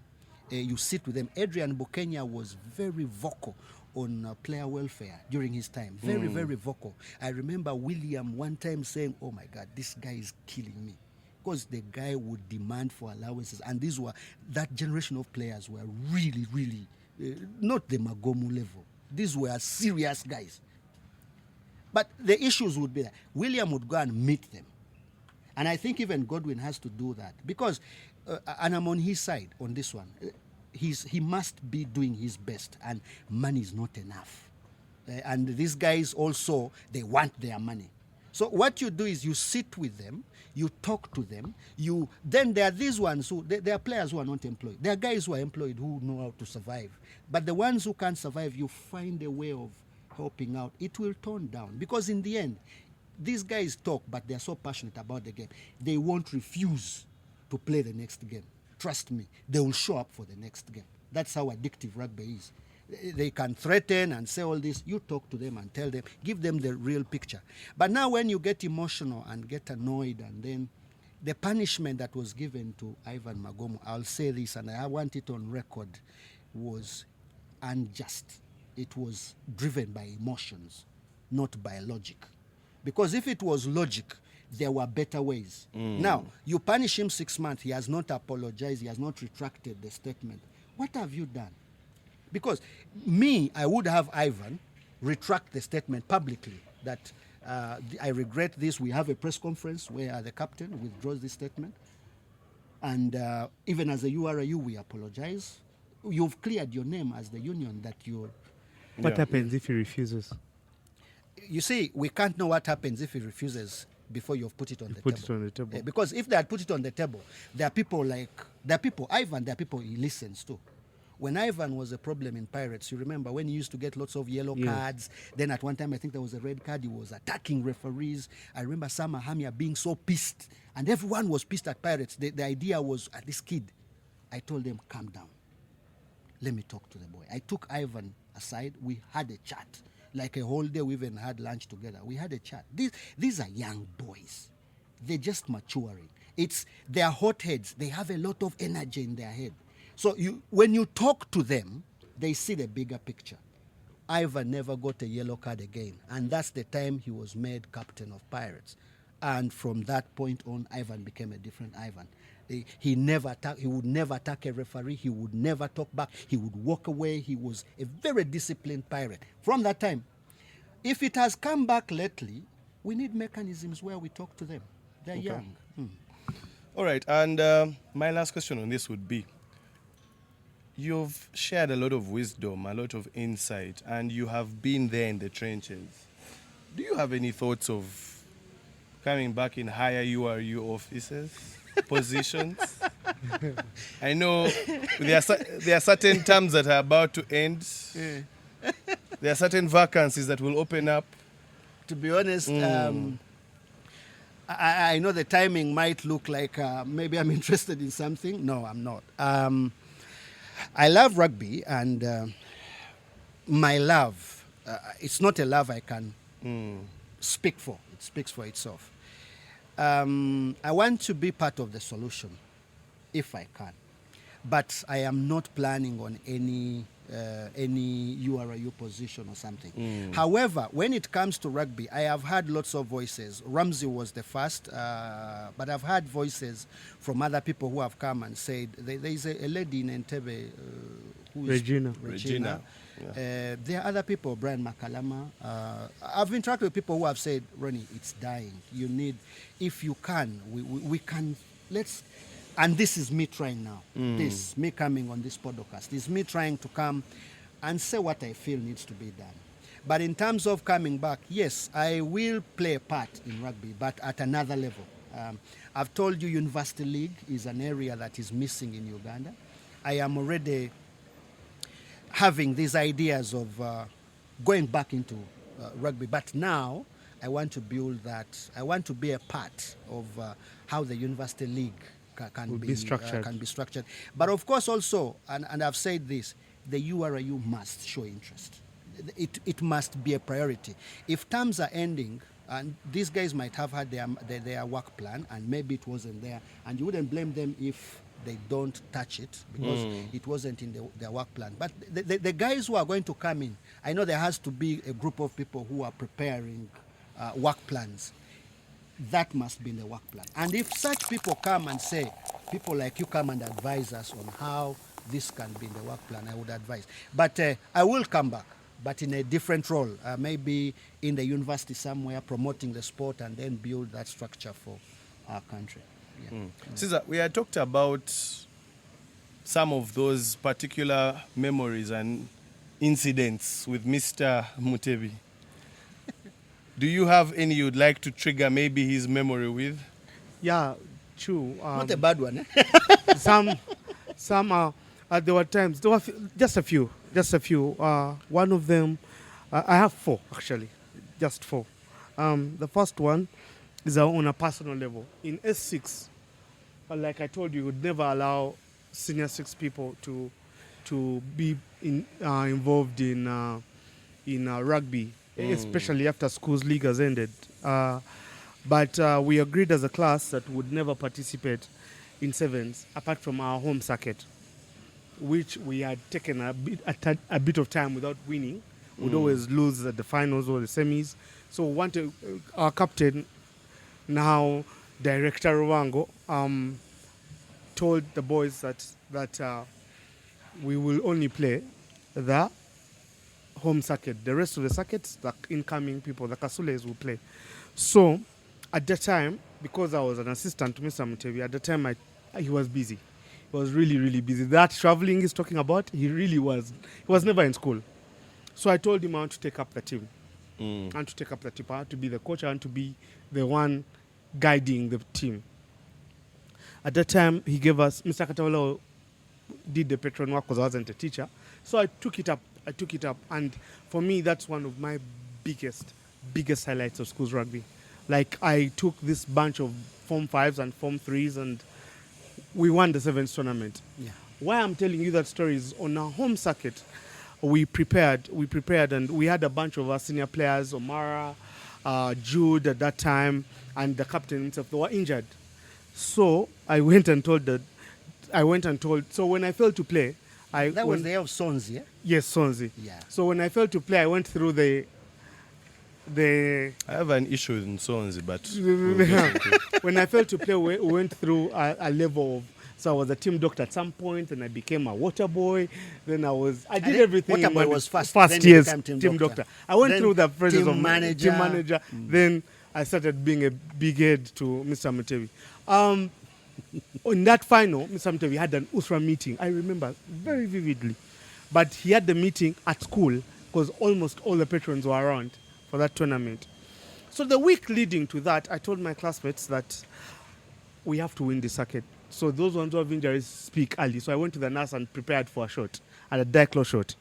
You sit with them. Adrian Bukenya was very vocal on player welfare during his time. Very, very vocal. I remember William one time saying, "Oh my God, this guy is killing me." Because the guy would demand for allowances. And that generation of players were really, really, not the Magomu level. These were serious guys. But the issues would be that William would go and meet them. And I think even Godwin has to do that. Because, and I'm on his side on this one, he must be doing his best. And money is not enough. And these guys also, they want their money. So what you do is you sit with them, you talk to them, then there are these ones there are players who are not employed. There are guys who are employed who know how to survive. But the ones who can't survive, you find a way of helping out. It will tone down. Because in the end, these guys talk, but they're so passionate about the game. They won't refuse to play the next game. Trust me, they will show up for the next game. That's how addictive rugby is. They can threaten and say all this. You talk to them and tell them, give them the real picture. But now when you get emotional and get annoyed, and then the punishment that was given to Ivan Magomu, I'll say this, and I want it on record, was unjust. It was driven by emotions, not by logic. Because if it was logic, there were better ways. Now, you punish him 6 months. He has not apologized. He has not retracted the statement. What have you done? Because I would have Ivan retract the statement publicly that I regret this. We have a press conference where the captain withdraws this statement. And even as a URU, we apologize. You've cleared your name as the union that you're... What happens if he refuses? You see, we can't know what happens if he refuses before you've put it on the table. Because if they had put it on the table, there are people, Ivan, there are people he listens to. When Ivan was a problem in Pirates, you remember when he used to get lots of yellow cards, then at one time I think there was a red card, he was attacking referees. I remember Sam Mahamia being so pissed, and everyone was pissed at Pirates. The idea was, at this kid, I told them, calm down. Let me talk to the boy. I took Ivan aside, we had a chat. Like a whole day, we even had lunch together. We had a chat. These are young boys. They're just maturing. They're hotheads. They have a lot of energy in their head. So when you talk to them, they see the bigger picture. Ivan never got a yellow card again. And that's the time he was made captain of Pirates. And from that point on, Ivan became a different Ivan. He would never attack a referee. He would never talk back. He would walk away. He was a very disciplined Pirate. From that time, if it has come back lately, we need mechanisms where we talk to them. They're young. All right, and my last question on this would be, you've shared a lot of wisdom, a lot of insight, and you have been there in the trenches. Do you have any thoughts of coming back in higher URU offices, positions? I know there are certain terms that are about to end. There are certain vacancies that will open up. To be honest, I know the timing might look like maybe I'm interested in something. No, I'm not. I love rugby, and my love, it's not a love I can speak for. It speaks for itself. I want to be part of the solution, if I can. But I am not planning on any URU position or something. However, when it comes to rugby, I have heard lots of voices. Ramsey was the first, but I've heard voices from other people who have come and said, there is a lady in Entebbe who is Regina. Yeah. There are other people, Brian Makalama. I've interacted with people who have said, Ronnie, it's dying. You need, if you can, we can, let's... And this is me trying now. This, me coming on this podcast, is me trying to come and say what I feel needs to be done. But in terms of coming back, yes, I will play a part in rugby, but at another level. I've told you University League is an area that is missing in Uganda. I am already having these ideas of going back into rugby, but now I want to build that. I want to be a part of how the University League can be structured. But of course also, and I've said this, the URU must show interest. It must be a priority. If terms are ending, and these guys might have had their work plan, and maybe it wasn't there, and you wouldn't blame them if they don't touch it because it wasn't in their work plan. But the guys who are going to come in, I know there has to be a group of people who are preparing work plans. That must be in the work plan. And if such people come and say, people like you come and advise us on how this can be in the work plan, I would advise. But I will come back, but in a different role, maybe in the university somewhere, promoting the sport and then build that structure for our country. Yeah. Caesar, we had talked about some of those particular memories and incidents with Mr. Mutebi. Do you have any you'd like to trigger maybe his memory with? Yeah, true. Not a bad one, eh? Some there were times, there were just a few. One of them, I have 4 actually, just 4. The first one is on a personal level. In S6, like I told you, we would never allow senior 6 people to be involved in rugby, especially after schools league has ended. But we agreed as a class that we would never participate in sevens apart from our home circuit, which we had taken a bit of time without winning. We'd always lose at the finals or the semis. So our captain, now Director Ruwango, told the boys that we will only play the home circuit. The rest of the circuits, the incoming people, the Kasules, will play. So at that time, because I was an assistant to Mr. Mutebi, at the time he was busy. He was really, really busy. That traveling he's talking about, he really was. He was never in school. So I told him I want to take up the team. I want to take up the team. I want to be the coach. I want to be the one guiding the team. At that time, he gave us, Mr. Katawala did the patron work because I wasn't a teacher. So I took it up. And for me, that's one of my biggest highlights of schools rugby. Like, I took this bunch of Form 5s and Form 3s and we won the sevens tournament. Yeah. Why I'm telling you that story is on our home circuit, we prepared and we had a bunch of our senior players, Omara, Jude at that time, and the captain himself, they were injured. So I went and told, so when I failed to play, That was the year of Sonzi, yeah? Yes, Sonzi. Yeah. So when I failed to play, I went through the I have an issue in Sonzi, but when I failed to play, we went through a level of, so I was a team doctor at some point, and I became a water boy. Then I did everything. Water boy was first. First Then you years, became team doctor. I went Then through the process team of manager. team manager. Then I started being a big head to Mr. Mutebi. On that final, Mr. Mutebi had an USRA meeting. I remember very vividly. But he had the meeting at school because almost all the patrons were around for that tournament. So the week leading to that, I told my classmates that we have to win the circuit. So those ones who have injuries speak early. So I went to the nurse and prepared for a shot, and a diclo shot.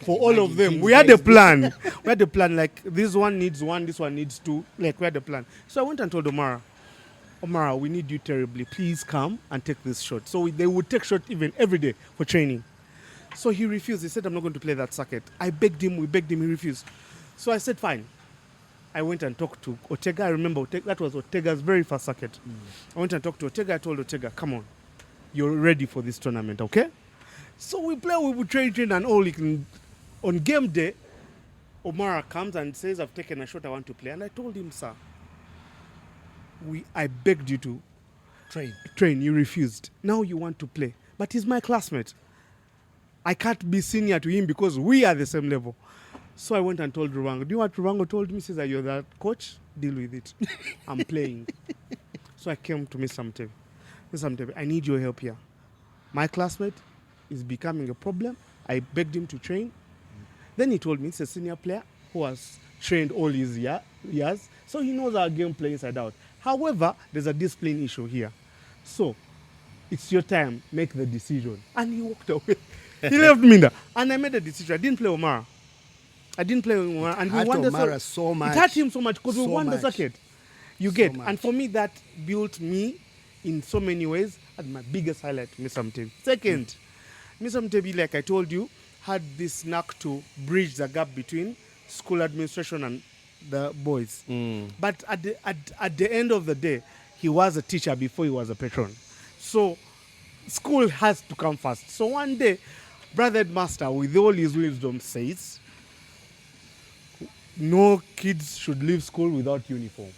For all of them, we had a plan. We had a plan, like this one needs 1, this one needs 2. Like, we had a plan. So I went and told Omara, we need you terribly. Please come and take this shot. So they would take shot even every day for training. So he refused. He said, I'm not going to play that circuit. We begged him, he refused. So I said, fine. I went and talked to Otega. I remember that was Otega's very first circuit. I went and talked to Otega. I told Otega, come on, you're ready for this tournament, okay? So we play, we would train, and all. On game day, Omara comes and says, I've taken a shot, I want to play. And I told him, sir, I begged you to train. You refused. Now you want to play. But he's my classmate. I can't be senior to him because we are the same level. So I went and told Ruwango. Do you know what Ruwango told me? He says, you're the coach, deal with it. I'm playing. So I came to Mr. Mutebi. Mr. Mutebi, I need your help here. My classmate is becoming a problem. I begged him to train. Then he told me he's a senior player who has trained all his years. So he knows our gameplay inside out. However, there's a discipline issue here. So it's your time. Make the decision. And he walked away. He left me there. And I made a decision. I didn't play Omara. And we won the so much. It hurt him so much because we won the much. circuit. You get. much. And for me, that built me in so many ways. And my biggest highlight, Mr. Mutebi. Second, Mr. Mutebi, like I told you, had this knack to bridge the gap between school administration and the boys. But at the end of the day, he was a teacher before he was a patron. So school has to come first. So one day, Brother Headmaster, with all his wisdom, says, no kids should leave school without uniform.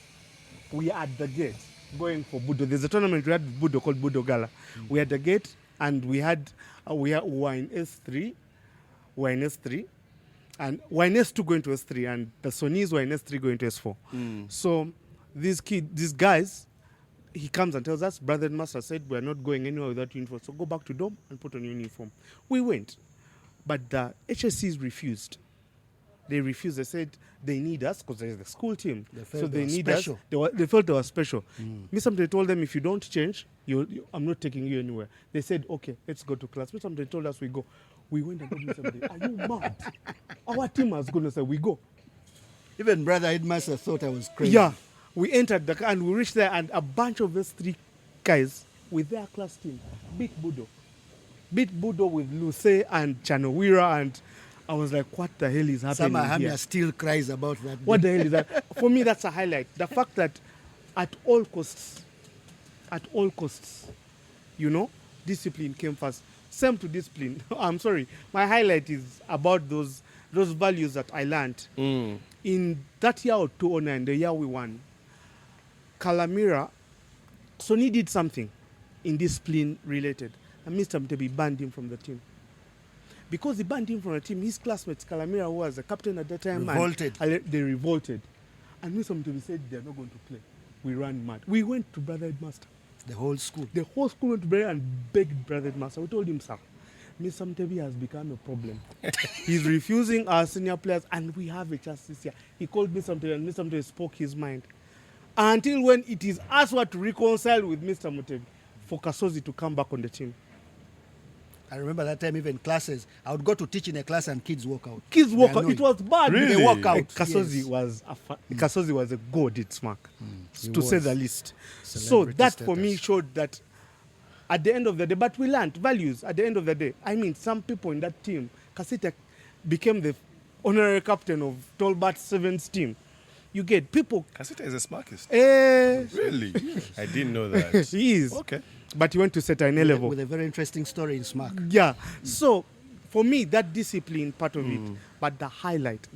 We are at the gate going for Budo. There's a tournament we had Budo called Budo Gala. We are at the gate and we were in S3. We're in S3. And we're in S2 going to S3. And the Sonys were in S3 going to S4. So these guys, he comes and tells us, Brother Master said, we're not going anywhere without uniform. So go back to dorm and put on your uniform. We went. But the HSCs refused. They refused. They said they need us because there's the school team. So they need special. Us. They felt they were special. Miss Somebody told them, if you don't change, I'm not taking you anywhere. They said, okay, let's go to class. Miss Somebody told us we go. We went and told Miss Somebody, are you mad? Our team was going to say, we go. Even Brother Headmaster thought I was crazy. Yeah. We entered the car and we reached there and a bunch of those 3 guys with their class team beat Budo. Beat Budo with Luce and Chanowira, and I was like, what the hell is happening here? Hamia still cries about that. What the hell is that? For me, that's a highlight. The fact that at all costs, discipline came first. Same to discipline. I'm sorry. My highlight is about those values that I learned. In that year of 2009, the year we won, Kalamira, Sony did something indiscipline related, and Mr. Mutebi banned him from the team. Because he banned him from the team, his classmates, Kalamira, who was the captain at that time, revolted. They revolted. And Mr. Mutebi said they're not going to play. We ran mad. We went to Brother Headmaster. The whole school. The whole school went to Brother and begged Brother Headmaster. We told him, sir, Mr. Mutebi has become a problem. He's refusing our senior players, and we have a chance this year. He called Mr. Mutebi, and Mr. Mutebi spoke his mind. Until when it is us what to reconcile with Mr. Mutebi for Kasozi to come back on the team. I remember that time, even classes, I would go to teach in a class and kids walk out. Kids walk out. It was bad. Really? They walk out. Kasozi was a god at SMAC, to say the least. So that for me showed that at the end of the day, but we learned values at the end of the day. I mean, some people in that team, Kasita became the honorary captain of Tolbert 7's team. You get people. Kasita is a smarkist. Really? I didn't know that. He is. Okay. But he went to Setine level. With a very interesting story in SMAC. Yeah. So, for me, that discipline part of it. But the highlight,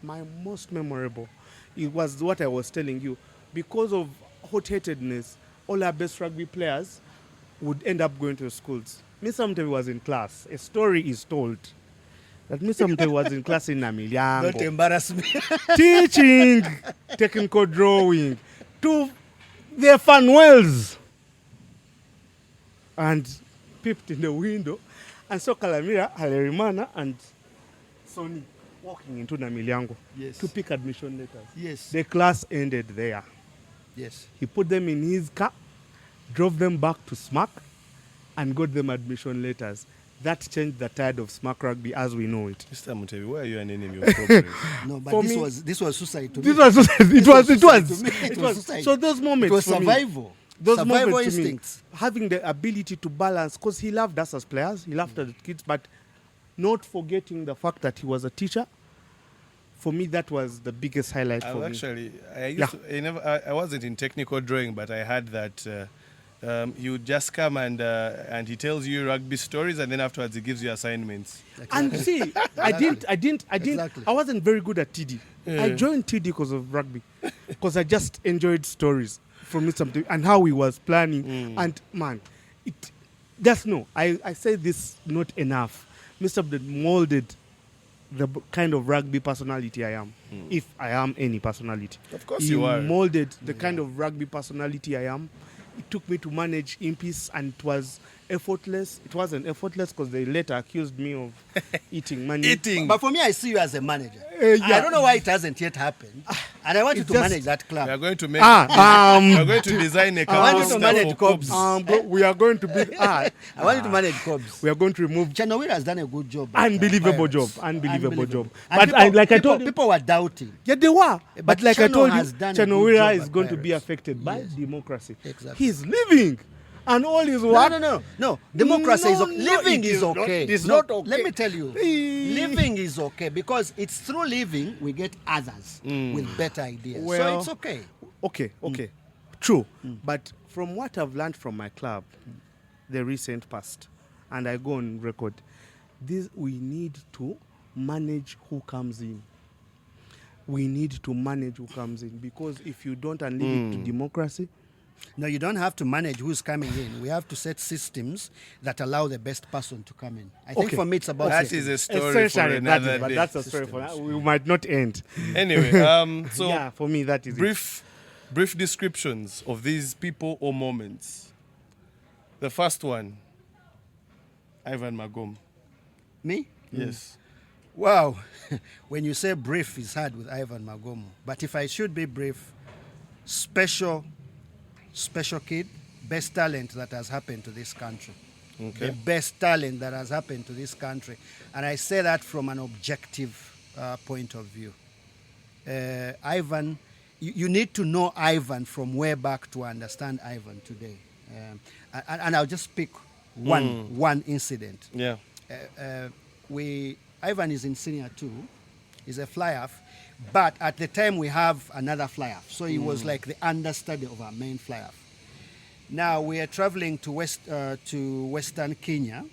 my most memorable, it was what I was telling you. Because of hot-headedness, all our best rugby players would end up going to schools. Mr. Mutebi was in class. A story is told that Mr. Mutebi was in class in Namilyango. Don't embarrass me. Teaching technical drawing to the Fanwells. And peeped in the window and saw Kalamira, Halerimana, and Sony walking into Namilyango to pick admission letters. Yes. The class ended there. Yes. He put them in his car, drove them back to SMAC, and got them admission letters. That changed the tide of SMAC rugby as we know it. Mr. Mutebi, why are you an enemy of progress? No, but For this was suicide to this me. was suicide. It was suicide. So those moments It was for me, survival. those survival moments to me, instincts. having the ability to balance, because he loved us as players, he loved the kids, but not forgetting the fact that he was a teacher. For me, that was the biggest highlight for me. I wasn't in technical drawing, but I had that he would just come and he tells you rugby stories, and then afterwards he gives you assignments. Exactly. And see, Exactly. I wasn't very good at TD. I joined TD because of rugby, because I just enjoyed stories from Mr. Mutebi and how he was planning. And man, I say this not enough. Mr. Mutebi molded the kind of rugby personality I am, if I am any personality. Of course you are. He molded the kind of rugby personality I am. It took me to manage impies, and it was effortless. It wasn't effortless because they later accused me of eating money. But for me, I see you as a manager. I don't know why it hasn't yet happened. And I want you to manage that club. We are going to make. We are going to design a I want you to manage Cobs. We are going to be. I want you to manage Cobs. We are going to remove. Chanowira has done a good job. Unbelievable job. And But people were doubting. Yeah, they were. But like I Chano told you, has done a good Chanowira job is at going to be Pirates. affected by Yes. democracy. Exactly. He's leaving. And all his work. No. Democracy is No, okay. no, Living it is is not. okay. It's No, not okay. Let me tell you, living is okay because it's through living we get others with better ideas. Well, so it's okay. Okay. True. But from what I've learned from my club, the recent past, and I go on record. We need to manage who comes in. We need to manage who comes in, because if you don't and leave it to democracy. No, you don't have to manage who's coming in. We have to set systems that allow the best person to come in. I think for me it's about That systems. is a story for another but day. that's a story for we might not end. Anyway, so yeah, for me that is brief descriptions of these people or moments. The first one, Ivan Magom. Me? Yes. Wow. When you say brief, it's hard with Ivan Magomo. But if I should be brief, special kid, best talent that has happened to this country. Okay. The best talent that has happened to this country. And I say that from an objective point of view. Ivan, you need to know Ivan from way back to understand Ivan today. And I'll just pick one incident. Yeah. Ivan is in senior 2. He's a fly-half. But at the time, we have another fly-half. So he was like the understudy of our main fly-half. Now, we are traveling to Western Kenya.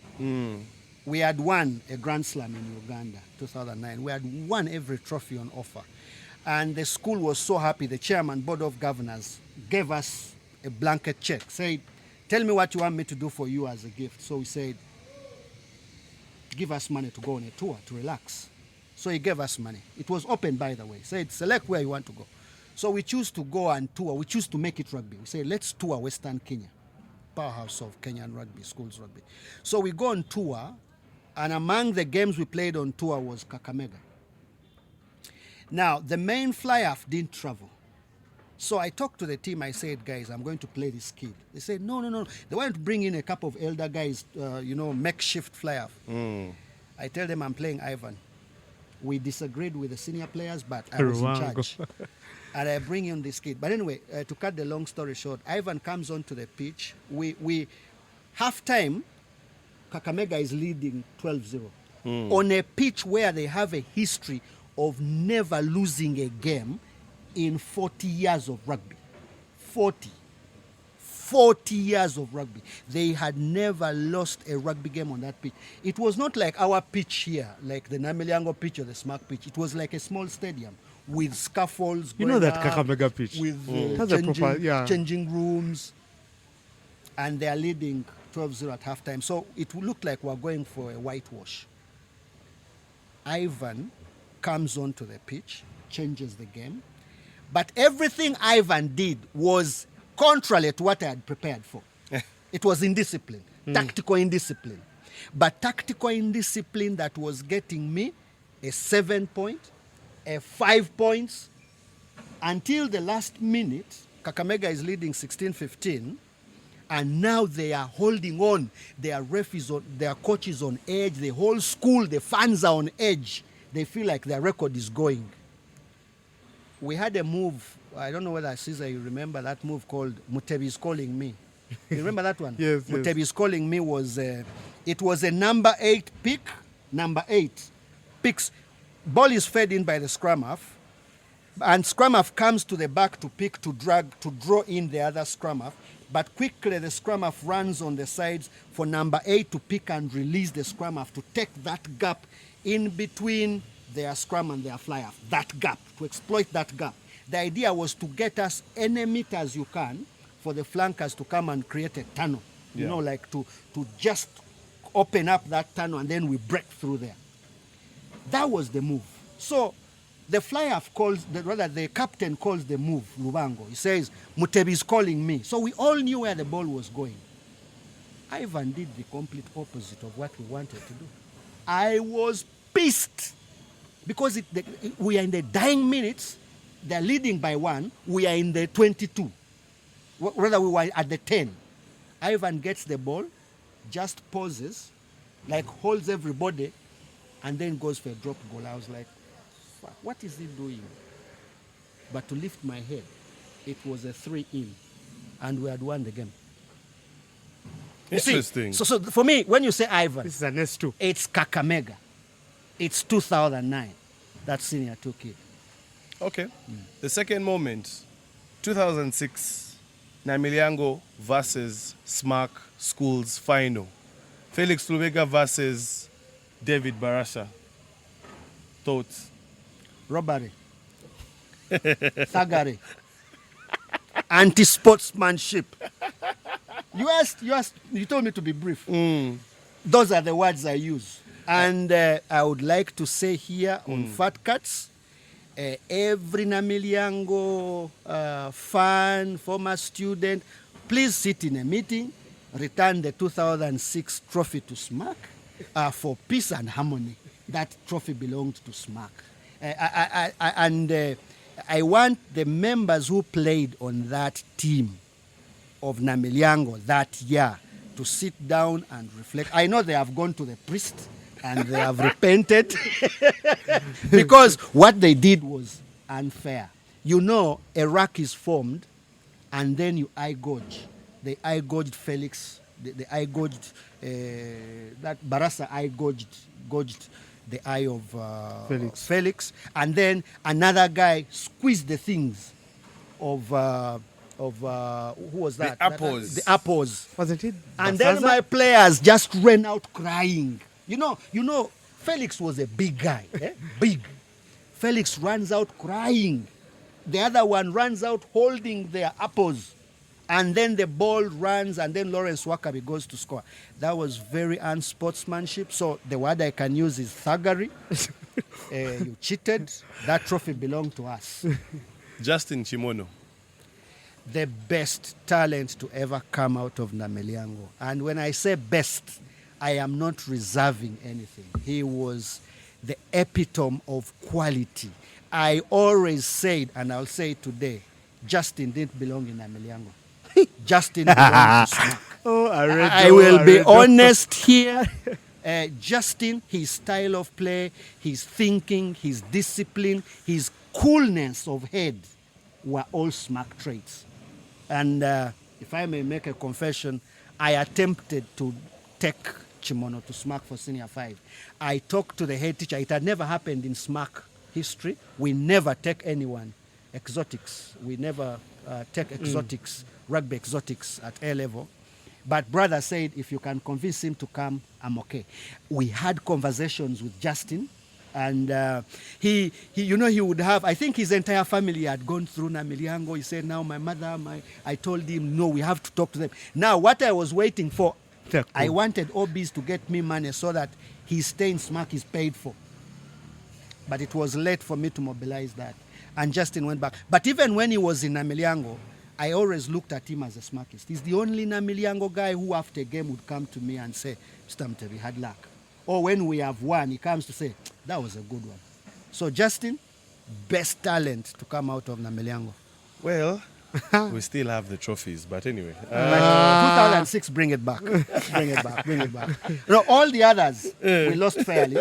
We had won a Grand Slam in Uganda, 2009. We had won every trophy on offer. And the school was so happy. The chairman, board of governors, gave us a blanket check. Said, tell me what you want me to do for you as a gift. So we said, give us money to go on a tour, to relax. So he gave us money. It was open, by the way. Said, select where you want to go. So we choose to go and tour. We choose to make it rugby. We say, let's tour Western Kenya, powerhouse of Kenyan rugby, schools rugby. So we go on tour, and among the games we played on tour was Kakamega. Now, the main fly-half didn't travel. So I talked to the team. I said, guys, I'm going to play this kid. They said, no. They wanted to bring in a couple of elder guys, makeshift fly-half. I tell them I'm playing Ivan. We disagreed with the senior players, but I was in charge. And I bring in this kid. But anyway, to cut the long story short, Ivan comes onto the pitch. We half-time, Kakamega is leading 12-0. On a pitch where they have a history of never losing a game in 40 years of rugby. 40 years of rugby. They had never lost a rugby game on that pitch. It was not like our pitch here, like the Namiliango pitch or the Smack pitch. It was like a small stadium with scaffolds. You know that Kakamega pitch? With changing rooms. And they are leading 12-0 at halftime. So it looked like we're going for a whitewash. Ivan comes onto the pitch, changes the game. But everything Ivan did was contrary to what I had prepared for. It was indiscipline, tactical indiscipline. But tactical indiscipline that was getting me a 7 point, a 5 points, until the last minute. Kakamega is leading 16-15, and now they are holding on. Their ref is on, their coach is on edge, the whole school, the fans are on edge. They feel like their record is going. We had a move. I don't know whether, Caesar, you remember that move called Mutebi is calling me. You remember that one? Yes. Mutebi is calling me it was a number 8 pick. Number 8 picks. Ball is fed in by the scrum half. And scrum half comes to the back to pick, to drag, to draw in the other scrum half. But quickly the scrum half runs on the sides for number 8 to pick and release the scrum half to take that gap in between their scrum and their fly half. That gap, to exploit that gap. The idea was to get us any meters you can for the flankers to come and create a tunnel. You know, like to just open up that tunnel and then we break through there. That was the move. So the fly-half the captain calls the move, Lubango. He says, Mutebi is calling me. So we all knew where the ball was going. Ivan did the complete opposite of what we wanted to do. I was pissed because we are in the dying minutes. They're leading by 1. We are in the 22. Rather, we were at the 10. Ivan gets the ball, just pauses, like holds everybody, and then goes for a drop goal. I was like, fuck, what is he doing? But to lift my head, it was a 3-in, and we had won the game. Interesting. So for me, when you say Ivan, This is an S2. it's Kakamega. It's 2009. That's senior 2 kid. Okay. The second moment, 2006, Namiliango versus Smack schools final. Felix Lubega versus David Barasha. Thoughts? Robbery. Thuggery. Anti-sportsmanship. You told me to be brief. Those are the words I use. And I would like to say here on Fat Cats, every Namiliango fan, former student, please sit in a meeting, return the 2006 trophy to SMAC for peace and harmony. That trophy belonged to SMAC. I want the members who played on that team of Namiliango that year to sit down and reflect. I know they have gone to the priest and they have repented because what they did was unfair. You know, a rack is formed and then you eye gouge. They eye gouged Felix. They eye gouged, that Barasa eye gouged the eye of Felix. And then another guy squeezed the things of who was that? The apples. The apples. Wasn't it? And then my players just ran out crying. You know, Felix was a big guy. Big. Felix runs out crying. The other one runs out holding their apples. And then the ball runs, and then Lawrence Wakabi goes to score. That was very unsportsmanship. So the word I can use is thuggery. You cheated. That trophy belonged to us. Justin Chimono. The best talent to ever come out of Namiliango. And when I say best, I am not reserving anything. He was the epitome of quality. I always said, and I'll say it today, Justin didn't belong in Namiliango. Justin belonged to SMAC. I will be honest here. Justin, his style of play, his thinking, his discipline, his coolness of head were all SMAC traits. And if I may make a confession, I attempted to take Chimono to SMAC for Senior 5. I talked to the head teacher. It had never happened in SMAC history. We never take anyone exotics. We never take exotics, rugby exotics at A level. But brother said, if you can convince him to come, I'm okay. We had conversations with Justin. And he would have, I think his entire family had gone through Namiliango. He said, now my mother, I told him, no, we have to talk to them. Now, what I was waiting for, I wanted OBs to get me money so that his stay in SMAC is paid for. But it was late for me to mobilize that. And Justin went back. But even when he was in Namiliango, I always looked at him as a SMACist. He's the only Namiliango guy who after a game would come to me and say, Mr. Mutebi, had luck. Or when we have won, he comes to say, that was a good one. So Justin, best talent to come out of Namiliango. Well, we still have the trophies, but anyway. 2006, bring it back. Bring it back. No, all the others, we lost fairly.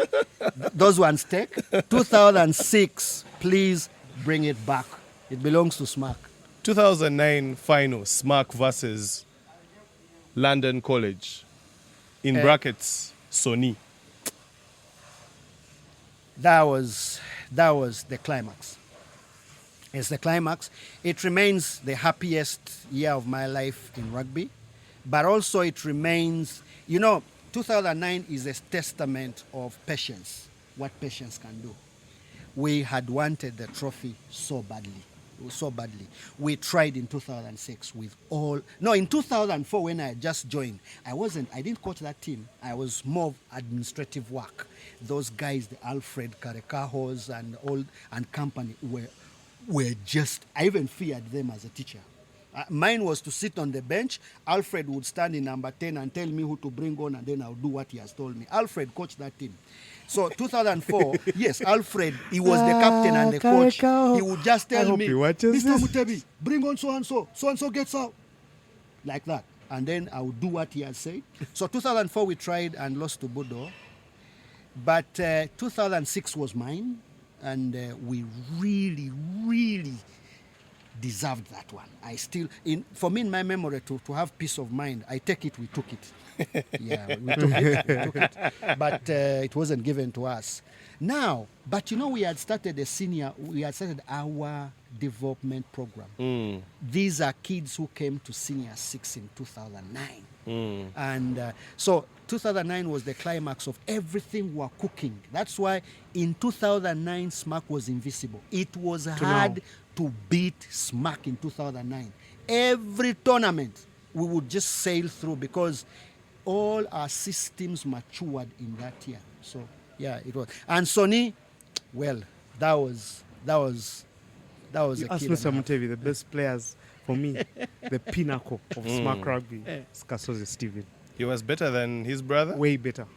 Those ones take. 2006, please bring it back. It belongs to SMAC. 2009 final, SMAC versus London College. In brackets, Sony. That was the climax. It's the climax. It remains the happiest year of my life in rugby, but also it remains, 2009 is a testament of patience, what patience can do. We had wanted the trophy so badly. We tried in 2006 in 2004 when I just joined, I didn't coach that team. I was more administrative work. Those guys, the Alfred Karekahos and company were just, I even feared them as a teacher. Mine was to sit on the bench. Alfred would stand in number 10 and tell me who to bring on, and then I'll do what he has told me. Alfred coached that team. So 2004, yes, Alfred, he was the captain and the coach. He would just tell me, Mr. Mutebi, bring on so-and-so gets out. Like that. And then I would do what he has said. So 2004 we tried and lost to Bodo. But 2006 was mine. And we really, really deserved that one. For me, in my memory, to have peace of mind, I take it, we took it. Yeah, we took it. But it wasn't given to us. Now, we had started our development program. These are kids who came to Senior 6 in 2009. And so 2009 was the climax of everything we were cooking. That's why in 2009 SMAC was invisible. It was hard to beat SMAC in 2009. Every tournament we would just sail through because all our systems matured in that year. So yeah, it was. And Sonny, well, that was You a asked kid Mr. and a half. Mutebi, the best players for me, the pinnacle of SMAC rugby, is Kasoze Steven. He was better than his brother? Way better.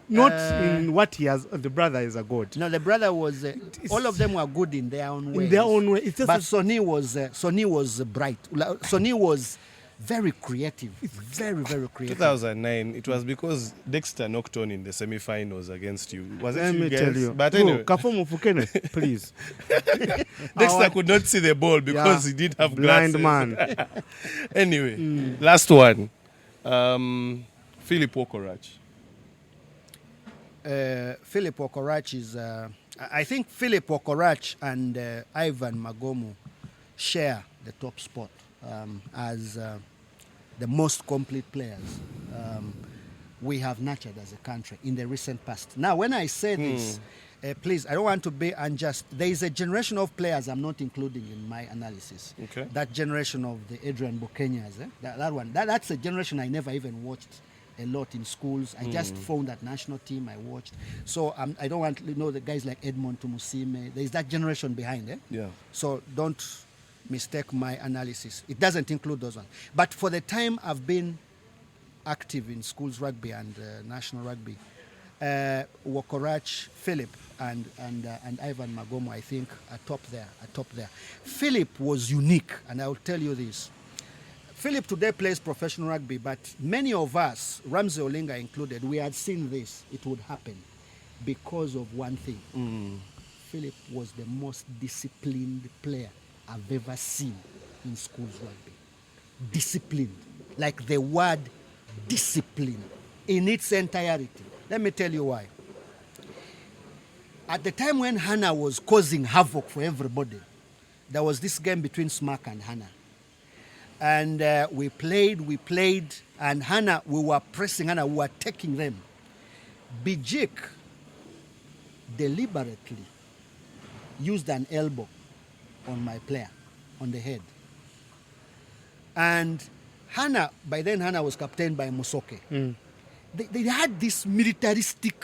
Not in what he has. The brother is a god. No, the brother was. All of them were good in their own way. In their own way. It's just But Sonny was bright. Sonny was very creative. Very, very creative. 2009, it was because Dexter knocked on in the semi-finals against you. Was it Let you me guys? tell you. But Bro, anyway, Kafomo Fukene, please. Dexter could not see the ball because Yeah. he did have Blind glasses. man. Anyway, last one. Philip Okorach. Philip Okorach is. I think Philip Okorach and Ivan Magomu share the top spot as the most complete players we have nurtured as a country in the recent past. Now, when I say this, please, I don't want to be unjust. There is a generation of players I'm not including in my analysis. Okay. That generation of the Adrian Bokenyas, that one. That's a generation I never even watched a lot in schools. I just found that national team I watched. So I don't want the guys like Edmond Tumusime. There is that generation behind. Yeah. So don't mistake my analysis. It doesn't include those ones. But for the time I've been active in schools rugby and national rugby, Wokorach, Philip, and Ivan Magomo, I think, are top there. Philip was unique, and I will tell you this. Philip today plays professional rugby, but many of us, Ramsey Olinga included, we had seen this. It would happen because of one thing. Philip was the most disciplined player I've ever seen in schools rugby. Disciplined, like the word discipline in its entirety. Let me tell you why. At the time when Hannah was causing havoc for everybody, there was this game between SMAC and Hannah. And we played, and Hannah, we were pressing Hannah, we were taking them. Bijik deliberately used an elbow on my player, on the head. And Hannah, by then Hannah was captained by Musoke. They had this militaristic,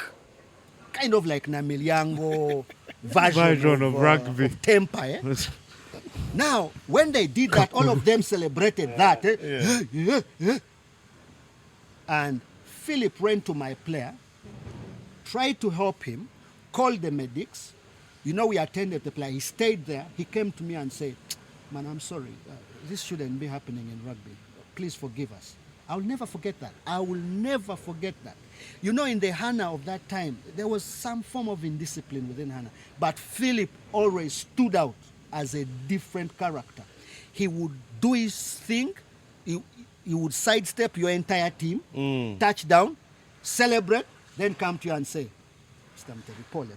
kind of like Namilyango version of rugby. Of temper. Now, when they did that, all of them celebrated that. And Philip ran to my player, tried to help him, called the medics. We attended the player. He stayed there. He came to me and said, "Man, I'm sorry. This shouldn't be happening in rugby. Please forgive us." I'll never forget that. I will never forget that. In the Hannah of that time, there was some form of indiscipline within Hannah. But Philip always stood out as a different character. He would do his thing. He would sidestep your entire team, touch down, celebrate, then come to you and say, "Mr. Mutebi, pole.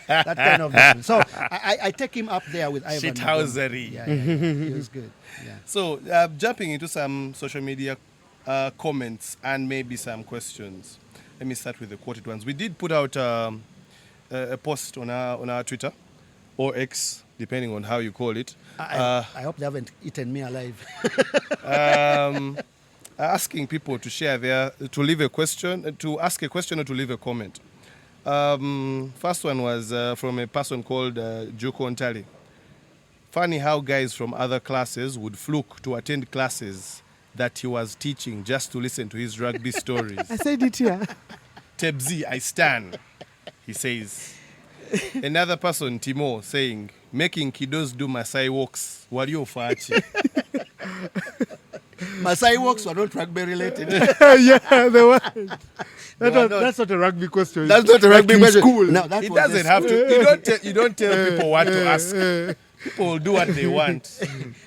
That kind of thing. So I take him up there with Ivan. Shithousery. Yeah, he was good. Yeah. So, jumping into some social media comments and maybe some questions. Let me start with the quoted ones. We did put out a post on our Twitter or X, depending on how you call it. I hope they haven't eaten me alive. Asking people to share to leave a question, to ask a question or to leave a comment. First one was from a person called Juko Ntali. Funny how guys from other classes would fluke to attend classes that he was teaching just to listen to his rugby stories. I said it here. Tebzi, I stand, he says. Another person, Timo, saying, making kiddos do Masai walks. Wario Fachi. Masai walks were not rugby related. Yeah, they were. That's not a rugby question. That's not a rugby in question. school. No, that It was doesn't have to. You don't tell people what to ask. People will do what they want.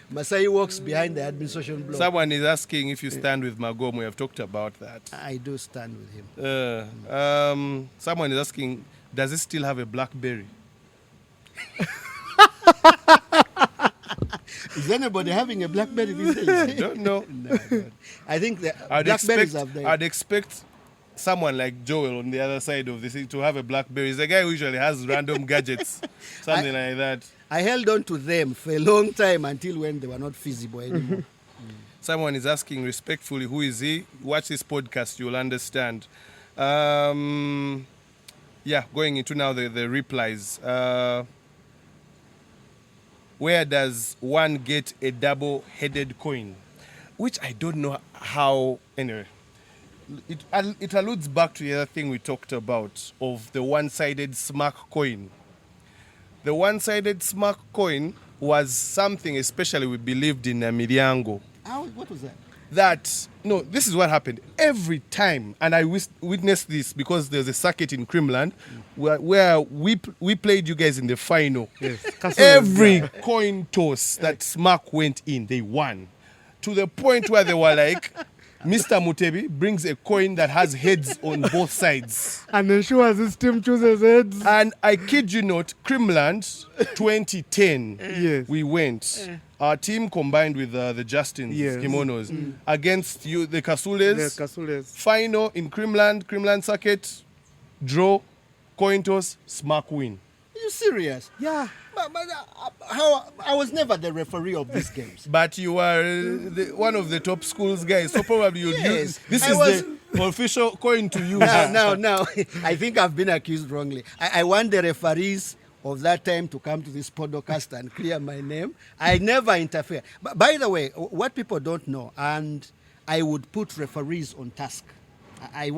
Masai walks behind the administration block. Someone is asking if you stand with Magom. We have talked about that. I do stand with him. Someone is asking, does it still have a BlackBerry? Is anybody having a BlackBerry these days? I don't know. No. I think the I'd BlackBerries expect, have I'd expect someone like Joel on the other side of the city to have a BlackBerry. He's the guy who usually has random gadgets, something like that. I held on to them for a long time until when they were not feasible anymore. Someone is asking respectfully, who is he? Watch this podcast, you'll understand. Yeah, going into now the replies. Where does one get a double-headed coin? Which I don't know how, anyway. It alludes back to the other thing we talked about of the one-sided smack coin. The one-sided smack coin was something especially we believed in Miryango. What was that? This is what happened. Every time, and I witnessed this because there's a circuit in Crimland where we played you guys in the final. Yes. Every coin toss that Smack went in, they won. To the point where they were like, Mr. Mutebi brings a coin that has heads on both sides. And ensures his team chooses heads. And I kid you not, Crimland 2010, Yes. we went. Our team combined with the Justins, Yes. Kimonos, against you, the Kasules. The Kasules. Final in Crimland circuit, draw, coin toss, Smack win. Are you serious? Yeah. But how I was never the referee of these games. But you are one of the top schools guys, so probably you'd use. This I is was- the official coin to use. Now, I think I've been accused wrongly. I want the referees of that time to come to this podcast and clear my name. I never interfere. But by the way, what people don't know, and I would put referees on task. I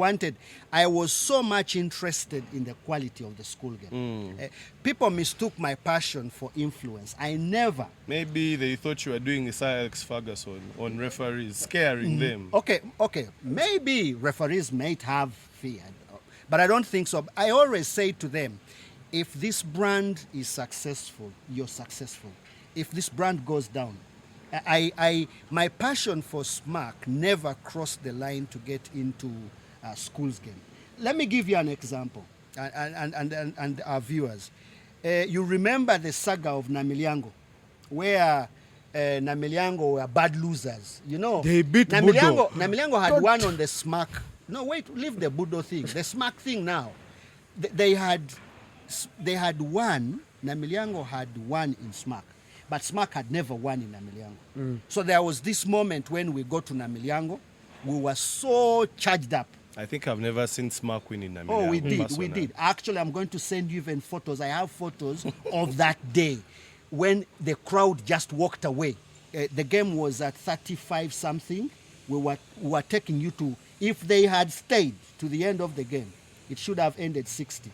was so much interested in the quality of the school game. People mistook my passion for influence. I never. Maybe they thought you were doing a Sir Alex Ferguson on referees, scaring them. Okay. Maybe referees might have fear, but I don't think so. I always say to them, if this brand is successful, you're successful. If this brand goes down, my passion for Smack never crossed the line to get into school's game. Let me give you an example, and our viewers. You remember the saga of Namilyango, where Namilyango were bad losers. You know, They beat Budo. Namilyango had won on the Smack. No, wait, leave the Budo thing. The Smack thing now. They had won. Namilyango had won in Smack. But Smack had never won in Namilyango. So there was this moment when we got to Namilyango, we were so charged up. I think I've never seen Smack win in Namibia. Oh, we did. Actually, I'm going to send you even photos. I have photos of that day when the crowd just walked away. The game was at 35 something. We were taking you to, if they had stayed to the end of the game, it should have ended 60.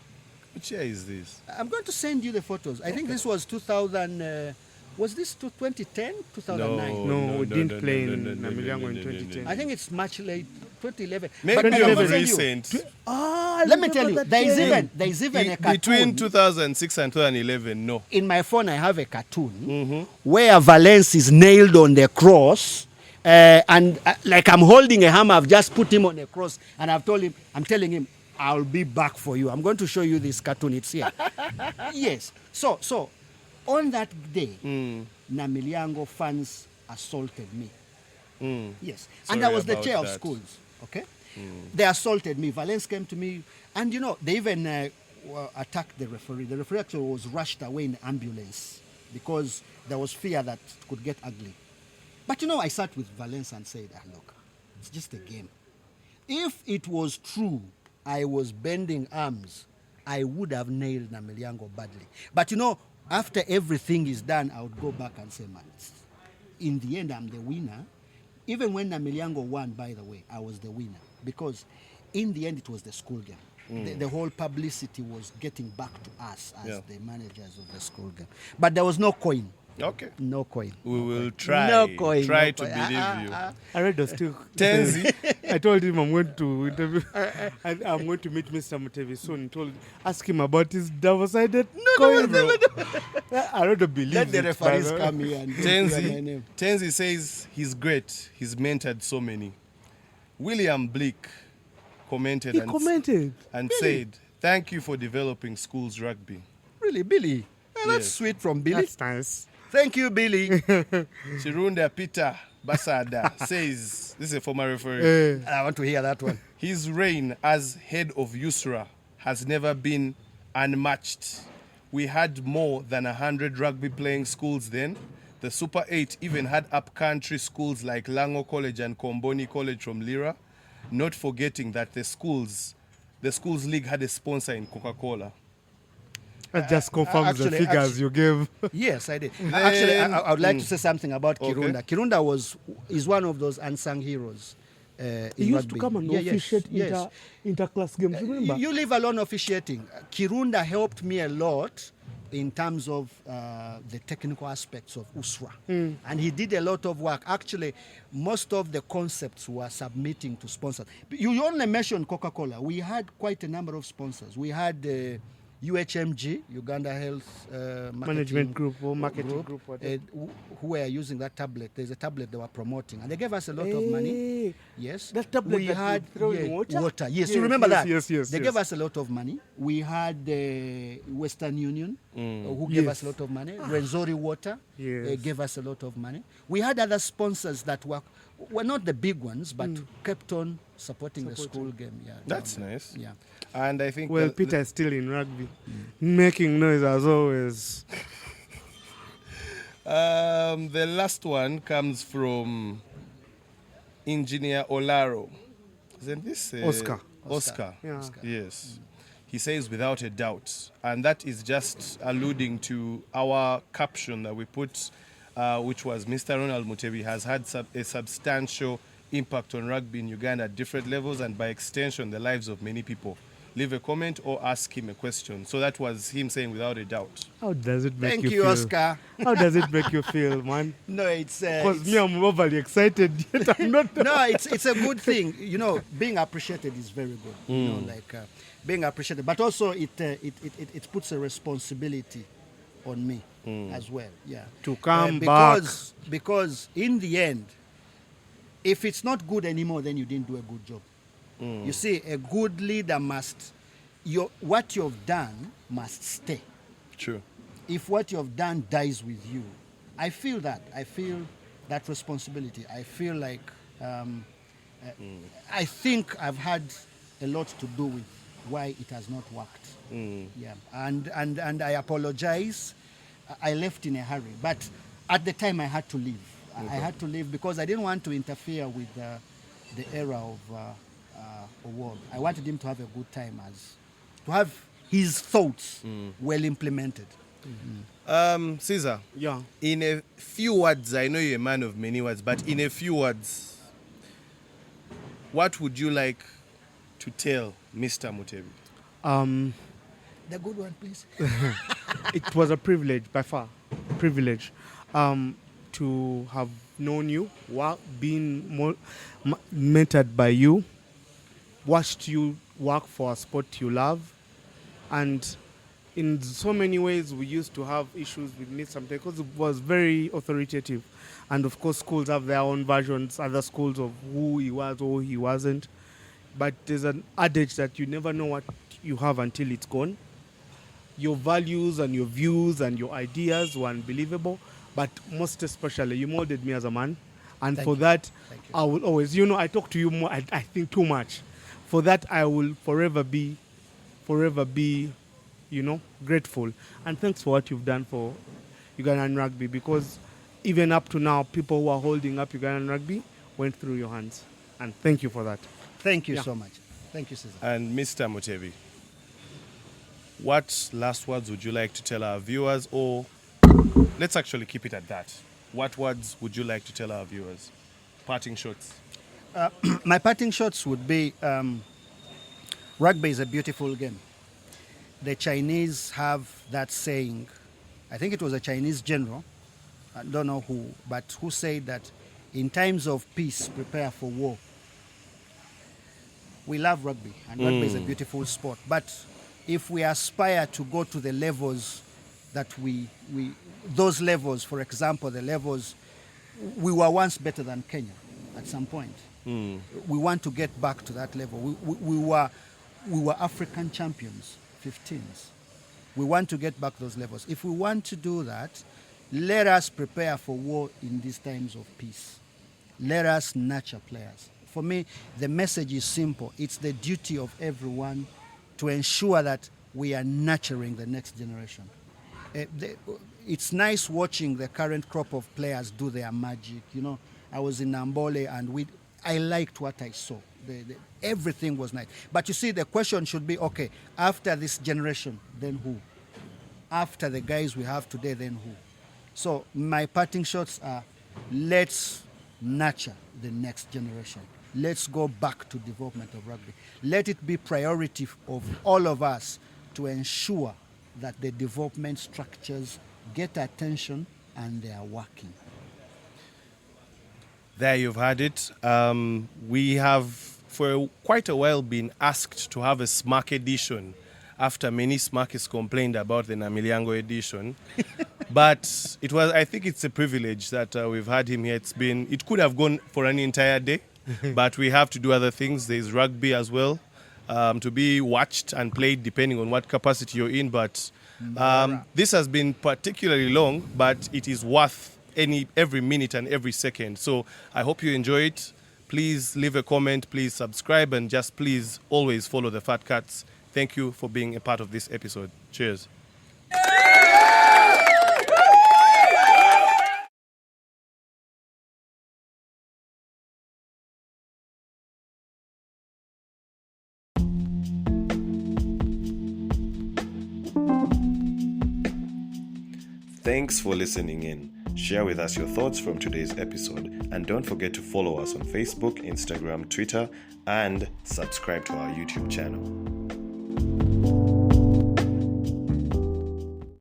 Which year is this? I'm going to send you the photos. I think this was 2000. Was this 2010, 2009? No, we didn't play in Namilyango in 2010. I think it's much late, 2011. Maybe But I'm very gonna tell you, recent. Let me tell you, there is even a cartoon. Between 2006 and 2011, no. In my phone, I have a cartoon where Valence is nailed on the cross, and like I'm holding a hammer, I've just put him on the cross, and I'm telling him, I'll be back for you. I'm going to show you this cartoon. It's here. Yes. So on that day, Namilyango fans assaulted me. Yes. Sorry And I was the about chair of that. schools. Okay. They assaulted me. Valence came to me, and they even attacked the referee. The referee actually was rushed away in ambulance because there was fear that it could get ugly. But I sat with Valence and said, look, it's just a game. If it was true I was bending arms, I would have nailed Namilyango badly. But after everything is done, I would go back and say, man, in the end, I'm the winner. Even when Namilyango won, by the way, I was the winner. Because in the end, it was the school game. The whole publicity was getting back to us as the managers of the school game. But there was no coin. Okay. No coin. We will try. No coin. Try no to coin. believe you. I read the still. Tenzi. I told him I'm going to interview. I'm going to meet Mr. Mutebi soon. Ask him about his double-sided coin, bro. I don't believe Let the it, referees brother. come here and clear my name. Tenzi says he's great. He's mentored so many. William Bleak commented He commented. and said, "Thank you for developing schools rugby." Really, Billy? That's Yes. sweet from Billy. That's nice. Thank you, Billy. Chirunda Peter Basada says, this is a former referee, I want to hear that one. his reign as head of USRA has never been unmatched. We had more than 100 rugby playing schools then. The Super 8 even had up-country schools like Lango College and Komboni College from Lira. Not forgetting that the schools league had a sponsor in Coca-Cola. That just confirms the figures you gave. Yes, I did. Actually, I would like to say something about Okay. Kirunda. Kirunda is one of those unsung heroes. He used to come and officiate inter-class games, remember? You leave alone officiating. Kirunda helped me a lot in terms of the technical aspects of USRA. And he did a lot of work. Actually, most of the concepts were submitting to sponsors. You only mentioned Coca-Cola. We had quite a number of sponsors. We had UHMG, Uganda Health Management Group or Marketing Group. who were using that tablet. There's a tablet they were promoting, and they gave us a lot of money. Yes. That tablet we that had you throw in water? Yes, you remember that? Yes. They gave us a lot of money. We had Western Union, who gave us a lot of money. Renzori Water gave us a lot of money. We had other sponsors that were not the big ones, but kept on supporting the school game. Yeah, That's nice. Yeah. And I think... Well, Peter is still in rugby. Making noise as always. The last one comes from Engineer Olaro. Isn't this... Oscar. Oscar. Yeah. Yes. He says without a doubt. And that is just alluding to our caption that we put, which was Mr. Ronald Mutebi has had a substantial impact on rugby in Uganda at different levels and by extension the lives of many people. Leave a comment or ask him a question. So that was him saying without a doubt. How does it make Thank you you, feel? Oscar. How does it make you feel, man? No, it's Because me, I'm overly excited. Yet I'm not. no, it's a good thing. You know, being appreciated is very good. You know, like being appreciated, but also it puts a responsibility on me as well. Yeah, To come back. Because in the end, if it's not good anymore, then you didn't do a good job. You see, a good leader what you've done must stay. True. If what you've done dies with you, I feel that. I feel that responsibility. I feel like I think I've had a lot to do with why it has not worked. Yeah, and I apologize. I left in a hurry, but at the time I had to leave. I had to leave because I didn't want to interfere with the era of war. I wanted him to have a good time, to have his thoughts well implemented. Caesar, Yeah. in a few words, I know you're a man of many words, but in a few words, what would you like to tell Mr. Mutebi? The good one, please. It was a privilege, by far, privilege, to have known you, been mentored by you, watched you work for a sport you love, and in so many ways we used to have issues with me sometimes because it was very authoritative, and of course schools have their own versions, other schools of who he was or who he wasn't, but there's an adage that you never know what you have until it's gone. Your values and your views and your ideas were unbelievable, but most especially you molded me as a man, and Thank for you. that Thank you. I will always, I talk to you more, I think too much. For that I will forever be, grateful. And thanks for what you've done for Ugandan rugby, because even up to now, people who are holding up Ugandan rugby went through your hands. And thank you for that. Thank you Yeah. so much. Thank you, Cesar. And Mr. Mutebi, what last words would you like to tell our viewers, or let's actually keep it at that. What words would you like to tell our viewers? Parting shots. My parting shots would be rugby is a beautiful game. The Chinese have that saying, I think it was a Chinese general, I don't know who, but who said that in times of peace, prepare for war. We love rugby, and rugby is a beautiful sport. But if we aspire to go to the levels that those levels, for example, the levels, we were once better than Kenya at some point. We want to get back to that level. We were African champions, 15s. We want to get back those levels. If we want to do that, let us prepare for war in these times of peace. Let us nurture players. For me, the message is simple. It's the duty of everyone to ensure that we are nurturing the next generation. It's nice watching the current crop of players do their magic. You know, I was in Nambole and I liked what I saw. Everything was nice. But you see, the question should be, okay, after this generation, then who? After the guys we have today, then who? So my parting shots are, let's nurture the next generation. Let's go back to development of rugby. Let it be priority of all of us to ensure that the development structures get attention and they are working. There you've had it. We have for quite a while been asked to have a SMAC edition after many SMACs complained about the Namilyango edition. But I think it's a privilege that we've had him here. It could have gone for an entire day, but we have to do other things. There's rugby as well, to be watched and played depending on what capacity you're in. But this has been particularly long, but it is worth every minute and every second. So I hope you enjoy it. Please leave a comment, please subscribe, and just please always follow the Fat Cats. Thank you for being a part of this episode. Cheers. Thanks for listening in. Share with us your thoughts from today's episode, and don't forget to follow us on Facebook, Instagram, Twitter, and subscribe to our YouTube channel.